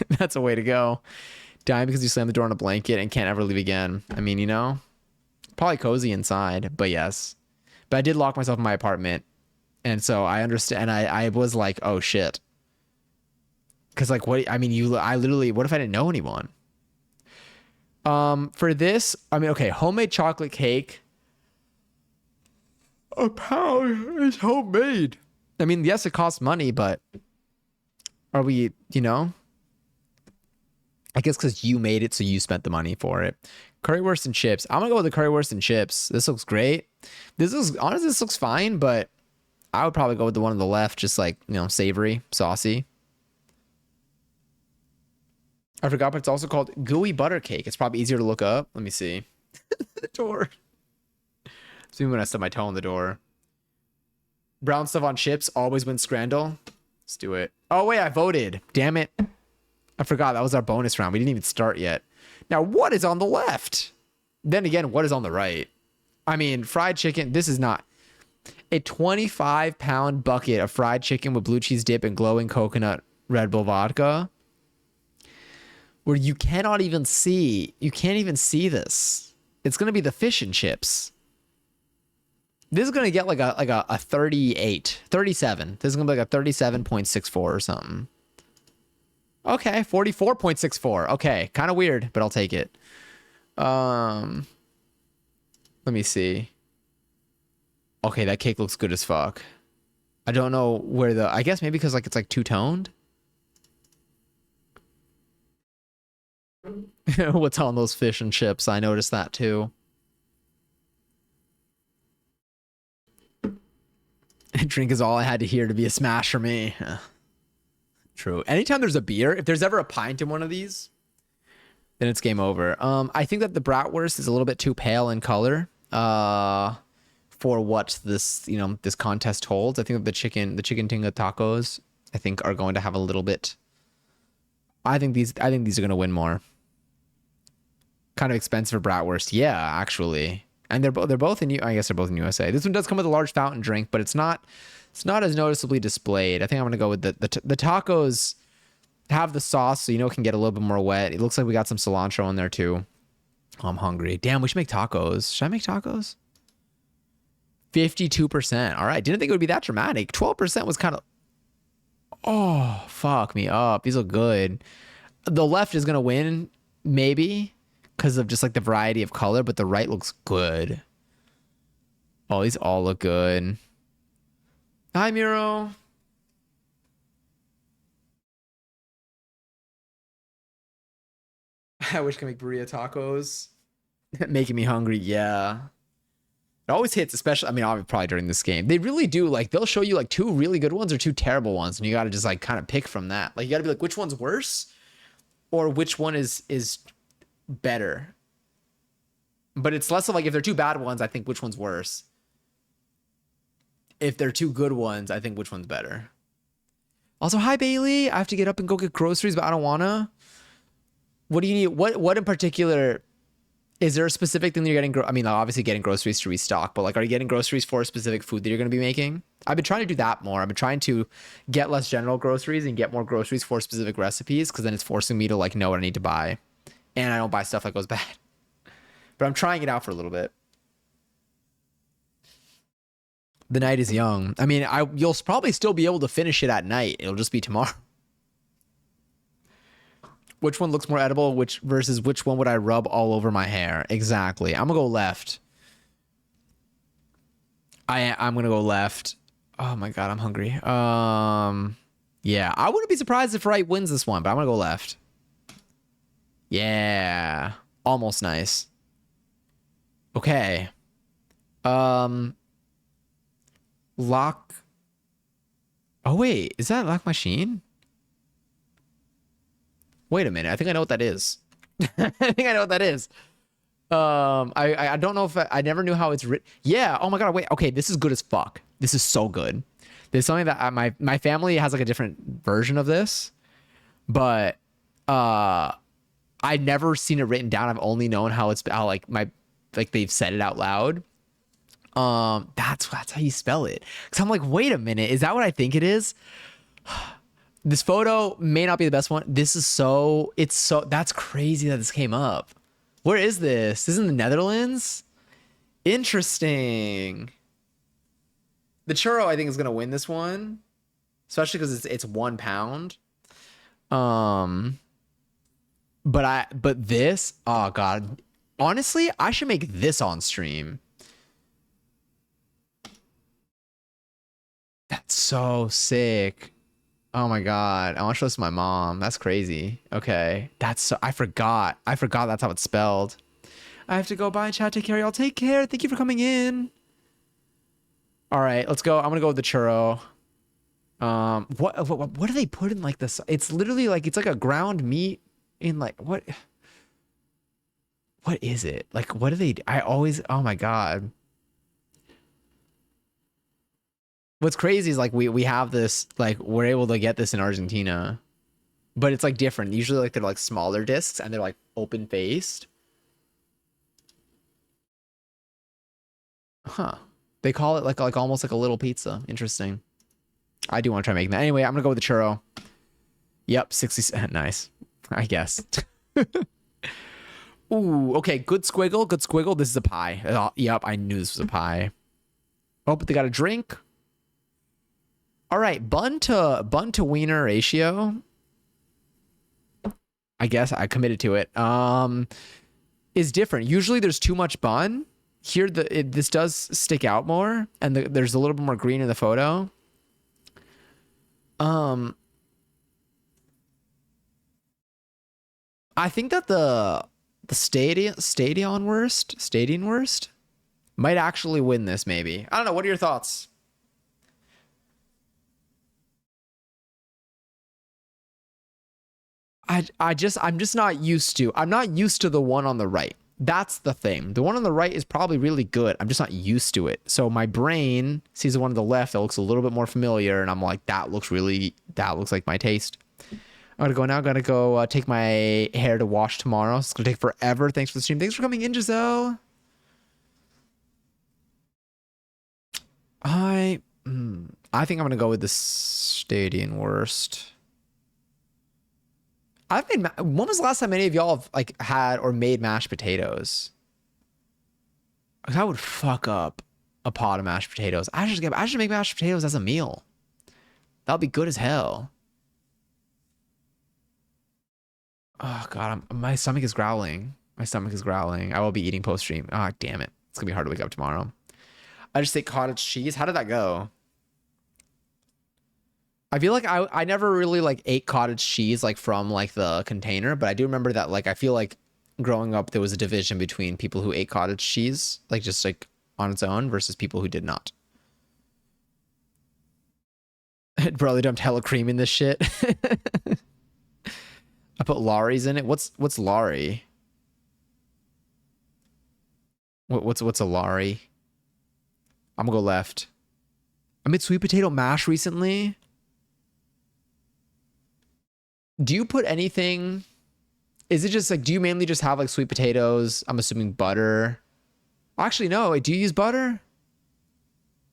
that's a way to go. Dying because you slam the door on a blanket and can't ever leave again. I mean, you know, probably cozy inside, but yes. But I did lock myself in my apartment. And so I understand. I was like, oh shit. Cause like, what, I mean, I literally, what if I didn't know anyone? For this, I mean, okay, homemade chocolate cake. A pound is homemade. I mean, yes, it costs money, but are we, you know? I guess because you made it, so you spent the money for it. Currywurst and chips. I'm gonna go with the currywurst and chips. This looks great. Honestly, this looks fine, but I would probably go with the one on the left, just like, you know, savory, saucy. I forgot, but it's also called gooey butter cake. It's probably easier to look up. Let me see. The door. See when I stub my toe on the door. Brown stuff on chips always wins Scrandle. Let's do it. Oh wait, I voted. Damn it. I forgot that was our bonus round. We didn't even start yet. Now, what is on the left? Then again, what is on the right? I mean, fried chicken. This is not a 25-pound bucket of fried chicken with blue cheese dip and glowing coconut Red Bull vodka. Where you cannot even see. You can't even see this. It's going to be the fish and chips. This is going to get like a 38, 37. This is going to be like a 37.64 or something. Okay, 44.64. Okay, kind of weird, but I'll take it. Let me see. Okay, that cake looks good as fuck. I don't know where I guess maybe because like it's like two-toned. What's on those fish and chips? I noticed that too. Drink is all I had to hear to be a smash for me. True. Anytime there's a beer, if there's ever a pint in one of these, then it's game over. I think that the bratwurst is a little bit too pale in color for what this, you know, this contest holds. I think that the chicken tinga tacos, I think, are going to have a little bit. I think these are going to win more. Kind of expensive for bratwurst, yeah, actually. And they're both in I guess they're both in USA. This one does come with a large fountain drink, but it's not as noticeably displayed. I think I'm gonna go with the tacos have the sauce, so you know it can get a little bit more wet. It looks like we got some cilantro in there too. Oh, I'm hungry. Damn, we should make tacos. Should I make tacos? 52%. All right, didn't think it would be that dramatic. 12% was kind of. Oh, fuck me up. These look good. The left is gonna win, maybe, because of just like the variety of color, but the right looks good. Oh, these all look good. Hi, Miro. I wish I could make burrito tacos. Making me hungry, yeah. It always hits, especially, I mean, obviously probably during this game. They really do, like, they'll show you like two really good ones or two terrible ones, and you got to just like kind of pick from that. Like, you got to be like, which one's worse or which one is better. But it's less of like, if they're two bad ones, I think which one's worse. If they're two good ones, I think which one's better. Also, hi Bailey. I have to get up and go get groceries, but I don't wanna. What do you need? What in particular? Is there a specific thing that you're getting? I mean, obviously getting groceries to restock, but like, are you getting groceries for a specific food that you're going to be making? I've been trying to do that more. I've been trying to get less general groceries and get more groceries for specific recipes, because then it's forcing me to like know what I need to buy, and I don't buy stuff that goes bad. But I'm trying it out for a little bit. The night is young. I mean, you'll probably still be able to finish it at night. It'll just be tomorrow. Which one looks more edible? Which one would I rub all over my hair? Exactly. I'm gonna go left. I'm gonna go left. Oh my god, I'm hungry. Yeah, I wouldn't be surprised if right wins this one, but I'm gonna go left. Yeah, almost nice. Okay. Lock. Oh wait, is that lock machine? Wait a minute. I think I know what that is. I think I know what that is. I don't know if I never knew how it's written. Yeah. Oh my god. Wait. Okay. This is good as fuck. This is so good. There's something that my family has like a different version of this, but I've never seen it written down. I've only known how like they've said it out loud. That's how you spell it. Cause I'm like, wait a minute. Is that what I think it is? This photo may not be the best one. That's crazy that this came up. Where is this? This is in the Netherlands? Interesting. The churro, I think, is going to win this one. Especially because it's 1 pound. But this, oh God. Honestly, I should make this on stream. That's so sick. Oh my god, I want to show this to my mom. That's crazy. Okay, I forgot that's how it's spelled. I have to go. Bye, chat. Take care, y'all. Take care. Thank you for coming in. All right, let's go. I'm gonna go with the churro. What do they put in like this? It's literally like, it's like a ground meat in like, what is it? Like, what do they? Oh my god. What's crazy is like we have this, like, we're able to get this in Argentina, but it's like different. Usually like they're like smaller discs and they're like open faced. Huh. They call it like almost like a little pizza. Interesting. I do want to try making that. Anyway, I'm gonna go with the churro. Yep, 60. Nice. I guess. Ooh, okay. Good squiggle. Good squiggle. This is a pie. Yep, I knew this was a pie. Oh, but they got a drink. All right, bun to wiener ratio. I guess I committed to it. Is different. Usually there's too much bun. Here, this does stick out more, and there's a little bit more green in the photo. I think that the stadion worst might actually win this. Maybe, I don't know. What are your thoughts? I'm just not used to. I'm not used to the one on the right. That's the thing. The one on the right is probably really good. I'm just not used to it. So my brain sees the one on the left that looks a little bit more familiar, and I'm like, that looks like my taste. I'm gonna go now. Gotta go take my hair to wash tomorrow. It's gonna take forever. Thanks for the stream. Thanks for coming in, Giselle. I think I'm gonna go with the stadium worst. When was the last time any of y'all have like had or made mashed potatoes? That would fuck up a pot of mashed potatoes. I should make mashed potatoes as a meal. That'll be good as hell. Oh god, my stomach is growling. My stomach is growling. I will be eating post stream. Ah, damn it. It's gonna be hard to wake up tomorrow. I just ate cottage cheese. How did that go? I feel like I never really like ate cottage cheese like from like the container, but I do remember that, like, I feel like growing up there was a division between people who ate cottage cheese, like just like on its own versus people who did not. I'd probably dumped hella cream in this shit. I put Laurie's in it. What's Laurie? What's a Laurie? I'm gonna go left. I made sweet potato mash recently. Do you put anything? Is it just like, do you mainly just have like sweet potatoes? I'm assuming butter. Actually, no. Wait, do you use butter?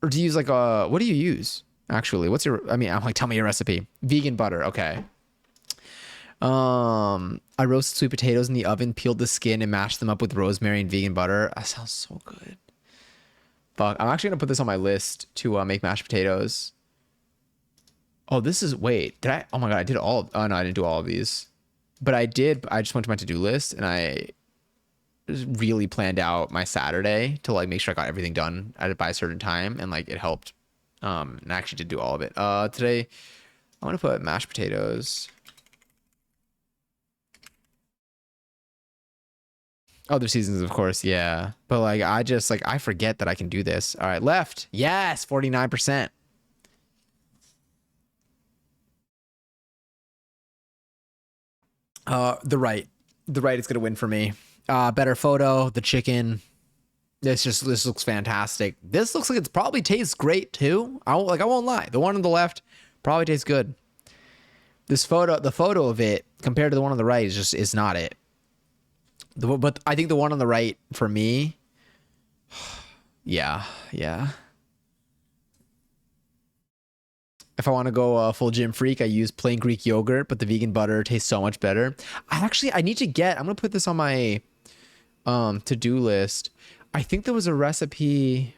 Or do you use like what do you use? Actually, what's your, I mean, I'm like, tell me your recipe. Vegan butter. Okay. I roasted sweet potatoes in the oven, peeled the skin and mashed them up with rosemary and vegan butter. That sounds so good. Fuck. I'm actually gonna put this on my list to make mashed potatoes. Oh, this is, wait, did I? Oh my God, I did all, oh no, I didn't do all of these. But I did, I just went to my to-do list and I just really planned out my Saturday to like make sure I got everything done at by a certain time, and like it helped. And I actually did do all of it. Today I'm gonna put mashed potatoes. Other seasons, of course, yeah. But like I just like I forget that I can do this. All right, left. Yes, 49%. The right. The right is gonna win for me. Better photo, the chicken. This looks fantastic. This looks like it's probably tastes great too. I won't lie. The one on the left probably tastes good. This photo, the photo of it compared to the one on the right is not it. But I think the one on the right for me, yeah. If I want to go full gym freak, I use plain Greek yogurt, but the vegan butter tastes so much better. I need to get, I'm gonna put this on my to-do list. I think there was a recipe.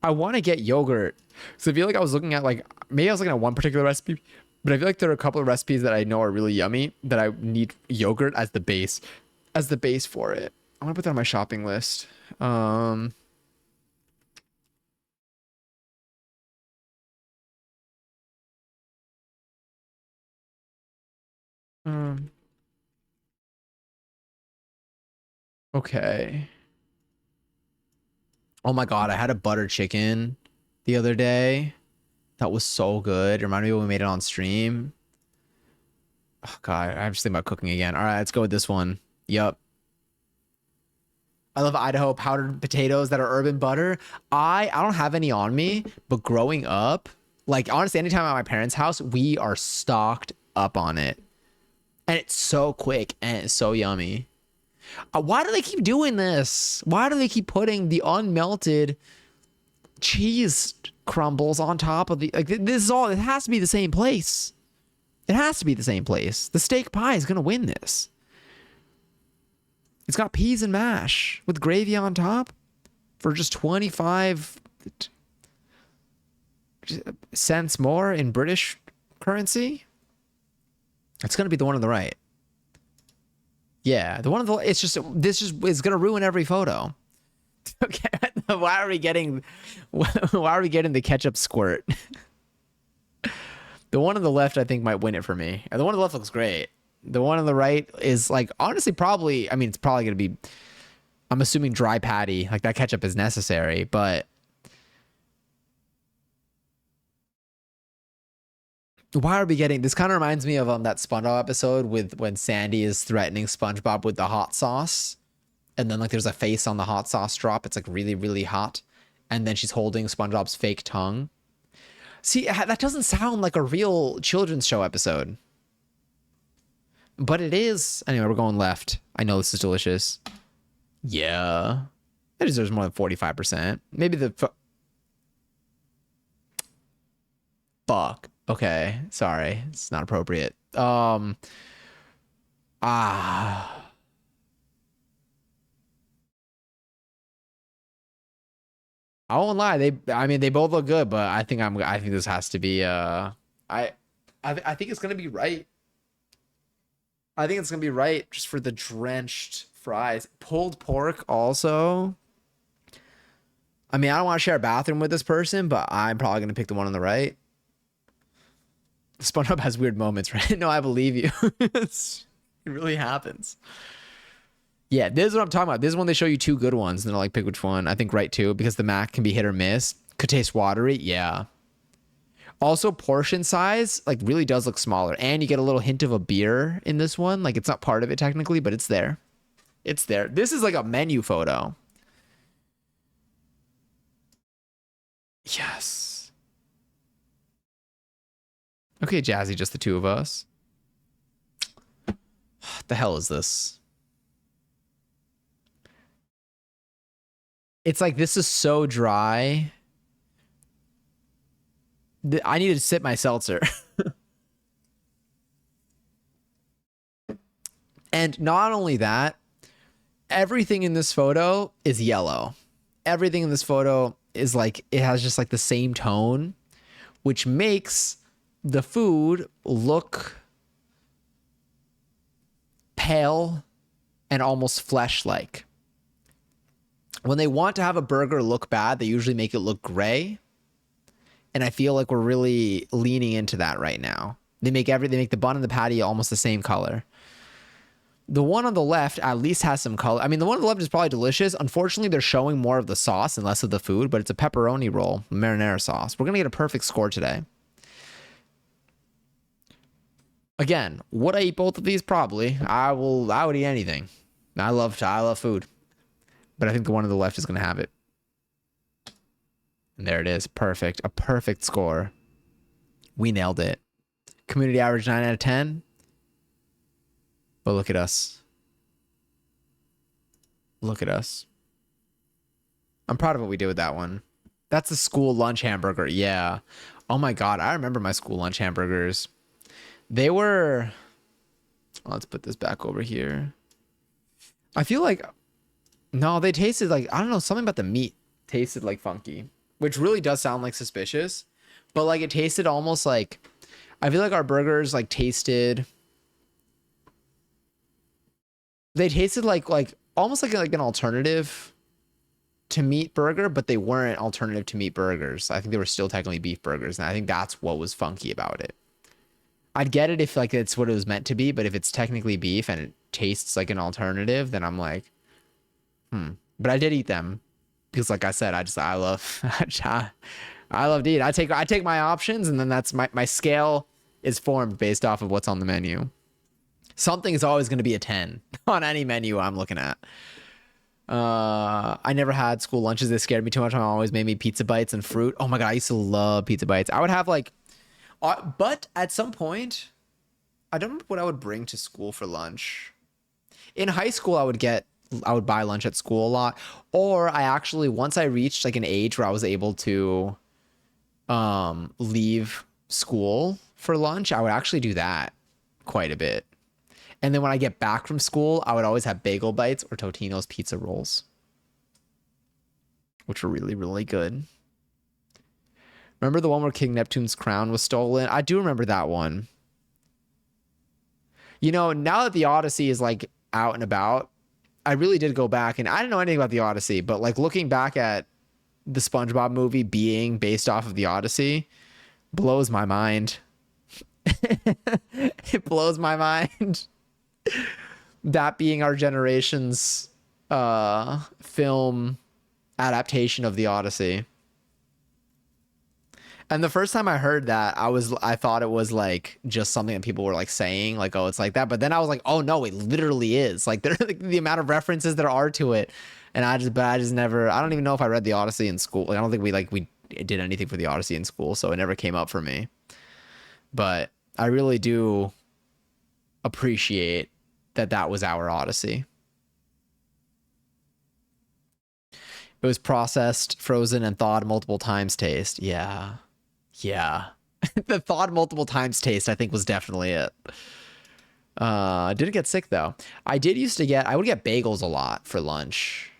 I want to get yogurt. So I feel like I was looking at like, maybe I was looking at one particular recipe, but I feel like there are a couple of recipes that I know are really yummy that I need yogurt as the base for it. I'm gonna put that on my shopping list. Um, okay. Oh my God, I had a butter chicken the other day. That was so good. It reminded me when we made it on stream. Oh God, I'm just thinking about cooking again. All right, let's go with this one. Yup. I love Idaho powdered potatoes that are urban butter. I don't have any on me, but growing up, like honestly, anytime I'm at my parents' house, we are stocked up on it. And it's so quick and it's so yummy. Why do they keep doing this? Why do they keep putting the unmelted cheese crumbles on top of the, like, this is all, it has to be the same place. It has to be the same place. The steak pie is going to win this. It's got peas and mash with gravy on top for just 25 cents more in British currency. It's going to be the one on the right. Yeah, the one on the, it's just, this is going to ruin every photo. Okay, why are we getting the ketchup squirt? The one on the left, I think, might win it for me. And the one on the left looks great. The one on the right is like, honestly, probably, I mean, it's probably going to be, I'm assuming dry patty. Like that ketchup is necessary, but why are we getting, this kind of reminds me of that SpongeBob episode with when Sandy is threatening SpongeBob with the hot sauce. And then like there's a face on the hot sauce drop. It's like really, really hot. And then she's holding SpongeBob's fake tongue. See, that doesn't sound like a real children's show episode. But it is. Anyway, we're going left. I know this is delicious. Yeah. It deserves more than 45%. Maybe the... Fuck. Okay. Sorry. It's not appropriate. I won't lie. I mean, they both look good, but I think this has to be, I think it's going to be right. I think it's going to be right just for the drenched fries. Pulled pork also. I mean, I don't want to share a bathroom with this person, but I'm probably going to pick the one on the right. SpongeBob has weird moments, right? No, I believe you. It really happens. Yeah, this is what I'm talking about. This is when they show you two good ones, and they're like, pick which one. I think right too, because the mac can be hit or miss. Could taste watery. Yeah. Also, portion size like really does look smaller, and you get a little hint of a beer in this one. Like it's not part of it technically, but it's there. It's there. This is like a menu photo. Yes. Okay, Jazzy, just the two of us. What the hell is this? It's like this is so dry. I need to sip my seltzer. And not only that, everything in this photo is yellow. Everything in this photo is like, it has just like the same tone, which makes the food look pale and almost flesh-like. When they want to have a burger look bad, they usually make it look gray. And I feel like we're really leaning into that right now. They make the bun and the patty almost the same color. The one on the left at least has some color. I mean, the one on the left is probably delicious. Unfortunately, they're showing more of the sauce and less of the food, but it's a pepperoni roll, marinara sauce. We're going to get a perfect score today. Again, would I eat both of these? Probably. I would eat anything. I love food. But I think the one on the left is going to have it. And there it is. Perfect. A perfect score. We nailed it. Community average 9 out of 10. But look at us. Look at us. I'm proud of what we did with that one. That's a school lunch hamburger. Yeah. Oh my God. I remember my school lunch hamburgers. They were... Let's put this back over here. I feel like... No, they tasted like... I don't know. Something about the meat tasted like funky. Which really does sound like suspicious. But like it tasted almost like... I feel like our burgers like tasted... They tasted like almost like an alternative to meat burger, but they weren't alternative to meat burgers. I think they were still technically beef burgers, and I think that's what was funky about it. I'd get it if like it's what it was meant to be, but if it's technically beef and it tastes like an alternative, then I'm like, But I did eat them because, like I said, I love I love to eat. I take my options, and then that's my scale is formed based off of what's on the menu. Something is always going to be a 10 on any menu I'm looking at. I never had school lunches. They scared me too much. My mom always made me pizza bites and fruit. Oh my God, I used to love pizza bites. I would have like, but at some point, I don't remember what I would bring to school for lunch. In high school, I would buy lunch at school a lot. Or I actually, once I reached like an age where I was able to leave school for lunch, I would actually do that quite a bit. And then when I get back from school, I would always have bagel bites or Totino's pizza rolls, which were really, really good. Remember the one where King Neptune's crown was stolen? I do remember that one. You know, now that the Odyssey is like out and about, I really did go back, and I didn't know anything about the Odyssey, but like looking back at the SpongeBob movie being based off of the Odyssey blows my mind. It blows my mind. That being our generation's film adaptation of the Odyssey. And the first time I heard that, I thought it was like just something that people were like saying, like, oh, it's like that. But then I was like, oh no, it literally is. Like like, the amount of references there are to it. And I just never, I don't even know if I read the Odyssey in school. Like, I don't think we did anything for the Odyssey in school, so it never came up for me. But I really do appreciate that was our Odyssey. It was processed, frozen, and thawed multiple times taste. Yeah. Yeah. The thawed multiple times taste, I think, was definitely it. I didn't get sick, though. I would get bagels a lot for lunch.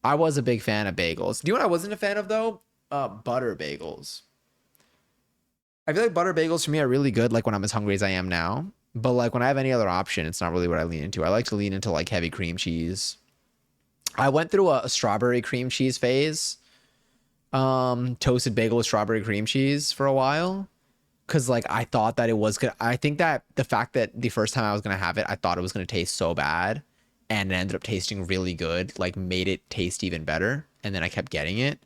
I was a big fan of bagels. Do you know what I wasn't a fan of, though? Butter bagels. I feel like butter bagels for me are really good, like when I'm as hungry as I am now. But like when I have any other option, it's not really what I lean into. I like to lean into like heavy cream cheese. I went through a strawberry cream cheese phase. Toasted bagel with strawberry cream cheese for a while. Cause like I thought that it was good. I think that the fact that the first time I was gonna have it, I thought it was gonna taste so bad and it ended up tasting really good, like made it taste even better. And then I kept getting it.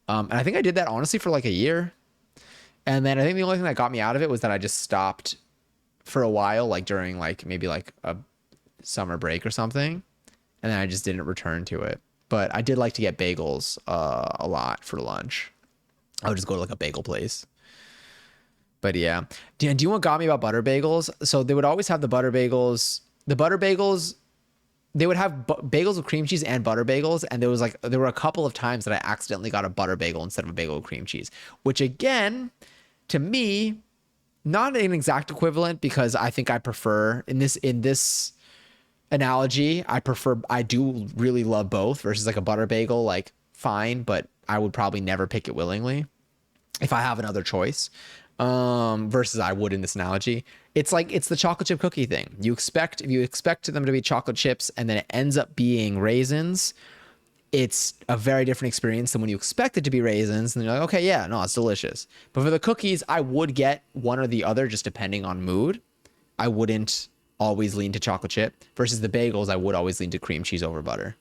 And I think I did that honestly for like a year. And then I think the only thing that got me out of it was that I just stopped for a while, like during like maybe like a summer break or something. And then I just didn't return to it. But I did like to get bagels a lot for lunch. I would just go to like a bagel place. But yeah. Do you know what got me about butter bagels? So they would always have the butter bagels. The butter bagels, they would have bagels with cream cheese and butter bagels. And there were a couple of times that I accidentally got a butter bagel instead of a bagel with cream cheese, which again, to me, not an exact equivalent, because I think I prefer in this analogy, I do really love both, versus like a butter bagel, like fine, but I would probably never pick it willingly if I have another choice. Versus I would in this analogy. It's like it's the chocolate chip cookie thing. If you expect them to be chocolate chips and then it ends up being raisins, it's a very different experience than when you expect it to be raisins and you're like, okay, yeah, no, it's delicious. But for the cookies, I would get one or the other just depending on mood. I wouldn't always lean to chocolate chip. Versus the bagels, I would always lean to cream cheese over butter.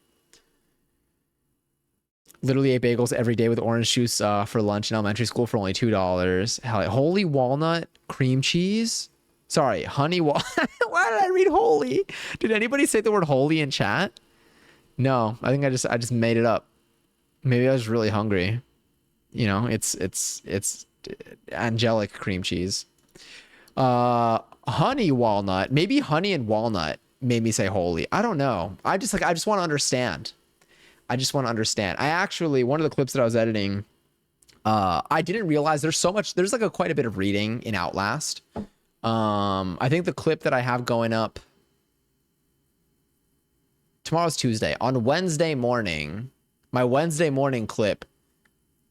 Literally ate bagels every day with orange juice for lunch in elementary school for only $2. Hell, holy walnut cream cheese. Sorry, honey wall. Why did I read holy? Did anybody say the word holy in chat? No, I think I just made it up. Maybe I was really hungry. You know, it's angelic cream cheese. Honey walnut. Maybe honey and walnut made me say holy. I don't know. I just want to understand. I just want to understand. I actually, one of the clips that I was editing, I didn't realize there's like quite a bit of reading in Outlast. I think the clip that I have going up, tomorrow's Tuesday. On Wednesday morning, my Wednesday morning clip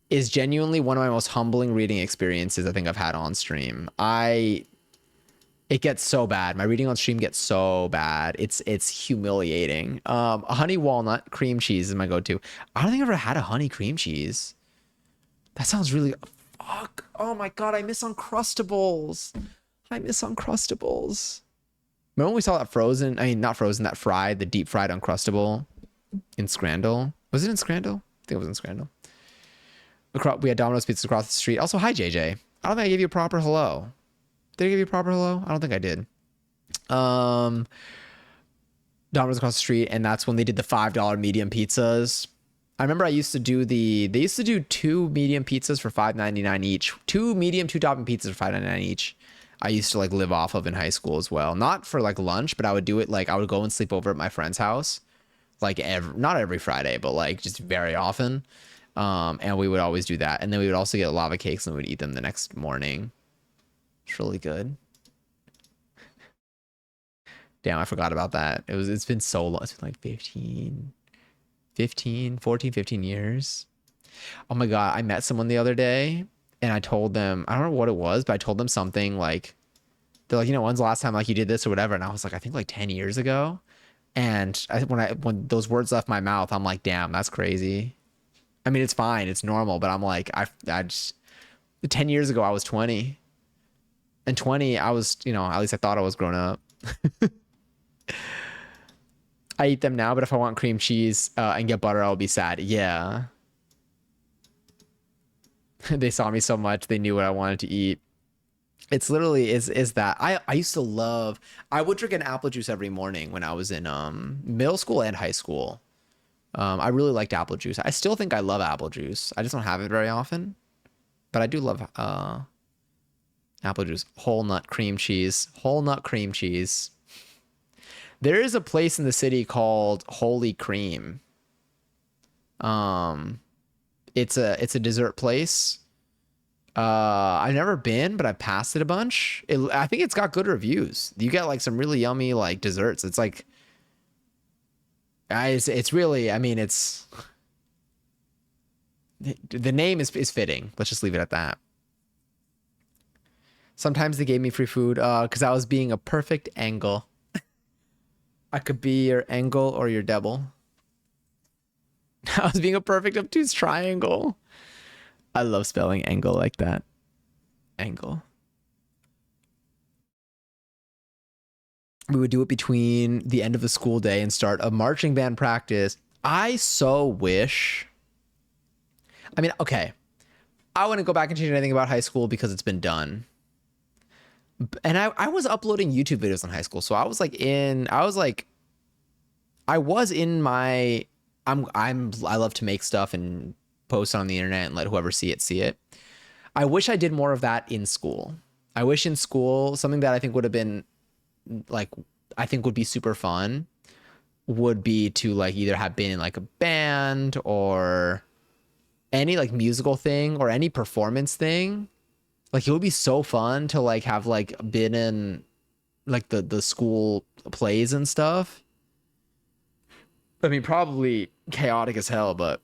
is genuinely one of my most humbling reading experiences I think I've had on stream. It gets so bad. My reading on stream gets so bad. It's humiliating. A honey walnut cream cheese is my go-to. I don't think I've ever had a honey cream cheese. That sounds really, fuck. Oh my God, I miss Uncrustables. Remember when we saw that frozen, I mean, not frozen, that fried, the deep fried Uncrustable in Scrandal? Was it in Scrandal? I think it was in Scrandal. We had Domino's Pizza across the street. Also, hi, JJ. I don't think I gave you a proper hello. Did I give you a proper hello? I don't think I did. Domino's across the street, and that's when they did the $5 medium pizzas. I remember they used to do 2 medium pizzas for $5.99 each. 2 medium, 2 topping pizzas for $5.99 each. I used to like live off of in high school as well. Not for like lunch, but I would do it like I would go and sleep over at my friend's house. Like not every Friday, but like just very often. And we would always do that. And then we would also get lava cakes and we would eat them the next morning. It's really good. Damn, I forgot about that. It's been so long. It's been like 15 years. Oh my God. I met someone the other day and I told them, I don't know what it was, but I told them something like, they're like, when's the last time like you did this or whatever? And I was like, I think like 10 years ago. And when those words left my mouth, I'm like, damn, that's crazy. I mean, it's fine. It's normal. But I'm like, I just, 10 years ago, I was 20. And 20, I was, at least I thought I was grown up. I eat them now, but if I want cream cheese and get butter, I'll be sad. Yeah. They saw me so much, they knew what I wanted to eat. It's literally is that I used to love, I would drink an apple juice every morning when I was in middle school and high school. I really liked apple juice. I still think I love apple juice. I just don't have it very often, but I do love apple juice. Whole nut cream cheese. There is a place in the city called Holy Cream. It's a dessert place. I've never been, but I've passed it a bunch. I think it's got good reviews. You get like some really yummy like desserts. It's like, it's really, I mean, it's, the name is fitting. Let's just leave it at that. Sometimes they gave me free food because I was being a perfect angle. I could be your angle or your devil. I was being a perfect obtuse triangle. I love spelling angle like that. Angle. We would do it between the end of the school day and start a marching band practice. I so wish. I mean, okay, I wouldn't go back and change anything about high school because it's been done. And I was uploading YouTube videos in high school. So I was in my, I love to make stuff and post on the internet and let whoever see it see it. I wish I did more of that in school. I wish in school, something that I think would have been like, I think would be super fun would be to like either have been in like a band or any like musical thing or any performance thing. Like it would be so fun to like have like been in like the school plays and stuff. I mean, probably chaotic as hell, but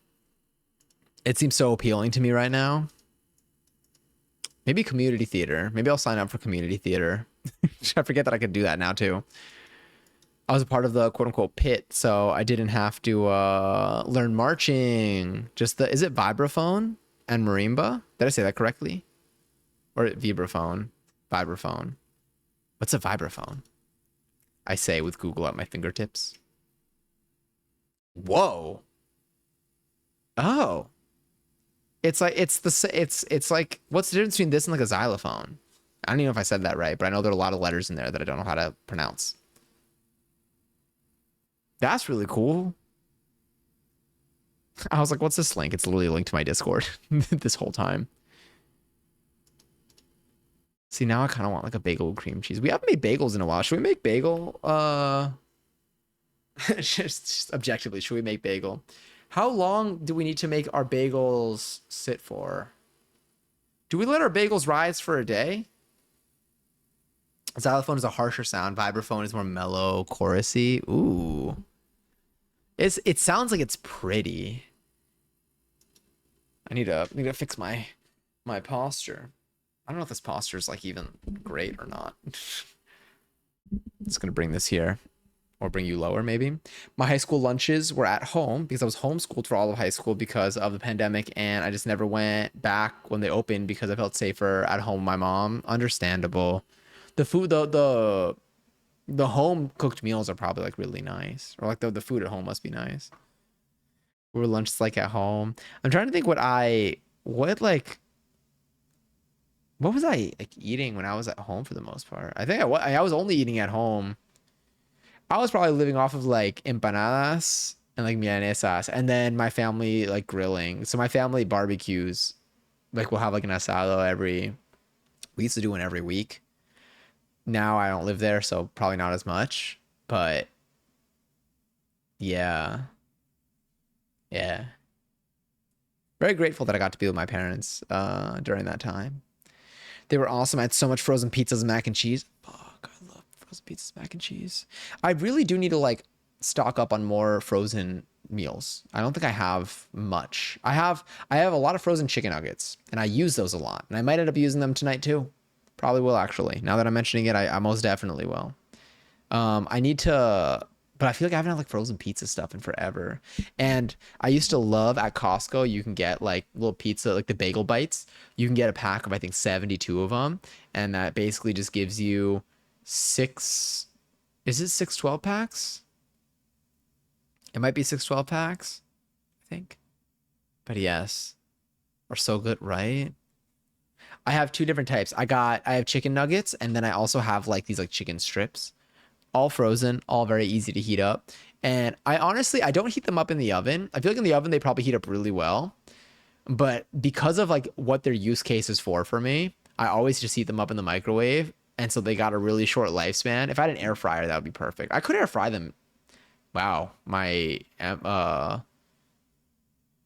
it seems so appealing to me right now. Maybe community theater. Maybe I'll sign up for community theater. I forget that I could do that now too. I was a part of the quote unquote pit, so I didn't have to learn marching. Just the, is it vibraphone and marimba? Did I say that correctly? Or vibraphone? Vibraphone. What's a vibraphone? I say with Google at my fingertips. Whoa. Oh. It's like it's like what's the difference between this and like a xylophone? I don't even know if I said that right, but I know there are a lot of letters in there that I don't know how to pronounce. That's really cool. I was like, what's this link? It's literally a link to my Discord this whole time. See, now I kind of want like a bagel with cream cheese. We haven't made bagels in a while. Should we make bagel? Just objectively, should we make bagel? How long do we need to make our bagels sit for? Do we let our bagels rise for a day? Xylophone is a harsher sound. Vibraphone is more mellow, chorusy. Ooh. It sounds like it's pretty. I need to fix my posture. I don't know if this posture is like even great or not. It's gonna bring this here. Or bring you lower, maybe. My high school lunches were at home because I was homeschooled for all of high school because of the pandemic, and I just never went back when they opened because I felt safer at home with my mom. Understandable. The food, the home cooked meals are probably like really nice, or like the food at home must be nice. What were lunches like at home? I'm trying to think what was I like eating when I was at home for the most part. I think I was only eating at home. I was probably living off of like empanadas and like milanesas, and then my family like grilling. So my family barbecues, like we'll have like an asado we used to do one every week. Now I don't live there, so probably not as much. But yeah, yeah. Very grateful that I got to be with my parents during that time. They were awesome. I had so much frozen pizzas and mac and cheese. Fuck, I love frozen pizzas, mac and cheese. I really do need to like stock up on more frozen meals. I don't think I have much. I have a lot of frozen chicken nuggets, and I use those a lot. And I might end up using them tonight too. Probably will actually. Now that I'm mentioning it, I most definitely will. I need to, but I feel like I haven't had like frozen pizza stuff in forever. And I used to love at Costco, you can get like little pizza, like the bagel bites. You can get a pack of, I think, 72 of them. And that basically just gives you six, is it 6 12 packs? It might be 6 12 packs, I think. But yes, are so good, right? I have two different types. I have chicken nuggets, and then I also have like these like chicken strips, all frozen, all very easy to heat up. And I don't heat them up in the oven. I feel like in the oven they probably heat up really well, but because of like what their use case is for me, I always just heat them up in the microwave, and so they got a really short lifespan. If I had an air fryer, that would be perfect. I could air fry them. Wow, my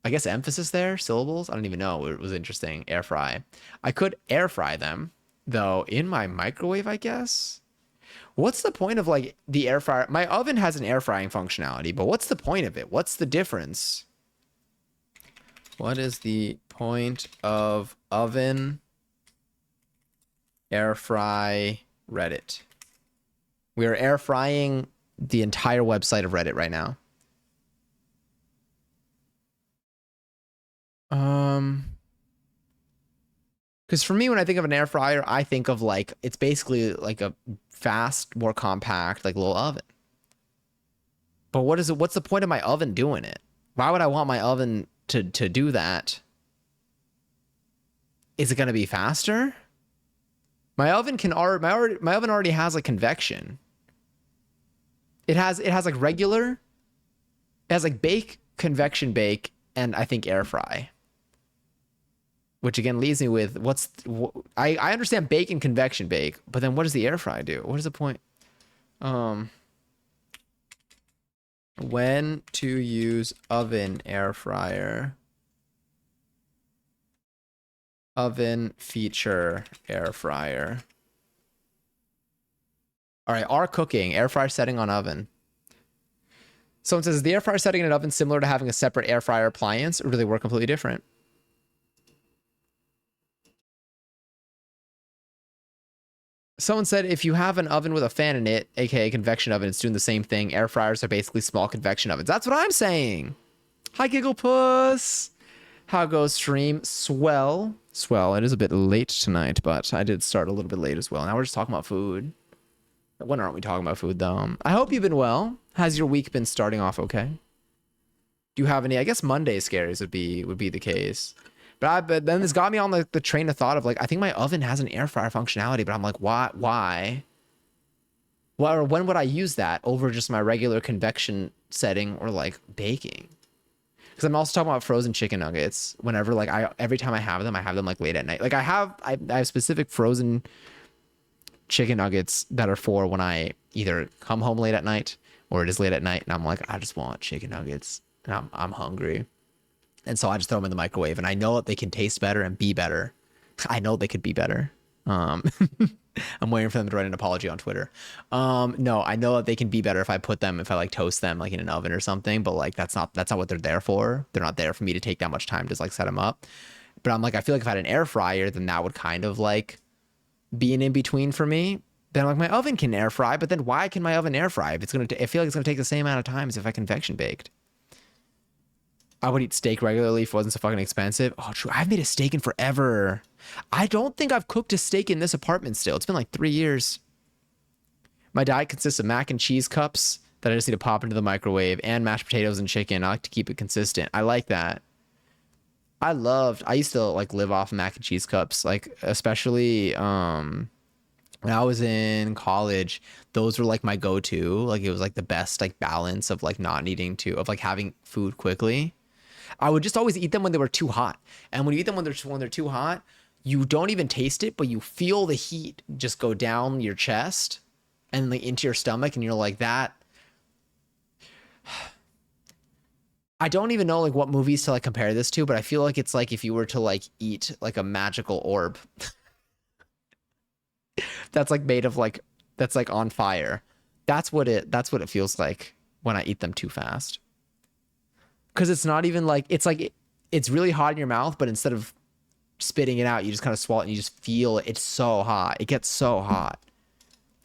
I guess emphasis there, syllables. I don't even know. It was interesting. Air fry. I could air fry them though in my microwave, I guess. What's the point of like the air fryer? My oven has an air frying functionality, but what's the point of it? What's the difference? What is the point of oven air fry Reddit? We are air frying the entire website of Reddit right now. Because for me, when I think of an air fryer, I think of like, it's basically like a fast, more compact, like little oven. But what is it? What's the point of my oven doing it? Why would I want my oven to do that? Is it going to be faster? My oven can my oven already has like convection. It has like regular, it has like bake, convection bake, and I think air fry. Which again leaves me with I understand bake and convection bake, but then what does the air fry do? What is the point? When to use oven, air fryer. Oven feature, air fryer. All right, our cooking, air fryer setting on oven. Someone says, is the air fryer setting in an oven similar to having a separate air fryer appliance, or do they work completely different? Someone said, if you have an oven with a fan in it, aka convection oven, it's doing the same thing. Air fryers are basically small convection ovens. That's what I'm saying. Hi, Giggle Puss. How goes stream? Swell. Swell. It is a bit late tonight, but I did start a little bit late as well. Now we're just talking about food. When aren't we talking about food, though? I hope you've been well. Has your week been starting off okay? Do you have any? I guess Monday scaries would be the case. But then this got me on the train of thought of like, I think my oven has an air fryer functionality, but I'm like, why? Well, or when would I use that over just my regular convection setting or like baking? Because I'm also talking about frozen chicken nuggets. Whenever like every time I have them like late at night. Like I have specific frozen chicken nuggets that are for when I either come home late at night or it is late at night and I'm like, I just want chicken nuggets and I'm hungry. And so I just throw them in the microwave, and I know that they can taste better and be better. I know they could be better. I'm waiting for them to write an apology on Twitter. No, I know that they can be better if I like toast them like in an oven or something, but like that's not what they're there for. They're not there for me to take that much time to like set them up. But I'm like, I feel like if I had an air fryer, then that would kind of like be an in-between for me. Then like my oven can air fry, but then why can my oven air fry? If it's I feel like it's gonna take the same amount of time as if I convection baked. I would eat steak regularly if it wasn't so fucking expensive. Oh, true. I've made a steak in forever. I don't think I've cooked a steak in this apartment still. It's been like 3 years. My diet consists of mac and cheese cups that I just need to pop into the microwave and mashed potatoes and chicken. I like to keep it consistent. I like that. I used to like live off mac and cheese cups, like especially when I was in college. Those were like my go-to. Like it was like the best like balance of like not needing to, of like having food quickly. I would just always eat them when they were too hot. And when you eat them when they're too hot, you don't even taste it, but you feel the heat just go down your chest and like into your stomach, and you're like that. I don't even know like what movies to like compare this to, but I feel like it's like if you were to like eat like a magical orb that's like made of like, that's like on fire. That's what it feels like when I eat them too fast. Because it's not even like, it's really hot in your mouth, but instead of spitting it out, you just kind of swallow it and you just feel it. It's so hot. It gets so hot.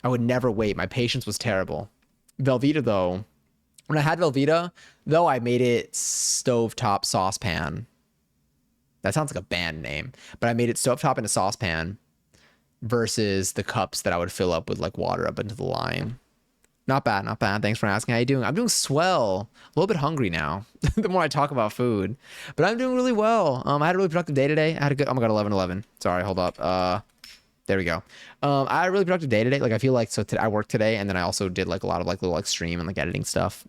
I would never wait. My patience was terrible. Velveeta though, when I had Velveeta though, I made it stovetop saucepan. That sounds like a band name, but I made it stovetop in a saucepan versus the cups that I would fill up with like water up into the line. Not bad, not bad. Thanks for asking. How you doing? I'm doing swell. A little bit hungry now the more I talk about food, but I'm doing really well. I had a really productive day today. I had a good, oh my God, 11:11. Sorry, hold up. There we go. I had a really productive day today. Like I feel like, so I worked today, and then I also did like a lot of like little like stream and like editing stuff,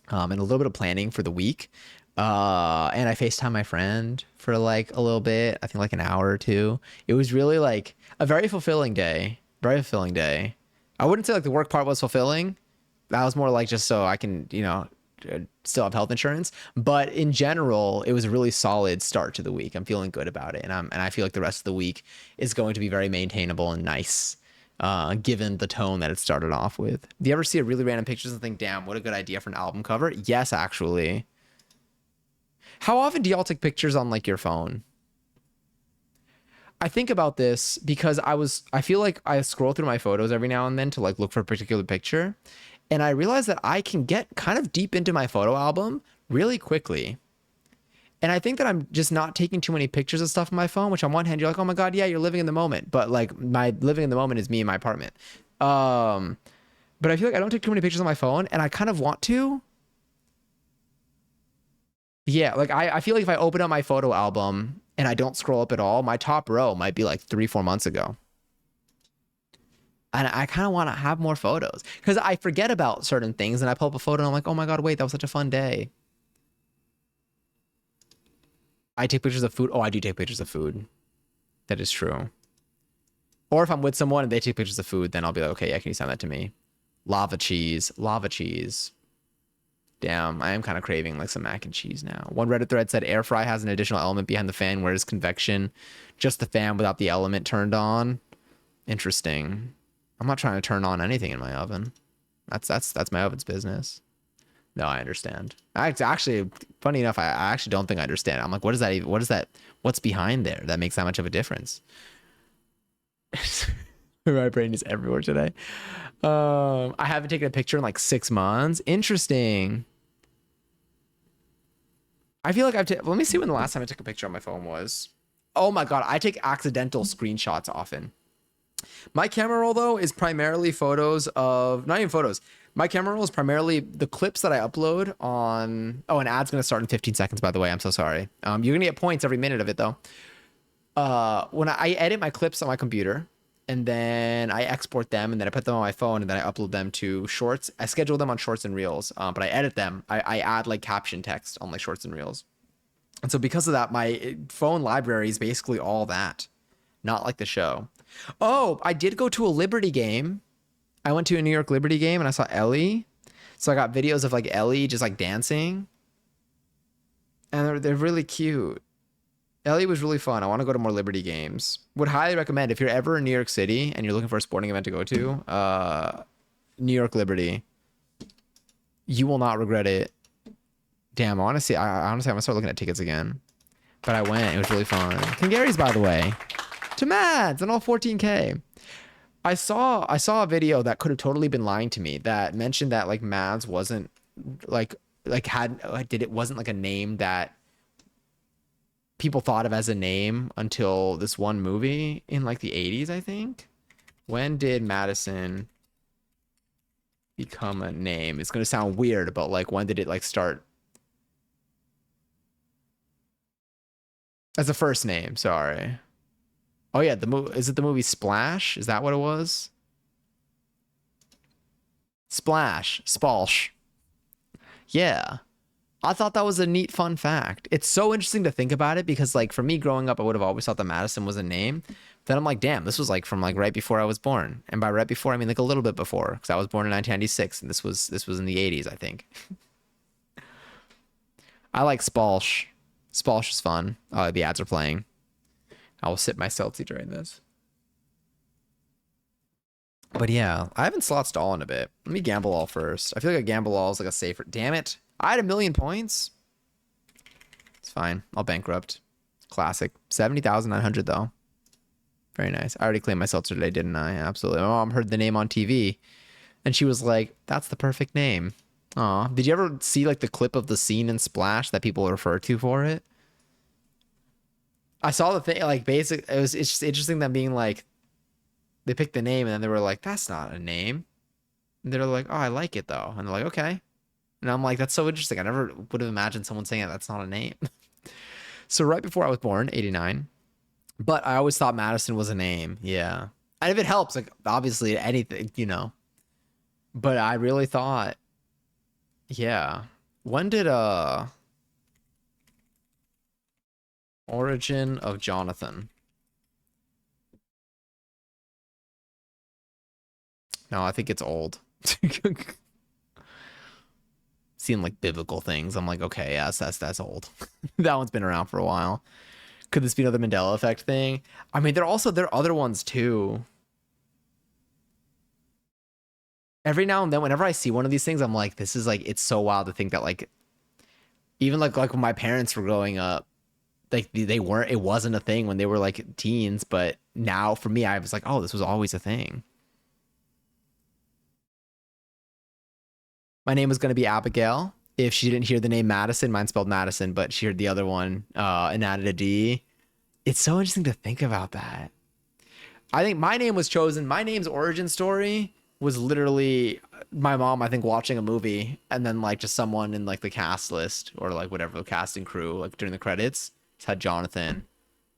and a little bit of planning for the week. And I FaceTime my friend for like a little bit, I think like an hour or two. It was really like a very fulfilling day. Very fulfilling day. I wouldn't say like the work part was fulfilling. That was more like just so I can, still have health insurance. But in general, it was a really solid start to the week. I'm feeling good about it. And I feel like the rest of the week is going to be very maintainable and nice, given the tone that it started off with. Do you ever see a really random pictures and think, damn, what a good idea for an album cover? Yes, actually. How often do y'all take pictures on like your phone? I think about this because I feel like I scroll through my photos every now and then to like look for a particular picture. And I realize that I can get kind of deep into my photo album really quickly. And I think that I'm just not taking too many pictures of stuff on my phone, which on one hand, you're like, oh my God, yeah, you're living in the moment. But like my living in the moment is me in my apartment. Um, but I feel like I don't take too many pictures on my phone and I kind of want to. Yeah, like I feel like if I open up my photo album and I don't scroll up at all, my top row might be like 3, 4 months ago. And I kind of want to have more photos because I forget about certain things and I pull up a photo and I'm like, oh my God, wait, that was such a fun day. I take pictures of food. Oh, I do take pictures of food. That is true. Or if I'm with someone and they take pictures of food, then I'll be like, okay, yeah, can you send that to me? Lava cheese, lava cheese. Damn, I am kind of craving like some mac and cheese now. One Reddit thread said air fry has an additional element behind the fan, whereas convection, just the fan without the element turned on. Interesting. I'm not trying to turn on anything in my oven. That's my oven's business. No, I understand. Actually, funny enough, I actually don't think I understand. I'm like, what is that even? What is that? What's behind there that makes that much of a difference? My brain is everywhere today. I haven't taken a picture in like 6 months. Interesting. I feel like let me see when the last time I took a picture on my phone was. Oh my God, I take accidental screenshots often. My camera roll though is primarily photos of, not even photos. My camera roll is primarily the clips that I upload on. Oh, an ad's gonna start in 15 seconds, by the way. I'm so sorry. You're gonna get points every minute of it though. When I edit my clips on my computer and then I export them and then I put them on my phone and then I upload them to shorts. I schedule them on shorts and reels, but I edit them. I add like caption text on like shorts and reels. And so because of that, my phone library is basically all that, not like the show. Oh, I did go to a Liberty game. I went to a New York Liberty game and I saw Ellie. So I got videos of like Ellie just like dancing. And they're really cute. Ellie was really fun. I want to go to more Liberty games. Would highly recommend if you're ever in New York City and you're looking for a sporting event to go to, New York Liberty. You will not regret it. Damn, honestly, I'm gonna start looking at tickets again. But I went. It was really fun. Gary's, by the way. To Mads and all 14K. I saw a video that could have totally been lying to me that mentioned that like Mads wasn't wasn't like a name that people thought of as a name until this one movie in like the 80s, I think. When did Madison become a name? It's gonna sound weird, but like when did it like start as a first name? Sorry. Oh yeah, is it the movie Splash? Is that what it was? Splash, Spalsh. Yeah. I thought that was a neat fun fact. It's so interesting to think about it because like for me growing up, I would have always thought that Madison was a name. Then I'm like, damn, this was like from like right before I was born. And by right before, I mean like a little bit before because I was born in 1996 and this was in the 80s, I think. I like Spalsh. Spalsh is fun. The ads are playing. I will sip my seltzy during this. But yeah, I haven't slots all in a bit. Let me gamble all first. I feel like a gamble all is like a safer. Damn it. I had 1,000,000 points. It's fine. I'll bankrupt. Classic. 70,900 though. Very nice. I already claimed my seltzer today, didn't I? Absolutely. My mom heard the name on TV and she was like, that's the perfect name. Aw. Did you ever see like the clip of the scene in Splash that people refer to for it? I saw the thing, like, it's just interesting that being like, they picked the name and then they were like, that's not a name. And they're like, oh, I like it though. And they're like, okay. And I'm like, that's so interesting. I never would have imagined someone saying that's not a name. So right before I was born, 89. But I always thought Madison was a name. Yeah. And if it helps, like, obviously anything, you know. But I really thought, yeah. When did, Origin of Jonathan. No, I think it's old. Seeing like biblical things. I'm like, okay, yes, that's old. That one's been around for a while. Could this be another Mandela effect thing? I mean, there are other ones too. Every now and then, whenever I see one of these things, I'm like, this is like, it's so wild to think that like, even like when my parents were growing up, like it wasn't a thing when they were like teens, but now for me, I was like, oh, this was always a thing. My name was going to be Abigail. if she didn't hear the name Madison, mine spelled Madison, but she heard the other one and added a D. It's so interesting to think about that. I think my name was chosen. My name's origin story was literally my mom, I think, watching a movie and then like just someone in like the cast list or like whatever the casting crew, like during the credits, just had Jonathan.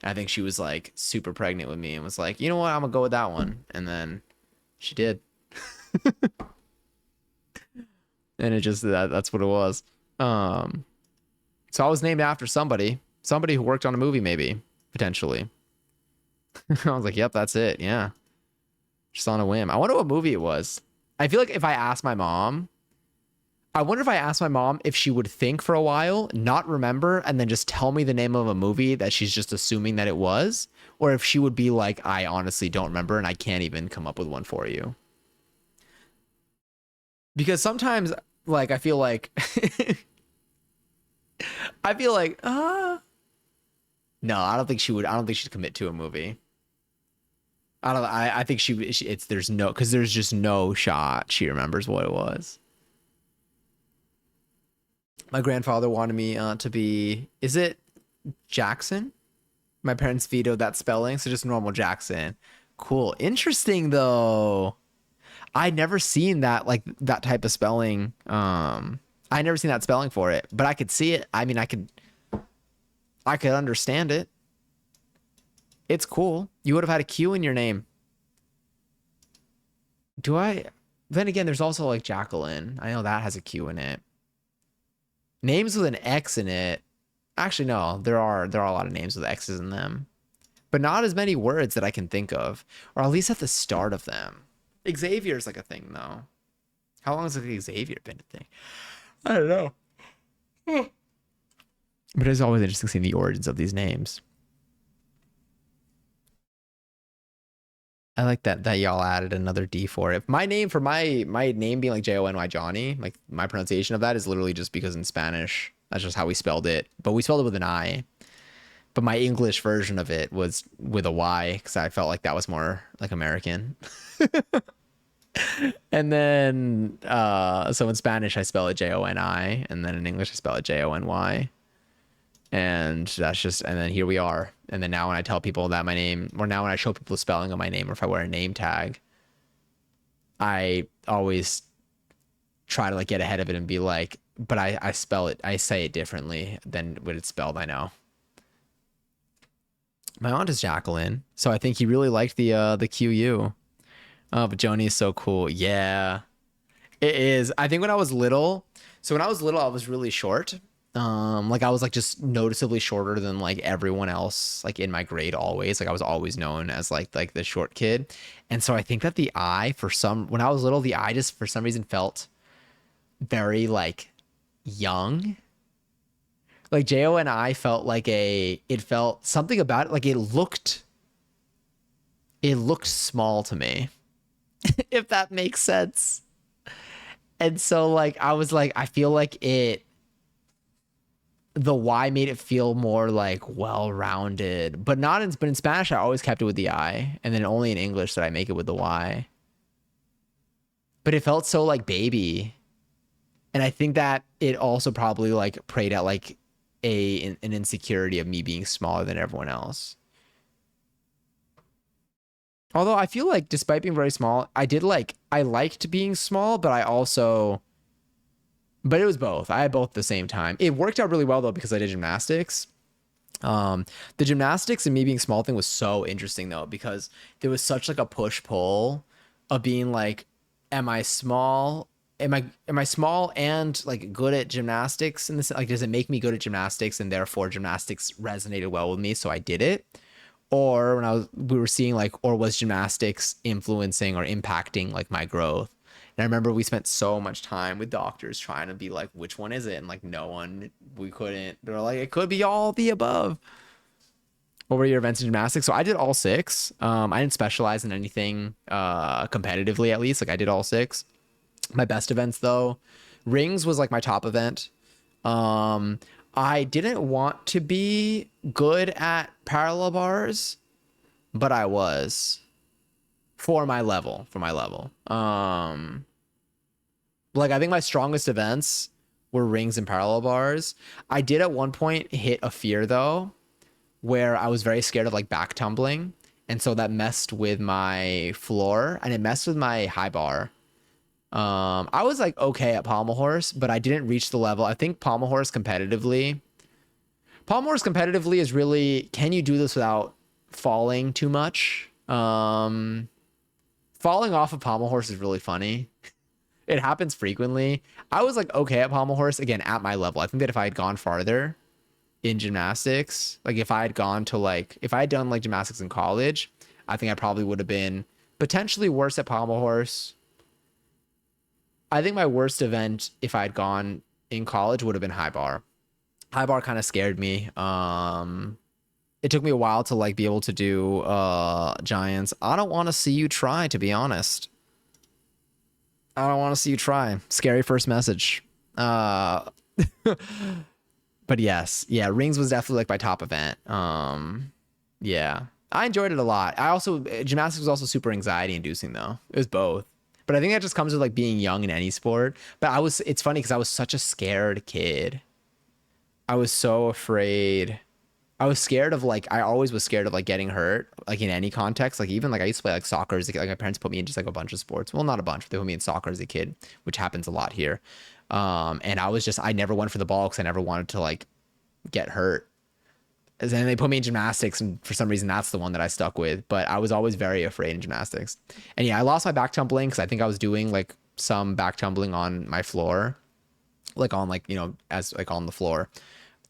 I think she was like super pregnant with me and was like, you know what, I'm gonna go with that one. And then she did. And it just that's what it was. So I was named after somebody who worked on a movie, maybe potentially. I was like, yep, that's it. Yeah, just on a whim. I wonder what movie it was. I feel like if I asked my mom, I wonder if I asked my mom if she would think for a while, not remember, and then just tell me the name of a movie that she's just assuming that it was, or if she would be like, I honestly don't remember and I can't even come up with one for you. Because sometimes, like, I feel like, I feel like, no, I don't think she would. I don't think she'd commit to a movie. I don't. I think it's there's no because there's just no shot she remembers what it was. My grandfather wanted me to be. Is it Jackson? My parents vetoed that spelling, so just normal Jackson. Cool. Interesting though. I never seen that like that type of spelling. I never seen that spelling for it, but I could see it. I mean, I could understand it. It's cool. You would have had a Q in your name. Do I? Then again, there's also like Jacqueline. I know that has a Q in it. Names with an X in it. Actually, no, there are a lot of names with X's in them, but not as many words that I can think of, or at least at the start of them. Xavier's like a thing though. How long has like Xavier been a thing? I don't know. But it's always interesting seeing the origins of these names. I like that y'all added another D for it. My name for my name being like Jony Johnny, like my pronunciation of that is literally just because in Spanish that's just how we spelled it. But we spelled it with an I. But my English version of it was with a Y because I felt like that was more like American. And then so in Spanish I spell it Joni, and then in English I spell it Jony. And that's just, and then here we are. And then now when I tell people that my name, or now when I show people the spelling of my name, or if I wear a name tag, I always try to like get ahead of it and be like, but I spell it, I say it differently than what it's spelled, I know. My aunt is Jacqueline, so I think he really liked the QU. Oh, but Joni is so cool. Yeah, it is. I think when I was little, so when I was little, I was really short. Like I was like just noticeably shorter than like everyone else like in my grade always. Like I was always known as like the short kid. And so I think that the I for some when I was little, the I just for some reason felt very like young. Like Jo and I felt like it felt something about it like it looked small to me. If that makes sense. And so like I was like I feel like the Y made it feel more like well-rounded, but not in but in Spanish I always kept it with the I, and then only in English did I make it with the Y. But it felt so like baby, and I think that it also probably like preyed at like an insecurity of me being smaller than everyone else. Although I feel like despite being very small, I liked being small, but I also but it was both. I had both at the same time. It worked out really well though because I did gymnastics. The gymnastics and me being small thing was so interesting though because there was such like a push pull of being like, am I small? Am I small and like good at gymnastics? And this like does it make me good at gymnastics and therefore gymnastics resonated well with me, so I did it? Or when we were seeing like, or was gymnastics influencing or impacting like my growth? And I remember we spent so much time with doctors trying to be like, which one is it? And like, no one, we couldn't. They're like, it could be all the above. What were your events in gymnastics? So I did all six. I didn't specialize in anything competitively, at least. Like I did all six. My best events though, rings was like my top event. I didn't want to be good at parallel bars, but I was. For my level. Like I think my strongest events were rings and parallel bars. I did at one point hit a fear though, where I was very scared of like back tumbling. And so that messed with my floor and it messed with my high bar. I was like okay at pommel horse, but I didn't reach the level. I think pommel horse competitively is really, can you do this without falling too much? Falling off of pommel horse is really funny. It happens frequently. I was like okay at pommel horse again at my level. I think that if I had gone farther in gymnastics, like if I had gone to like if I had done like gymnastics in college, I think I probably would have been potentially worse at pommel horse. I think my worst event if I had gone in college would have been high bar. High bar kind of scared me. It took me a while to like be able to do giants. I don't want to see you try, to be honest. I don't want to see you try. Scary first message. But yes, yeah, rings was definitely like my top event. Yeah, I enjoyed it a lot. I also gymnastics was also super anxiety inducing though. It was both. But I think that just comes with like being young in any sport. But it's funny because I was such a scared kid. I was so afraid. I was scared of like I always was scared of like getting hurt like in any context. Like even like I used to play like soccer as a kid. Like my parents put me in just like a bunch of sports. Well, not a bunch, but they put me in soccer as a kid, which happens a lot here. And I never went for the ball because I never wanted to like get hurt. And then they put me in gymnastics, and for some reason that's the one that I stuck with. But I was always very afraid in gymnastics. And yeah, I lost my back tumbling because I think I was doing like some back tumbling on my floor, like on like as like on the floor,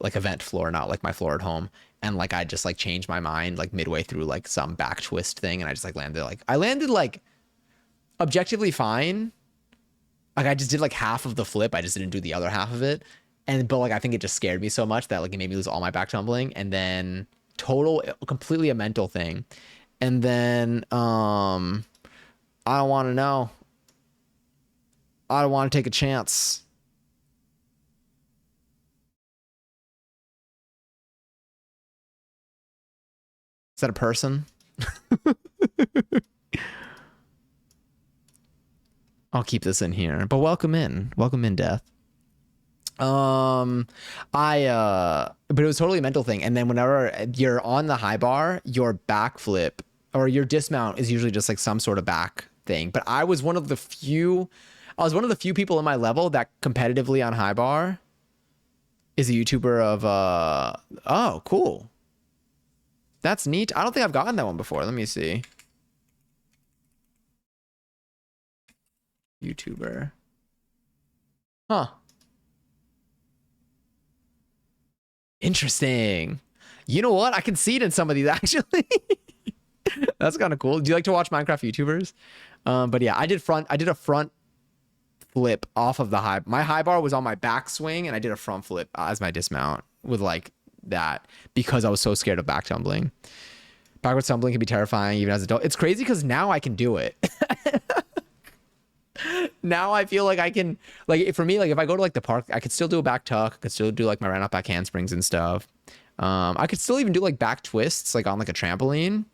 like event floor, not like my floor at home. And like I just like changed my mind like midway through like some back twist thing, and I just like landed like objectively fine. Like I just did like half of the flip. I just didn't do the other half of it. But like I think it just scared me so much that like it made me lose all my back tumbling, and then completely a mental thing. And then I don't want to know. I don't want to take a chance. Is that a person? I'll keep this in here. But welcome in. Welcome in, Death. But it was totally a mental thing. And then whenever you're on the high bar, your backflip or your dismount is usually just like some sort of back thing. But I was one of the few people in my level that competitively on high bar is a YouTuber of oh, cool. That's neat. I don't think I've gotten that one before. Let me see. YouTuber. Huh. Interesting. You know what? I can see it in some of these actually. That's kind of cool. Do you like to watch Minecraft YouTubers? But yeah, I did a front flip off of my high bar was on my back swing, and I did a front flip as my dismount with like that because I was so scared of back tumbling. Backwards tumbling can be terrifying even as an adult. It's crazy because now I can do it. Now I feel like I can, like, for me, like if I go to like the park, I could still do a back tuck. I could still do like my round up back handsprings and stuff. I could still even do like back twists, like on like a trampoline.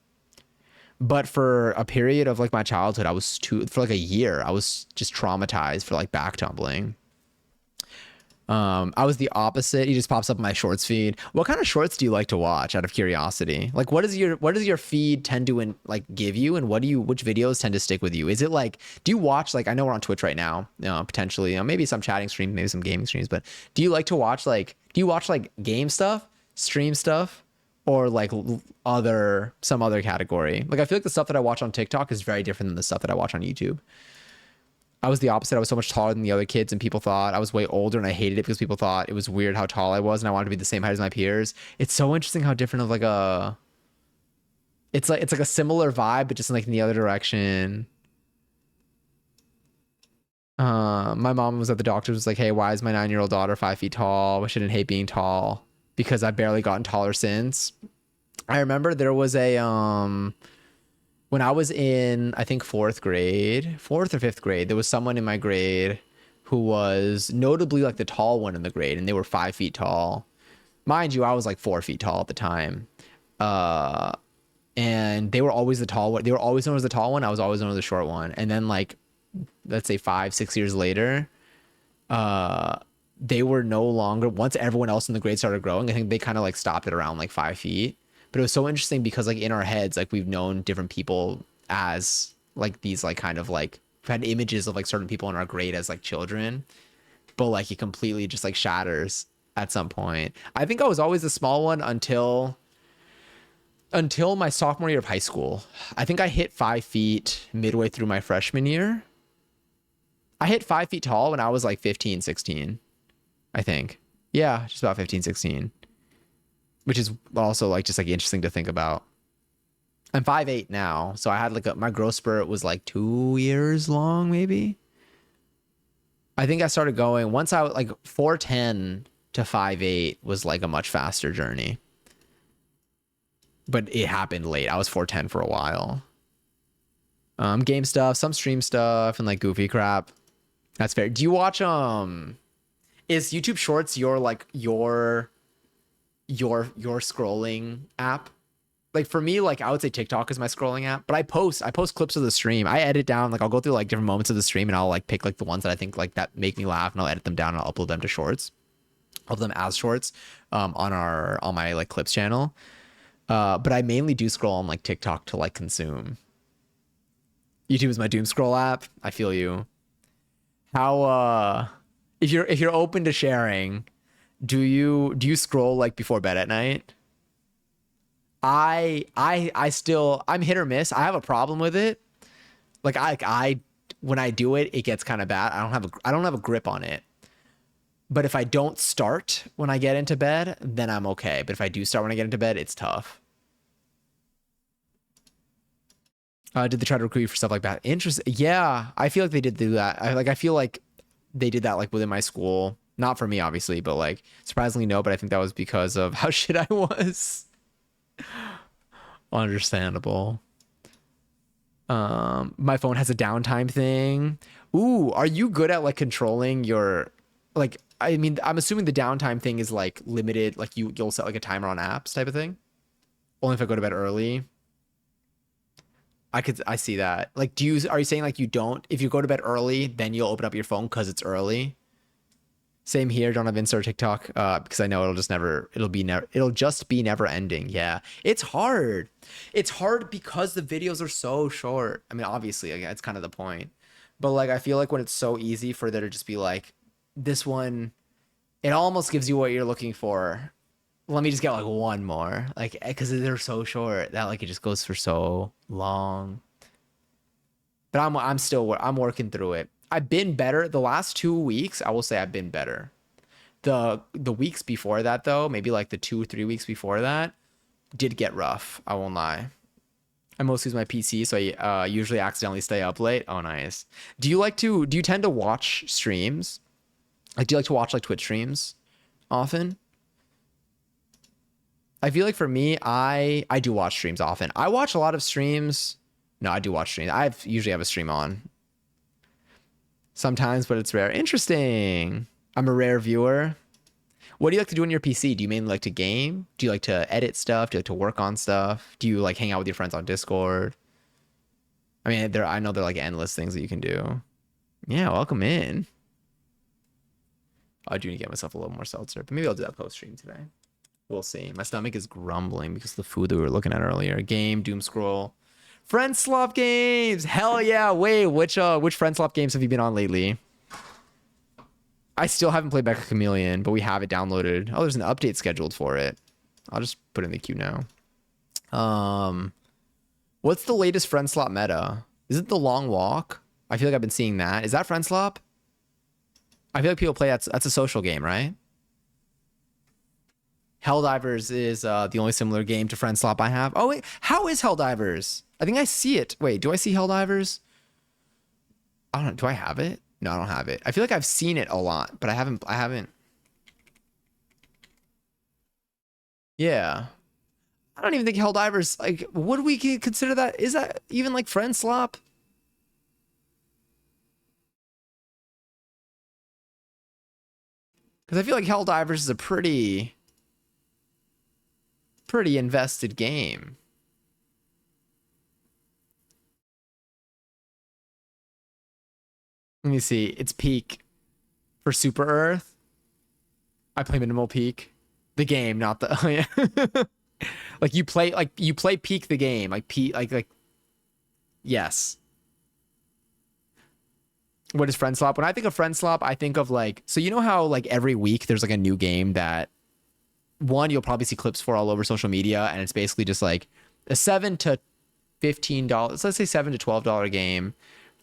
But for a period of like my childhood, for like a year, I was just traumatized for like back tumbling. I was the opposite. He just pops up in my shorts feed. What kind of shorts do you like to watch out of curiosity? Like what does your feed tend to like give you, and which videos tend to stick with you? Is it like, do you watch, like, I know we're on Twitch right now, potentially, maybe some chatting streams, maybe some gaming streams, but do you watch game stuff, stream stuff, or like some other category? Like I feel like the stuff that I watch on TikTok is very different than the stuff that I watch on YouTube. I was the opposite. I was so much taller than the other kids, and people thought I was way older, and I hated it because people thought it was weird how tall I was, and I wanted to be the same height as my peers. It's so interesting how different of like it's like a similar vibe, but just in like in the other direction. My mom was at the doctor's, was like, hey, why is my 9-year-old daughter 5 feet tall? I shouldn't hate being tall because I've barely gotten taller since. I remember there was when I was in, I think fourth or fifth grade, there was someone in my grade who was notably like the tall one in the grade, and they were 5 feet tall. Mind you, I was like 4 feet tall at the time. And they were always the tall one. They were always known as the tall one. I was always known as the short one. And then like, let's say 5-6 years later, they were no longer, once everyone else in the grade started growing, I think they kind of like stopped at around like 5 feet. But it was so interesting because like in our heads, like we've known different people as like these like kind of like we've had images of like certain people in our grade as like children, but like it completely just like shatters at some point. I think I was always a small one until my sophomore year of high school. I think I hit 5 feet midway through my freshman year. I hit 5 feet tall when I was like 15, 16, I think. Yeah, just about 15, 16, which is also like just like interesting to think about. I'm 5'8" now, so I had like my growth spurt was like 2 years long, maybe. I think I started going once I was like 4'10" to 5'8" was like a much faster journey, but it happened late. I was 4'10" for a while. Game stuff, some stream stuff, and like goofy crap. That's fair. Do you watch is YouTube Shorts your like your scrolling app? Like for me, like I would say TikTok is my scrolling app, but I post clips of the stream. I edit down, like I'll go through like different moments of the stream and I'll like pick like the ones that I think like that make me laugh and I'll edit them down and I'll upload them to shorts. Upload them as shorts on my like clips channel. But I mainly do scroll on like TikTok to like consume. YouTube is my doom scroll app. I feel you. How if you're open to sharing, do you scroll like before bed at night? I still I'm hit or miss. I have a problem with it. Like I when I do it, it gets kind of bad. I don't have a grip on it. But if I don't start when I get into bed, then I'm okay. But if I do start when I get into bed, it's tough. Did they try to recruit you for stuff like that? Interesting. Yeah, I feel like they did do that. I feel like they did that like within my school. Not for me, obviously, but like surprisingly no. But I think that was because of how shit I was. Understandable. My phone has a downtime thing. Ooh, are you good at like controlling your like I mean, I'm assuming the downtime thing is like limited, like you'll set like a timer on apps type of thing. Only if I go to bed early. I see that. Like are you saying like you don't if you go to bed early, then you'll open up your phone because it's early? Same here. Don't have Insta or TikTok because I know it'll just be never ending. Yeah, it's hard. It's hard because the videos are so short. I mean, obviously, like, it's kind of the point. But like, I feel like when it's so easy for there to just be like, this one, it almost gives you what you're looking for. Let me just get like one more, like, because they're so short that like it just goes for so long. But I'm working through it. I've been better the last 2 weeks. I will say I've been better. The weeks before that though, maybe like the 2 or 3 weeks before that, did get rough. I won't lie. I mostly use my PC, so I usually accidentally stay up late. Oh, nice. Do you tend to watch streams? Like, do you like to watch like Twitch streams often? I feel like for me, I do watch streams often. I watch a lot of streams. No, I do watch streams. Usually have a stream on sometimes, but it's rare. Interesting. I'm a rare viewer. What do you like to do on your PC? Do you mainly like to game? Do you like to edit stuff? Do you like to work on stuff? Do you like hang out with your friends on Discord? I mean, I know there are like endless things that you can do. Yeah, welcome in. I do need to get myself a little more seltzer, but maybe I'll do that post stream today. We'll see. My stomach is grumbling because of the food that we were looking at earlier. Game, Doom Scroll. Friend Slop games. Hell yeah. Wait, which Friend Slop games have you been on lately? I still haven't played Back a Chameleon, but we have it downloaded. Oh, there's an update scheduled for it. I'll just put it in the queue now. What's the latest Friend Slop meta? Is it the Long Walk? I feel like I've been seeing that. Is that Friend Slop? I feel like people play that's a social game, right? Helldivers is the only similar game to Friend Slop I have. Oh wait, how is Helldivers? I think I see it. Wait, do I see Helldivers? I don't know. Do I have it? No, I don't have it. I feel like I've seen it a lot, but I haven't. Yeah. I don't even think Helldivers, like, would we consider that? Is that even like Friend Slop? Because I feel like Helldivers is a pretty invested game. Let me see. It's peak for Super Earth. I play minimal peak. The game, not the yeah. You play peak the game. Like peak like yes. What is friend slop? When I think of friend slop, I think of like, so you know how like every week there's like a new game that one you'll probably see clips for all over social media, and it's basically just like a $7 to $15, let's say $7 to $12 game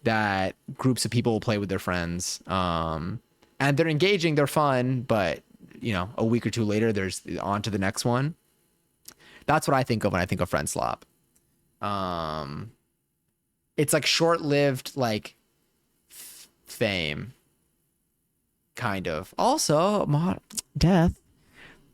that groups of people will play with their friends. And they're engaging, they're fun, but you know, a week or two later, there's on to the next one. That's what I think of when I think of friend slop. Um, it's like short-lived, like fame, kind of. Also, death.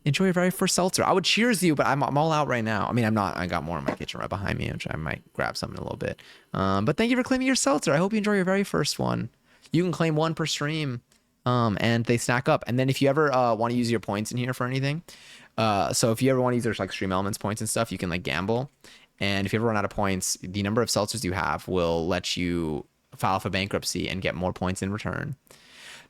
Enjoy your very first seltzer. I would cheers you, but I'm all out right now. I mean, I'm not. I got more in my kitchen right behind me, which I might grab some in a little bit. But thank you for claiming your seltzer. I hope you enjoy your very first one. You can claim one per stream, and they stack up. And then if you ever want to use your points in here for anything, so if you ever want to use their like Stream Elements points and stuff, you can like gamble. And if you ever run out of points, the number of seltzers you have will let you file for bankruptcy and get more points in return.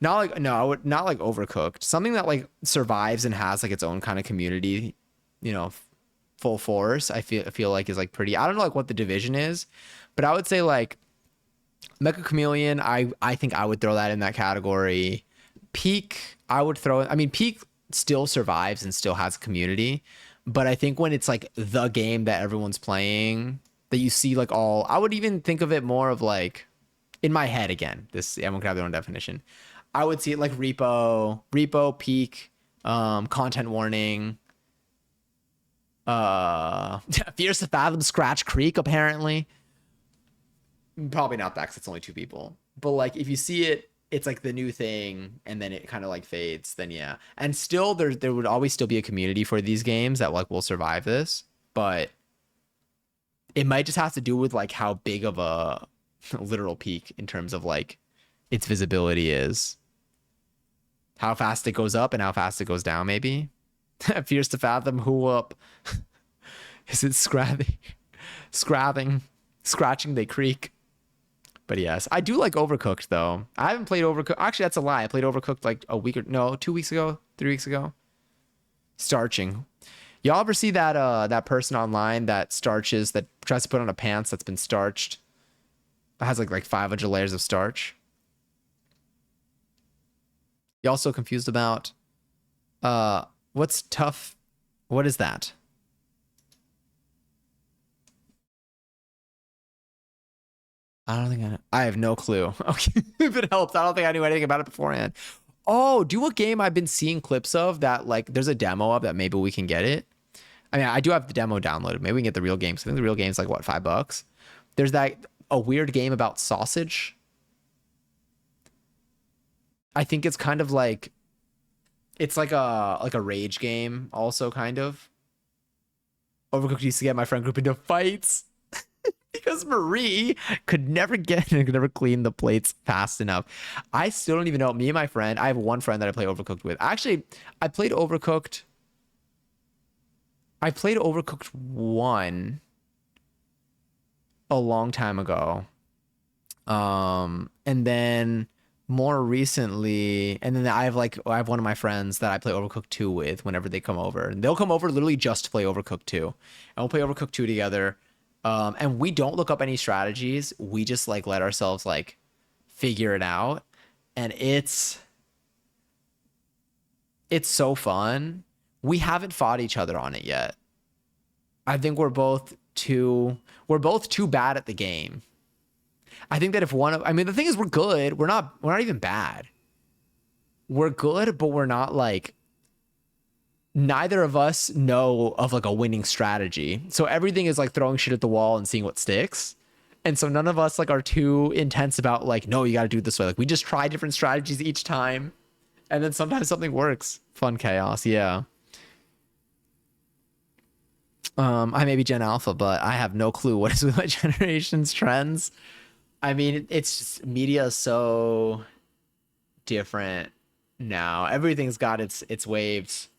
Not like no, I would not like Overcooked. Something that like survives and has like its own kind of community, you know, full force. I feel like is like pretty. I don't know like what the division is, but I would say like Mecha Chameleon. I think I would throw that in that category. Peak, I would throw. I mean, Peak still survives and still has a community, but I think when it's like the game that everyone's playing, that you see like all. I would even think of it more of like in my head again. This everyone can have their own definition. I would see it like repo, peak, content warning, Fierce to Fathom, Scratch Creek, apparently. Probably not that because it's only two people. But like if you see it, it's like the new thing and then it kind of like fades, then yeah. And still there would always still be a community for these games that like will survive this. But it might just have to do with like how big of a literal peak in terms of like its visibility is. How fast it goes up and how fast it goes down, maybe. Fierce to Fathom, who up? Is it scratching, they creak. But yes, I do like Overcooked though. I haven't played Overcooked. Actually, that's a lie. I played Overcooked like 2 weeks ago, 3 weeks ago. Starching. Y'all ever see that person online that starches, that tries to put on a pants that's been starched? It has like 500 layers of starch. Y'all so confused about what's tough? What is that? I don't think I have no clue. Okay, if it helps, I don't think I knew anything about it beforehand. Oh, do a game I've been seeing clips of that like there's a demo of that maybe we can get it. I mean, I do have the demo downloaded. Maybe we can get the real game. So I think the real game's like what, $5? There's a weird game about sausage. I think it's kind of like it's like a rage game also kind of. Overcooked used to get my friend group into fights because Marie could never clean the plates fast enough. I still don't even know. Me and my friend, I have one friend that I play Overcooked with. Actually, I played Overcooked 1 a long time ago. And then more recently, and then I have one of my friends that I play Overcooked 2 with whenever they come over. And they'll come over literally just to play Overcooked 2. And we'll play Overcooked 2 together. And we don't look up any strategies. We just like let ourselves like figure it out. And it's so fun. We haven't fought each other on it yet. I think we're both too bad at the game. I think that I mean, the thing is we're good. We're not even bad. We're good, but we're not like, neither of us know of like a winning strategy. So everything is like throwing shit at the wall and seeing what sticks. And so none of us like are too intense about like, no, you got to do it this way. Like we just try different strategies each time. And then sometimes something works. Fun chaos. Yeah. I may be Gen Alpha, but I have no clue what is with my generation's trends. I mean, it's just media is so different now. Everything's got its waves.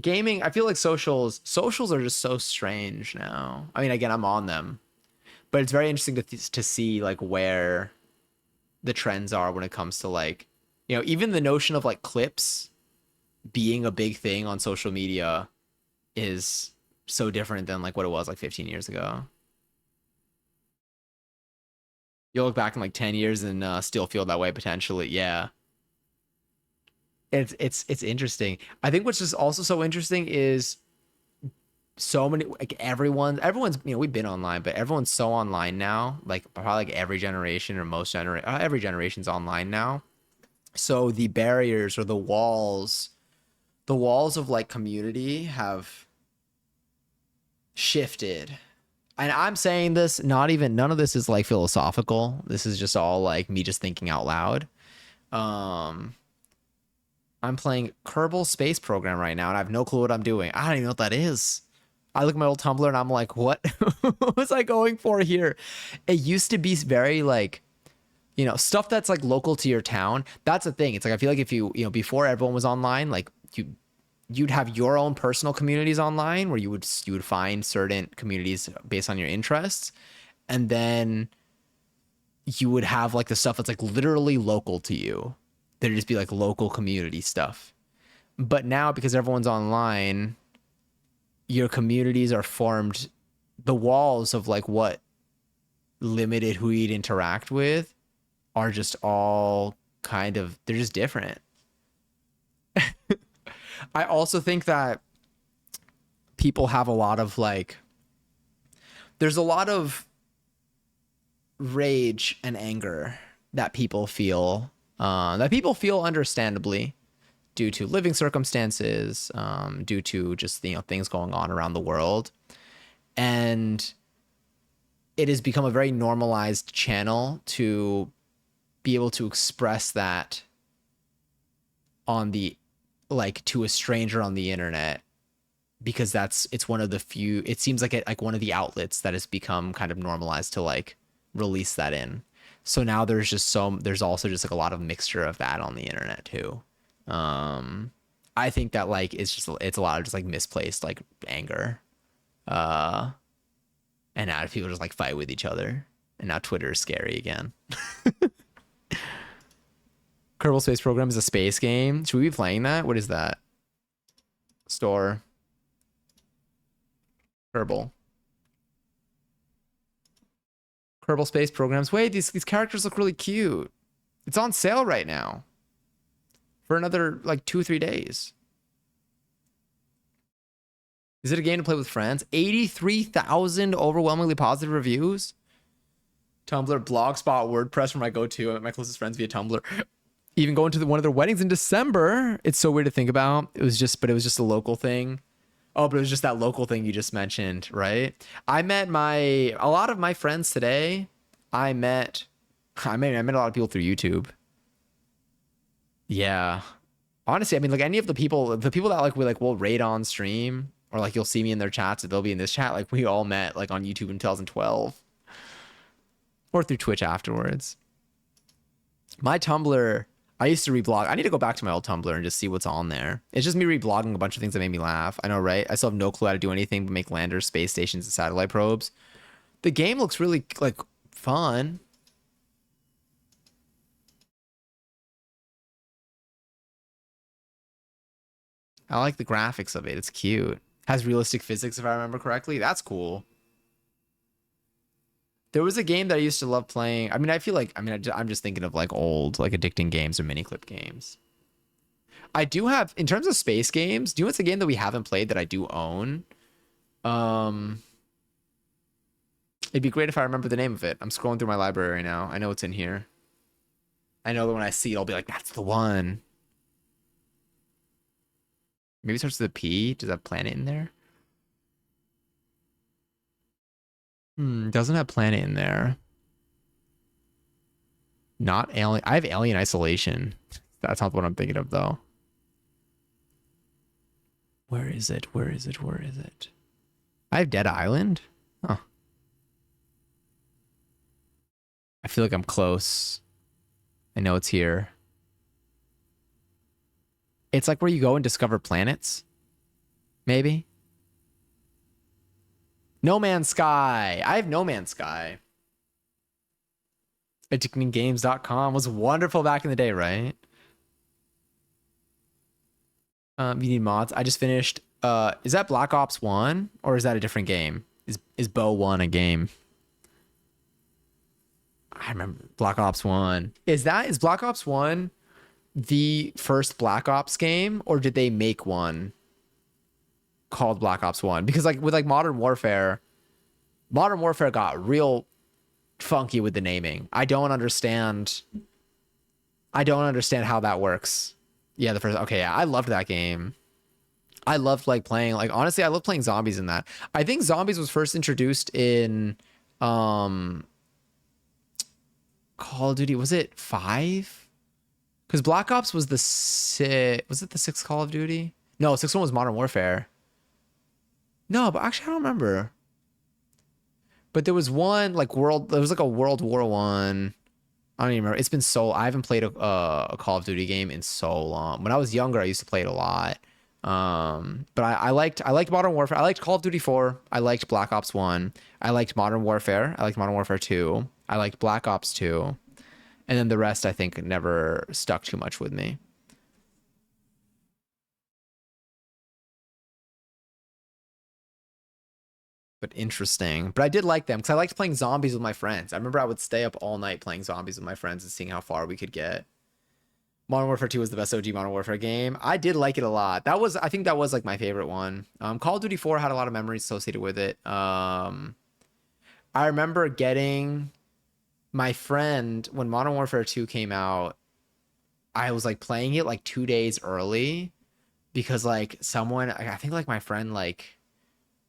Gaming, I feel like socials are just so strange now. I mean, again, I'm on them, but it's very interesting to see like where the trends are when it comes to like, you know, even the notion of like clips being a big thing on social media is so different than like what it was like 15 years ago. You'll look back in like 10 years and still feel that way potentially. Yeah. It's interesting. I think what's just also so interesting is so many like everyone's we've been online, but everyone's so online now. Like probably like every generation or every generation's online now. So the barriers or the walls of like community have shifted. And I'm saying this not even none of this is like philosophical. This is just all like me just thinking out loud. Um I'm playing Kerbal Space Program right now and I have no clue what I'm doing. I don't even know what that is. I look at my old Tumblr and I'm like, what? What was I going for here? It used to be very like, stuff that's like local to your town. That's the thing. It's like I feel like if before everyone was online, like you'd have your own personal communities online where you would find certain communities based on your interests, and then you would have like the stuff that's like literally local to you. There'd just be like local community stuff. But now because everyone's online, your communities are formed, the walls of like what limited who you'd interact with are just all kind of they're just different. I also think that people have a lot of like there's a lot of rage and anger that people feel understandably due to living circumstances, due to just things going on around the world, and it has become a very normalized channel to be able to express that on the like to a stranger on the internet because it's one of the few it seems like one of the outlets that has become kind of normalized to like release that in. So now there's also just like a lot of mixture of that on the internet too. I think that like it's a lot of just like misplaced like anger. uh and now people just like fight with each other, and now Twitter is scary again. Kerbal Space Program is a space game. Should we be playing that? What is that? Store. Kerbal. Kerbal Space Programs. Wait, these characters look really cute. It's on sale right now for another like 2 or 3 days. Is it a game to play with friends? 83,000 overwhelmingly positive reviews. Tumblr, Blogspot, WordPress for my go-to. My closest friends via Tumblr. Even going to one of their weddings in December. It's so weird to think about. It was just a local thing. Oh, but it was just that local thing you just mentioned, right? I met a lot of my friends today. I met a lot of people through YouTube. Yeah. Honestly, I mean, like any of the people that like will raid on stream, or like you'll see me in their chats, they'll be in this chat. Like we all met like on YouTube in 2012, or through Twitch afterwards. My Tumblr, I used to reblog. I need to go back to my old Tumblr and just see what's on there. It's just me reblogging a bunch of things that made me laugh. I know, right? I still have no clue how to do anything but make landers, space stations, and satellite probes. The game looks really like fun. I like the graphics of it. It's cute. Has realistic physics if I remember correctly. That's cool. There was a game that I used to love playing. I mean, I'm just thinking of like old, like addicting games or mini clip games. I do have, in terms of space games, do you know what's a game that we haven't played that I do own? Um, it'd be great if I remember the name of it. I'm scrolling through my library right now. I know it's in here. I know that when I see it, I'll be like, that's the one. Maybe it starts with a P. Does that have planet in there? Doesn't have planet in there. Not alien. I have Alien Isolation. That's not what I'm thinking of though. Where is it? Where is it? Where is it? I have Dead Island. Huh. I feel like I'm close. I know it's here. It's like where you go and discover planets. Maybe. No Man's Sky. I have No Man's Sky. Addictinggames.com was wonderful back in the day, right? You need mods. I just finished. Is that Black Ops 1 or is that a different game? Is Bo 1 a game? I remember Black Ops 1. Is Black Ops 1 the first Black Ops game or did they make one called Black Ops 1? Because like with like Modern Warfare got real funky with the naming. I don't understand how that works. Yeah, the first. Okay, yeah, I loved that game. I loved like playing like honestly, I love playing zombies in that. I think zombies was first introduced in um Call of Duty. Was it 5? Because Black Ops was the six. Was it the sixth Call of Duty? No, sixth one was Modern Warfare. No, but actually I don't remember. But there was one like world. There was like a World War One. I don't even remember. It's been so. I haven't played a Call of Duty game in so long. When I was younger, I used to play it a lot. But I liked Modern Warfare. I liked Call of Duty 4. I liked Black Ops 1. I liked Modern Warfare. I liked Modern Warfare 2. I liked Black Ops 2. And then the rest I think never stuck too much with me. But interesting. But I did like them because I liked playing zombies with my friends. I remember I would stay up all night playing zombies with my friends and seeing how far we could get. Modern Warfare 2 was the best OG Modern Warfare game. I did like it a lot. I think that was like my favorite one. Call of Duty 4 had a lot of memories associated with it. I remember getting my friend when Modern Warfare 2 came out. I was like playing it like 2 days early because like someone, I think like my friend, like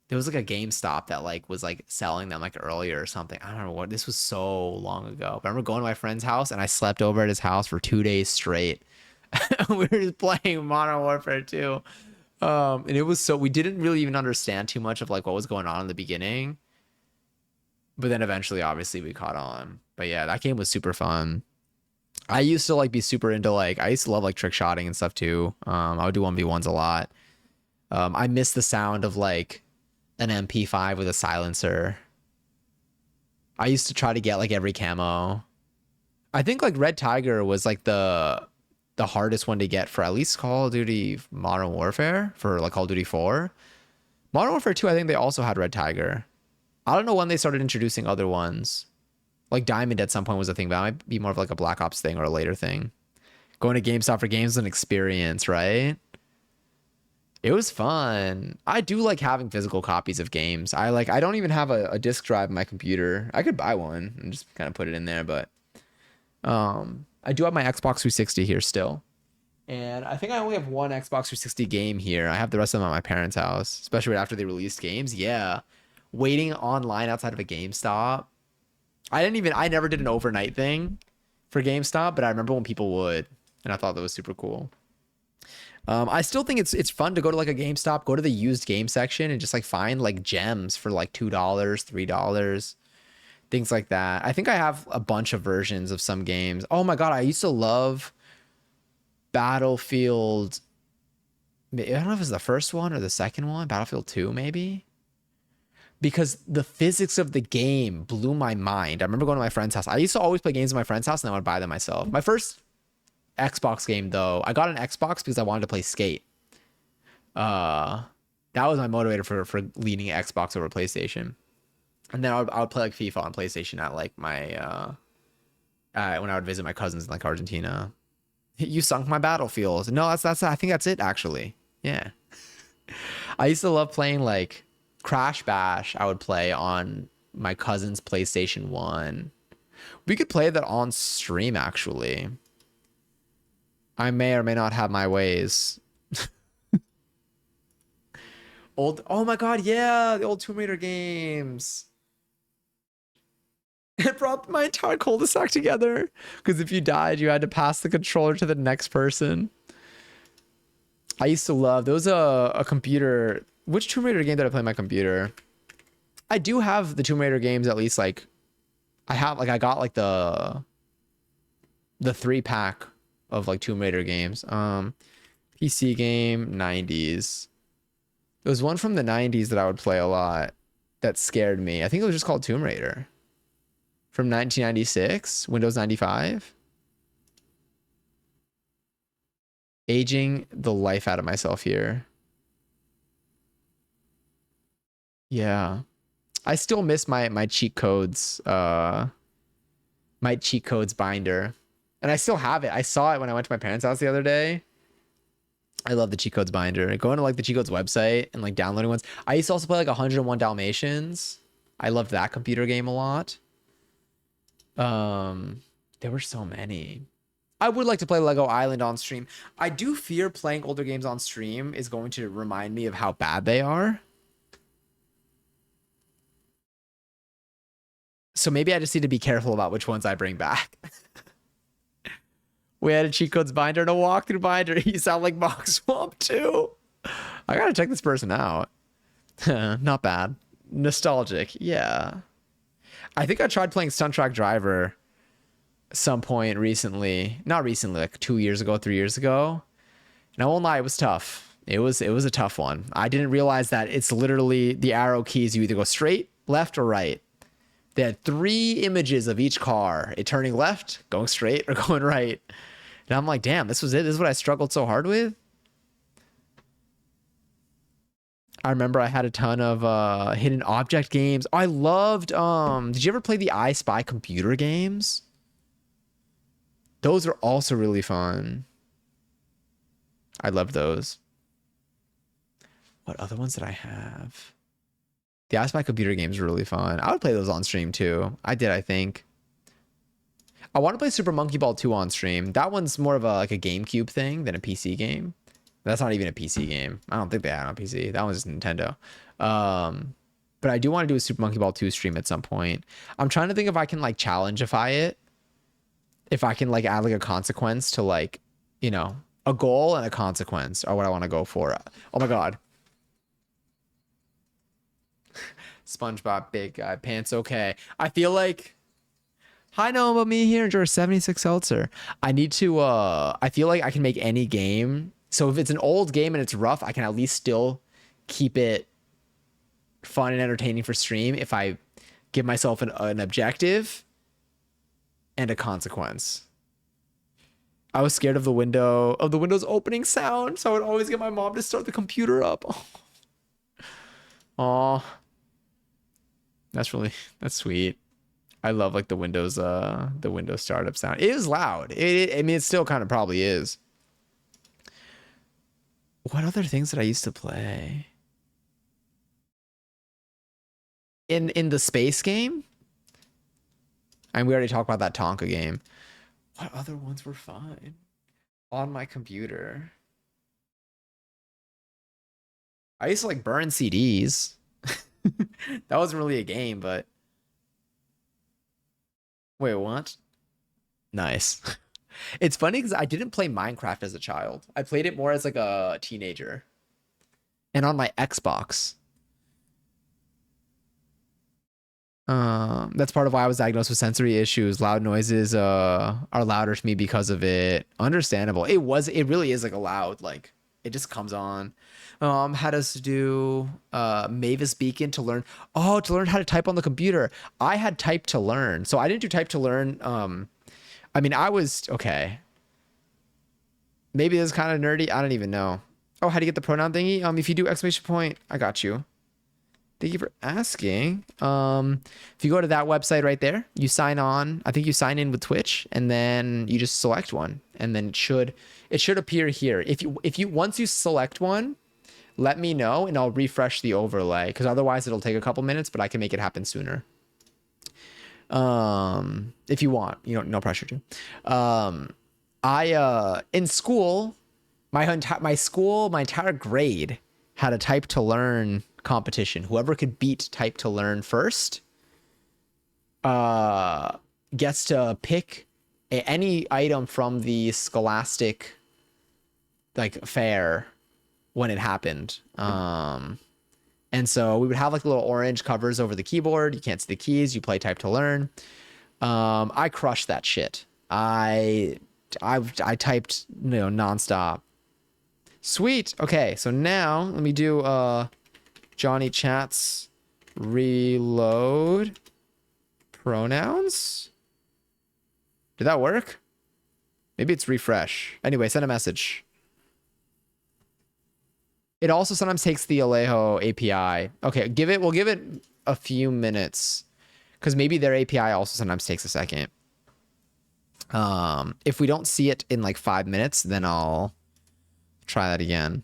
there was like a GameStop that like was like selling them like earlier or something. I don't know what. This was so long ago. But I remember going to my friend's house and I slept over at his house for 2 days straight. We were just playing Modern Warfare 2. And it was so we didn't really even understand too much of like what was going on in the beginning. But then eventually obviously we caught on. But yeah, that game was super fun. I used to like be super into like I used to love like trick shotting and stuff too. I would do 1v1s a lot. I miss the sound of like an MP5 with a silencer. I used to try to get like every camo. I think like Red Tiger was like the hardest one to get for at least Call of Duty Modern Warfare for like Call of Duty 4. Modern Warfare 2, I think they also had Red Tiger. I don't know when they started introducing other ones. Like Diamond at some point was a thing, but that might be more of like a Black Ops thing or a later thing. Going to GameStop for games is an experience, right? It was fun. I do like having physical copies of games. I don't even have a disc drive in my computer. I could buy one and just kind of put it in there, but I do have my Xbox 360 here still. And I think I only have one Xbox 360 game here. I have the rest of them at my parents' house, especially right after they released games. Yeah. Waiting online outside of a GameStop. I never did an overnight thing for GameStop, but I remember when people would, and I thought that was super cool. I still think it's fun to go to like a GameStop, go to the used game section and just like find like gems for like $2, $3, things like that. I think I have a bunch of versions of some games. Oh my God, I used to love Battlefield. I don't know if it was the first one or the second one, Battlefield 2 maybe. Because the physics of the game blew my mind. I remember going to my friend's house. I used to always play games at my friend's house and I would buy them myself. My first Xbox game though, I got an Xbox because I wanted to play Skate. That was my motivator for leaning Xbox over PlayStation. And then I would play like FIFA on PlayStation at like my when I would visit my cousins in like Argentina. You sunk my battlefield. No, that's I think that's it actually. Yeah. I used to love playing like Crash Bash. I would play on my cousin's PlayStation 1. We could play that on stream actually. I may or may not have my ways. Oh my God, yeah, the old Tomb Raider games. It brought my entire cul-de-sac together. Because if you died, you had to pass the controller to the next person. I used to love, there was a computer. Which Tomb Raider game did I play on my computer? I do have the Tomb Raider games at least like, I got like the 3-pack of like Tomb Raider games. PC game, 90s. There was one from the 90s that I would play a lot that scared me. I think it was just called Tomb Raider. From 1996, Windows 95. Aging the life out of myself here. Yeah. I still miss my cheat codes, my cheat codes binder. And I still have it. I saw it when I went to my parents' house the other day. I love the cheat codes binder. Going to like the cheat codes website and like downloading ones. I used to also play like 101 Dalmatians. I loved that computer game a lot. There were so many. I would like to play Lego Island on stream. I do fear playing older games on stream is going to remind me of how bad they are. So maybe I just need to be careful about which ones I bring back. We had a cheat codes binder and a walkthrough binder. You sound like Mock Swamp too. I gotta check this person out. Not bad. Nostalgic. Yeah. I think I tried playing Stunt Track Driver some point recently. Not recently, like 2 years ago, 3 years ago. And I won't lie, it was tough. It was a tough one. I didn't realize that it's literally the arrow keys. You either go straight, left, or right. They had 3 images of each car. It turning left, going straight, or going right. And I'm like, damn, this was it. This is what I struggled so hard with. I remember I had a ton of hidden object games. I loved did you ever play the I Spy computer games? Those are also really fun. I love those. What other ones did I have? The I Spy computer games are really fun. I would play those on stream too. I did, I think. I want to play Super Monkey Ball 2 on stream. That one's more of a like a GameCube thing than a PC game. That's not even a PC game. I don't think they had it on PC. That one's just Nintendo. But I do want to do a Super Monkey Ball 2 stream at some point. I'm trying to think if I can like challengeify it. If I can like add like a consequence to like, you know, a goal and a consequence are what I want to go for. Oh my God. SpongeBob big guy pants. Okay. I feel like hi, know about me here, enjoy 76 seltzer. I need to I feel like I can make any game. So if it's an old game and it's rough, I can at least still keep it fun and entertaining for stream if I give myself an objective and a consequence. I was scared of the Windows opening sound, so I would always get my mom to start the computer up. Oh. That's sweet. I love like the Windows startup sound. It is loud. I mean, it still kind of probably is. What other things did I used to play? In the space game? And we already talked about that Tonka game. What other ones were fun? On my computer. I used to like burn CDs. That wasn't really a game, but wait, what? Nice. It's funny because I didn't play Minecraft as a child. I played it more as like a teenager. And on my Xbox. That's part of why I was diagnosed with sensory issues. Loud noises are louder to me because of it. Understandable. It really is like a loud, like it just comes on. Had us do Mavis Beacon to learn how to type on the computer. I had type to learn. So I didn't do type to learn. I mean, I was okay. Maybe this is kind of nerdy. I don't even know. Oh, how do you get the pronoun thingy? If you do exclamation point, I got you. Thank you for asking. If you go to that website right there, you sign on. I think you sign in with Twitch, and then you just select one, and then it should appear here. If you once you select one, let me know, and I'll refresh the overlay because otherwise it'll take a couple minutes, but I can make it happen sooner. If you want, no pressure to. I in school, my entire grade had a type to learn competition. Whoever could beat type to learn first gets to pick any item from the Scholastic like fair when it happened. And so we would have like little orange covers over the keyboard. You can't see the keys. You play type to learn. I crushed that shit. I typed nonstop. Sweet. Okay, so now let me do Johnny Chats reload pronouns. Did that work? Maybe it's refresh. Anyway, send a message. It also sometimes takes the Alejo API. Okay, we'll give it a few minutes because maybe their API also sometimes takes a second. If we don't see it in like 5 minutes, then I'll try that again.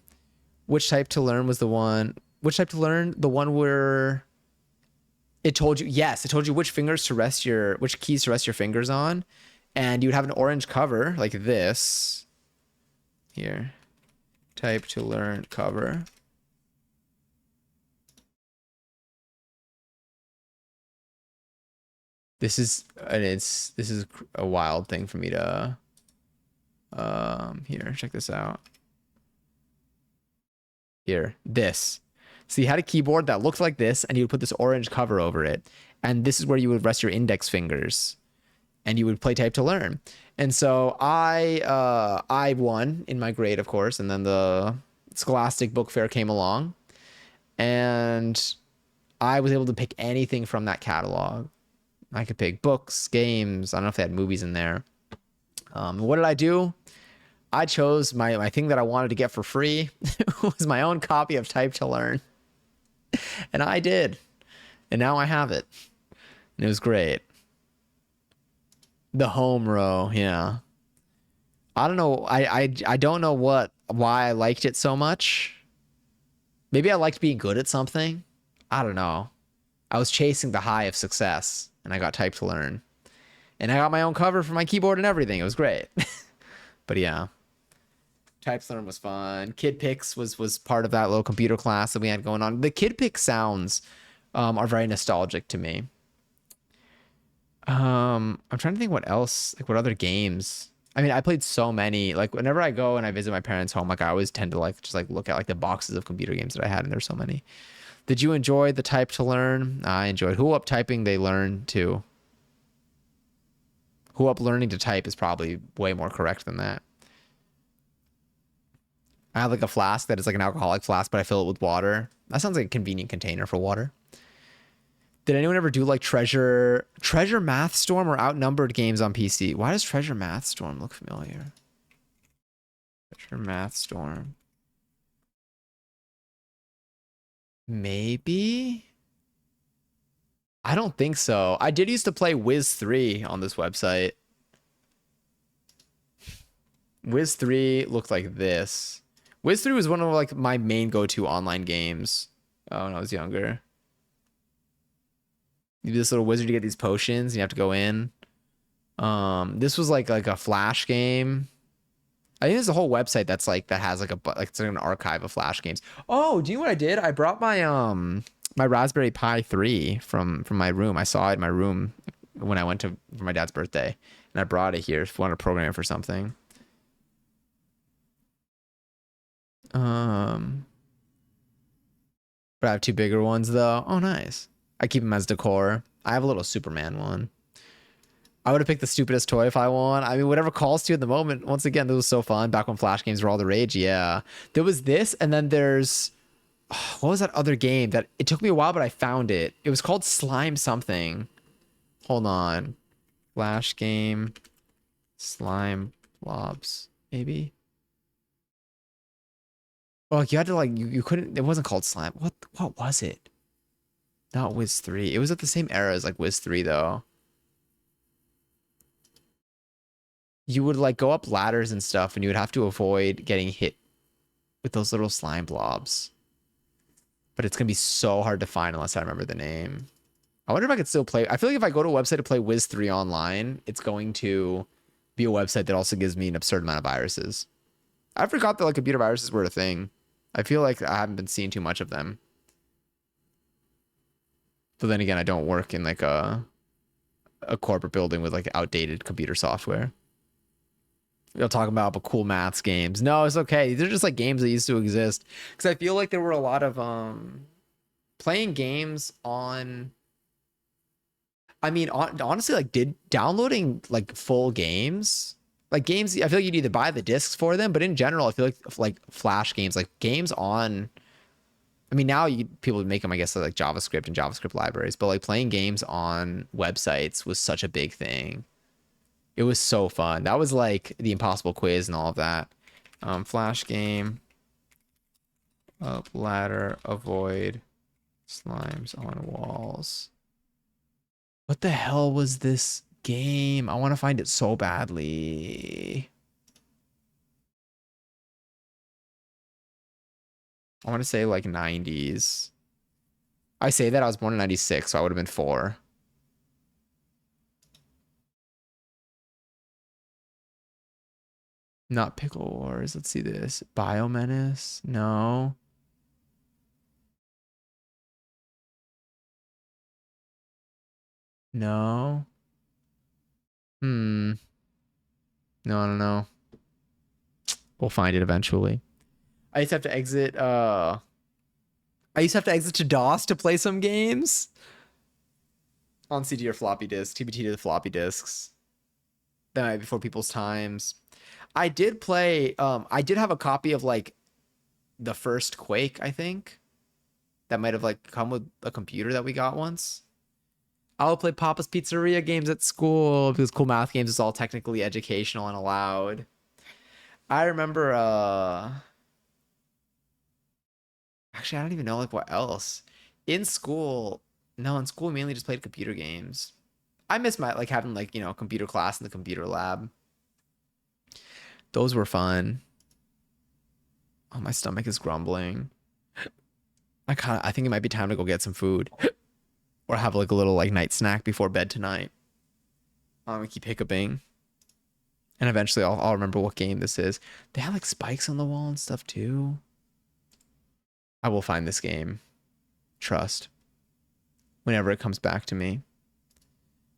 Which type to learn was the one? Which type to learn? The one where it told you, yes, it told you which keys to rest your fingers on. And you would have an orange cover like this. Here. Type to learn cover. This is a wild thing for me to here, check this out. Here, this. So you had a keyboard that looked like this, and you would put this orange cover over it. And this is where you would rest your index fingers. And you would play type to learn. And so I won in my grade, of course, and then the Scholastic Book Fair came along. And I was able to pick anything from that catalog. I could pick books, games. I don't know if they had movies in there. What did I do? I chose my thing that I wanted to get for free. It was my own copy of Type to Learn. And I did. And now I have it. And it was great. The home row, yeah. I don't know. I don't know why I liked it so much. Maybe I liked being good at something. I don't know. I was chasing the high of success, and I got Type to Learn. And I got my own cover for my keyboard and everything. It was great. But yeah. Type to Learn was fun. Kid Picks was part of that little computer class that we had going on. The Kid Pick sounds are very nostalgic to me. I'm trying to think what else, like what other games. I mean, I played so many. Like whenever I go and I visit my parents' home, like I always tend to like just like look at like the boxes of computer games that I had, and there's so many. Did you enjoy the Type to Learn? I enjoyed Who Up Typing. They learn too. Who Up Learning to Type is probably way more correct than that. I have like a flask that is like an alcoholic flask, but I fill it with water. That sounds like a convenient container for water. Did anyone ever do like Treasure Math Storm or Outnumbered games on PC? Why does Treasure Math Storm look familiar? Treasure Math Storm. Maybe? I don't think so. I did used to play Wiz 3 on this website. Wiz 3 looked like this. Wiz 3 was one of like my main go-to online games when I was younger. You do this little wizard to get these potions. You have to go in. This was like a Flash game. I think there's a whole website that's like that has like it's like an archive of Flash games. Oh, do you know what I did? I brought my my Raspberry Pi 3 from my room. I saw it in my room when I went for my dad's birthday, and I brought it here if I want to program it for something. But I have two bigger ones though. Oh, nice. I keep them as decor. I have a little Superman one. I would have picked the stupidest toy if I won. I mean, whatever calls to you at the moment. Once again, this was so fun. Back when Flash games were all the rage. Yeah. There was this, and then there's... what was that other game that... It took me a while, but I found it. It was called Slime something. Hold on. Flash game. Slime blobs. Maybe? Well, you had to like... You couldn't... It wasn't called Slime. What was it? Not Wiz 3. It was at the same era as like Wiz 3 though. You would like go up ladders and stuff, and you would have to avoid getting hit with those little slime blobs. But it's gonna be so hard to find unless I remember the name. I wonder if I could still play. I feel like if I go to a website to play Wiz 3 online, it's going to be a website that also gives me an absurd amount of viruses. I forgot that like computer viruses were a thing. I feel like I haven't been seeing too much of them. But then again, I don't work in like a corporate building with like outdated computer software. You're talking about cool maths games. No, it's okay. These are just like games that used to exist. Because I feel like there were a lot of playing games on. I mean, honestly, like downloading like full games, like games. I feel like you'd either buy the discs for them, but in general, I feel like Flash games, like games on. I mean, now people would make them, I guess, like JavaScript and JavaScript libraries, but like playing games on websites was such a big thing. It was so fun. That was like the Impossible Quiz and all of that. Flash game. Up ladder, avoid slimes on walls. What the hell was this game? I want to find it so badly. I want to say like 90s. I say that I was born in 96, so I would have been 4. Not Pickle Wars. Let's see this. Biomenace? No. No. Hmm. No, I don't know. We'll find it eventually. I used to have to exit I used to have to exit to DOS to play some games on CD or floppy disk, TBT to the floppy disks. The night before people's times. I did play I did have a copy of like the first Quake, I think. That might have like come with a computer that we got once. I would play Papa's Pizzeria games at school because Cool Math Games is all technically educational and allowed. I remember actually I don't even know like what else. In school, no, in school we mainly just played computer games. I miss my like having like, you know, computer class in the computer lab. Those were fun. Oh, my stomach is grumbling. I think it might be time to go get some food or have like a little like night snack before bed tonight. I'm gonna keep hiccuping. And eventually I'll remember what game this is. They have like spikes on the wall and stuff too. I will find this game. Trust. Whenever it comes back to me.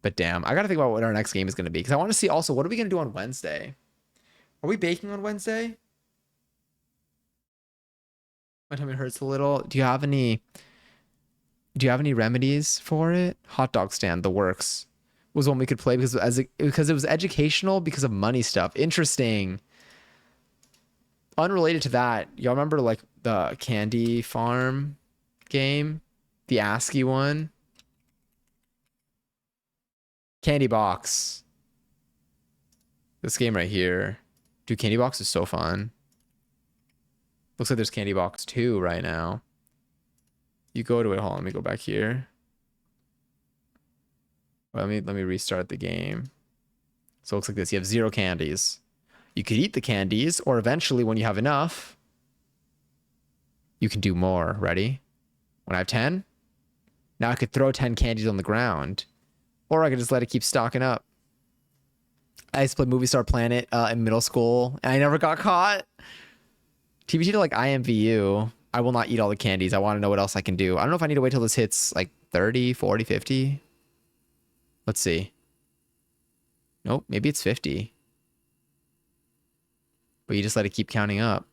But damn, I gotta think about what our next game is gonna be. Because I want to see also what are we gonna do on Wednesday? Are we baking on Wednesday? My tummy hurts a little. Do you have any remedies for it? Hot dog stand, the works. Was one we could play because it was educational because of money stuff. Interesting. Unrelated to that, y'all remember like the Candy Farm game? The ASCII one? Candy Box. This game right here. Dude, Candy Box is so fun. Looks like there's Candy Box 2 right now. You go to it. Hold on, let me go back here. Let me restart the game. So it looks like this. You have 0 candies. You could eat the candies, or eventually when you have enough, you can do more. Ready? When I have 10, now I could throw 10 candies on the ground. Or I could just let it keep stocking up. I used to play Movie Star Planet in middle school, and I never got caught. TBT to like IMVU. I will not eat all the candies. I want to know what else I can do. I don't know if I need to wait till this hits like 30, 40, 50. Let's see. Nope, maybe it's 50. But you just let it keep counting up.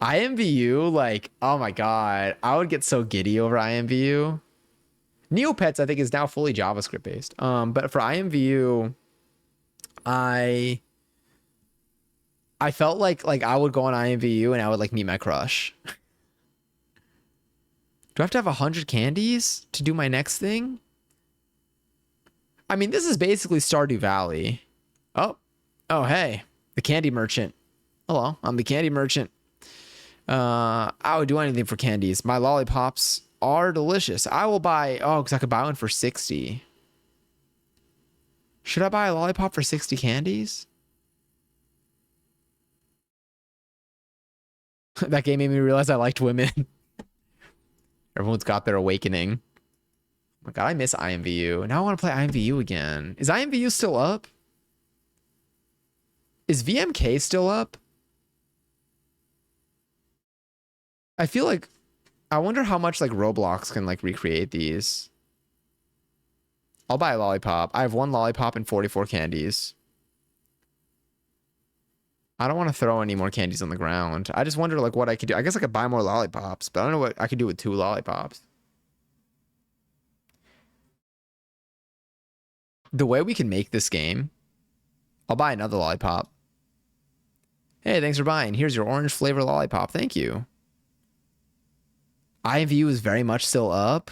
IMVU, like, oh my god. I would get so giddy over IMVU. Neopets, I think, is now fully JavaScript based. But for IMVU, I felt like I would go on IMVU and I would like meet my crush. Do I have to have 100 candies to do my next thing? I mean, this is basically Stardew Valley. Oh, oh, hey, the candy merchant. Hello, I'm the candy merchant. I would do anything for candies. My lollipops are delicious. I will buy, oh, because I could buy one for 60. Should I buy a lollipop for 60 candies? That game made me realize I liked women. Everyone's got their awakening. Oh my god, I miss IMVU. Now I want to play IMVU again. Is IMVU still up? Is VMK still up? I feel like I wonder how much like Roblox can like recreate these. I'll buy a lollipop. I have 1 lollipop and 44 candies. I don't want to throw any more candies on the ground. I just wonder like what I could do. I guess I could buy more lollipops, but I don't know what I could do with 2 lollipops. The way we can make this game, I'll buy another lollipop. Hey, thanks for buying. Here's your orange flavor lollipop. Thank you. IMVU is very much still up.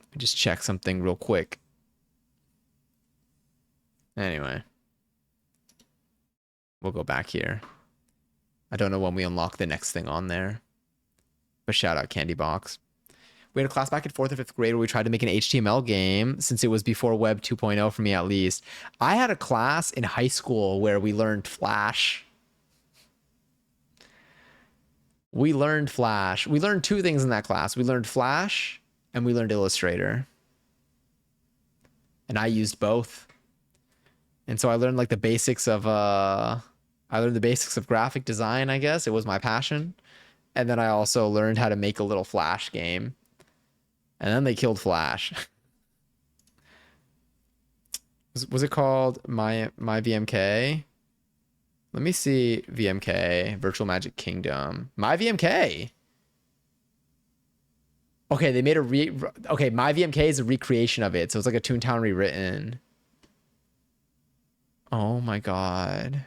Let me just check something real quick. Anyway. We'll go back here. I don't know when we unlock the next thing on there. But shout out Candy Box. We had a class back in 4th or 5th grade where we tried to make an HTML game since it was before Web 2.0 for me at least. I had a class in high school where we learned Flash. We learned Flash. We learned two things in that class. We learned Flash and we learned Illustrator. And I used both. And so I learned like the basics of graphic design, I guess. It was my passion. And then I also learned how to make a little Flash game. And then they killed Flash. Was it called my VMK? Let me see. VMK, Virtual Magic Kingdom. My VMK. Okay, they made okay, My VMK is a recreation of it. So it's like a Toontown rewritten. Oh my god.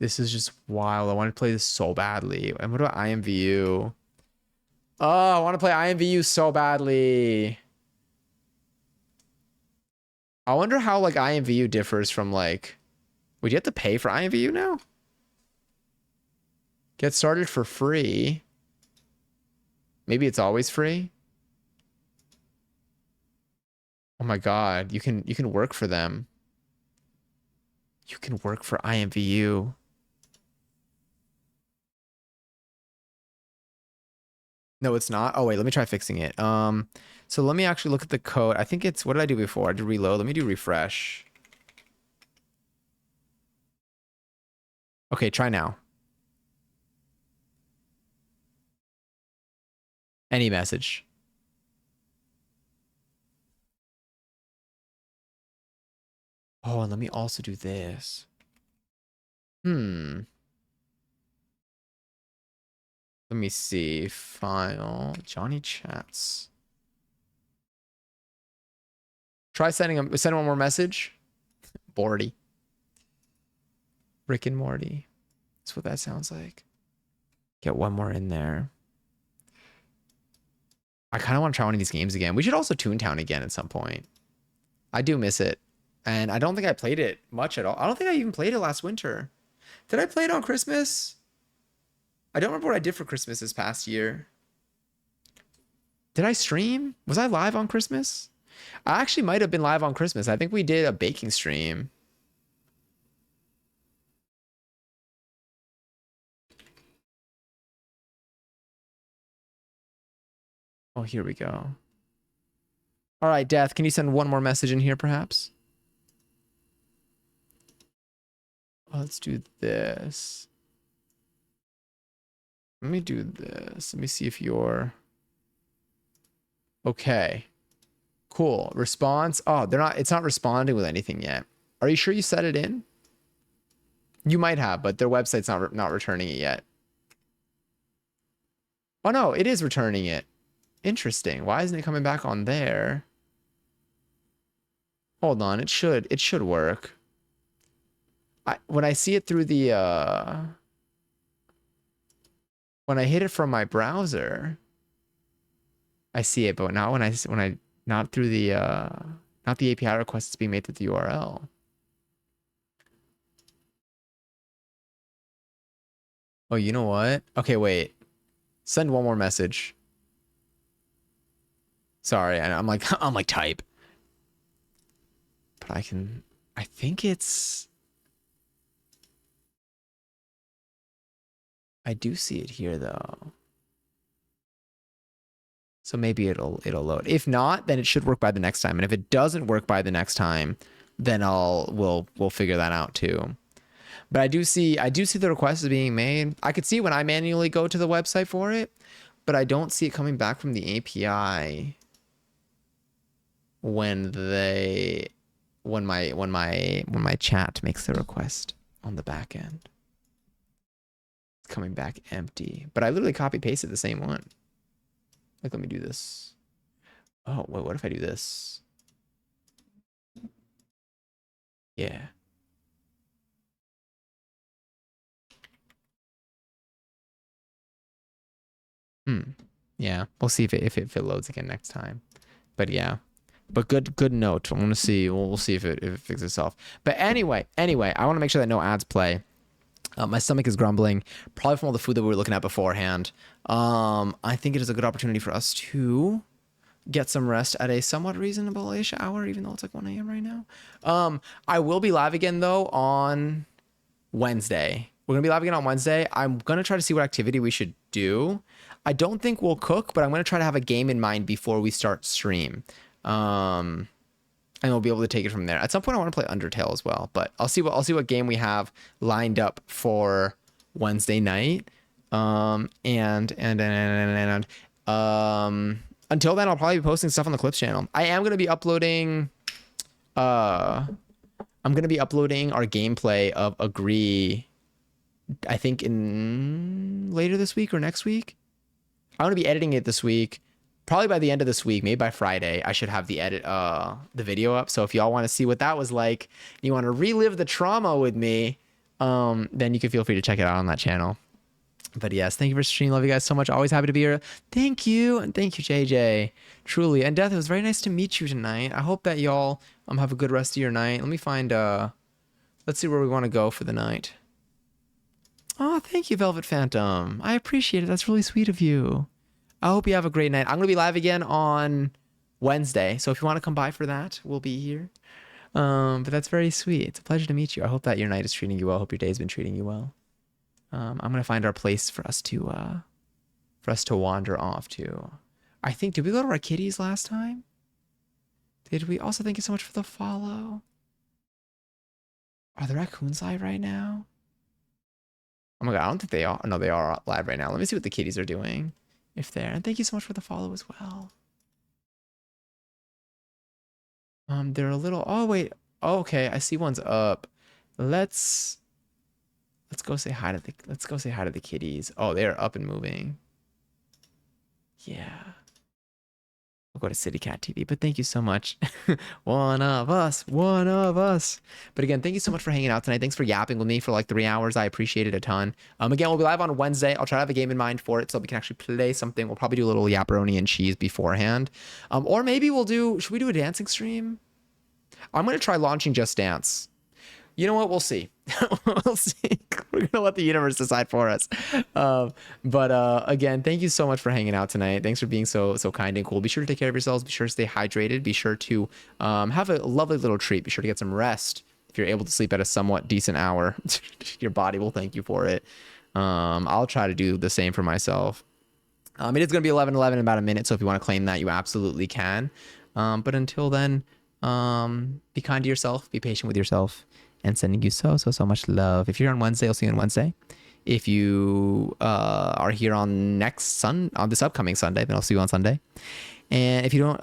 This is just wild. I want to play this so badly. And what about IMVU? Oh, I want to play IMVU so badly. I wonder how like IMVU differs from like, would you have to pay for IMVU now? Get started for free. Maybe it's always free. Oh my god, you can work for them. You can work for IMVU. No, it's not. Oh wait, let me try fixing it. So let me actually look at the code. I think it's, what did I do before? I did reload. Let me do refresh. Okay, try now. Any message. Oh, and let me also do this. Let me see. File. Johnny chats. Try sending one more message. Bordy. Rick and Morty. That's what that sounds like. Get one more in there. I kind of want to try one of these games again. We should also Toontown again at some point. I do miss it. And I don't think I played it much at all. I don't think I even played it last winter. Did I play it on Christmas? I don't remember what I did for Christmas this past year. Did I stream? Was I live on Christmas? I actually might have been live on Christmas. I think we did a baking stream. Oh, here we go. All right, Death, can you send one more message in here, perhaps? Oh, let's do this. Let me do this. Let me see if you're... Okay. Cool. Response. Oh, it's not responding with anything yet. Are you sure you set it in? You might have, but their website's not returning it yet. Oh no, it is returning it. Interesting. Why isn't it coming back on there? Hold on, it should work. When I see it through the when I hit it from my browser, I see it, but not when I not through the not the API request that's being made through the URL. Oh, you know what? Okay, wait. Send one more message. Sorry, I'm like I'm like type. But I think it's, I do see it here though. So maybe it'll load. If not, then it should work by the next time. And if it doesn't work by the next time, then we'll figure that out too. But I do see the request is being made. I could see when I manually go to the website for it, but I don't see it coming back from the API when my chat makes the request on the back end. It's coming back empty. But I literally copy pasted the same one. Like, let me do this. Oh, wait, what if I do this? Yeah. Yeah, we'll see if it loads again next time. But yeah, But good note. I'm gonna see. We'll see if it fixes itself. But anyway, I want to make sure that no ads play. My stomach is grumbling, probably from all the food that we were looking at beforehand. I think it is a good opportunity for us to get some rest at a somewhat reasonable-ish hour, even though it's like 1 a.m. right now. I will be live again though on Wednesday. We're gonna be live again on Wednesday. I'm gonna try to see what activity we should do. I don't think we'll cook, but I'm gonna try to have a game in mind before we start stream. And we'll be able to take it from there. At some point, I want to play Undertale as well, but I'll see what game we have lined up for Wednesday night. And until then, I'll probably be posting stuff on the Clips channel. I am gonna be uploading. I'm gonna be uploading our gameplay of Agree. I think in later this week or next week. I'm gonna be editing it this week. Probably by the end of this week, maybe by Friday, I should have the video up. So if y'all want to see what that was like, you want to relive the trauma with me, then you can feel free to check it out on that channel. But yes, thank you for streaming. Love you guys so much. Always happy to be here. Thank you. And thank you, JJ. Truly. And Death, it was very nice to meet you tonight. I hope that y'all have a good rest of your night. Let me find, let's see where we want to go for the night. Oh, thank you, Velvet Phantom. I appreciate it. That's really sweet of you. I hope you have a great night. I'm going to be live again on Wednesday. So if you want to come by for that, we'll be here. But that's very sweet. It's a pleasure to meet you. I hope that your night is treating you well. I hope your day's been treating you well. I'm going to find our place for us to wander off to. I think, did we go to our kitties last time? Did we? Also, thank you so much for the follow. Are the raccoons live right now? Oh my God, I don't think they are. No, they are live right now. Let me see what the kitties are doing. If they're, and thank you so much for the follow as well. They're a little, oh wait, oh, okay, I see one's up. Let's go say hi to the kitties. Oh, they're up and moving. Yeah. We'll go to City Cat TV, but thank you so much. One of us. But again, thank you so much for hanging out tonight. Thanks for yapping with me for like 3 hours. I appreciate it a ton. Again, we'll be live on Wednesday. I'll try to have a game in mind for it so we can actually play something. We'll probably do a little yapperoni and cheese beforehand. Or maybe should we do a dancing stream? I'm going to try launching Just Dance. You know what? We'll see. We'll see. We're going to let the universe decide for us. But again, thank you so much for hanging out tonight. Thanks for being so kind and cool. Be sure to take care of yourselves. Be sure to stay hydrated. Be sure to have a lovely little treat. Be sure to get some rest. If you're able to sleep at a somewhat decent hour, your body will thank you for it. I'll try to do the same for myself. It is going to be 11:11 in about a minute. So if you want to claim that, you absolutely can. But until then, be kind to yourself. Be patient with yourself. And sending you so much love. If you're on Wednesday, I'll see you on Wednesday. If you are here on this upcoming Sunday, then I'll see you on Sunday. And if you don't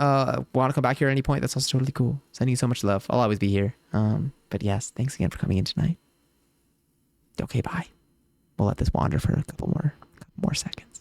want to come back here at any point, that's also totally cool. Sending you so much love. I'll always be here. But yes, thanks again for coming in tonight. Okay, bye. We'll let this wander for a couple more seconds.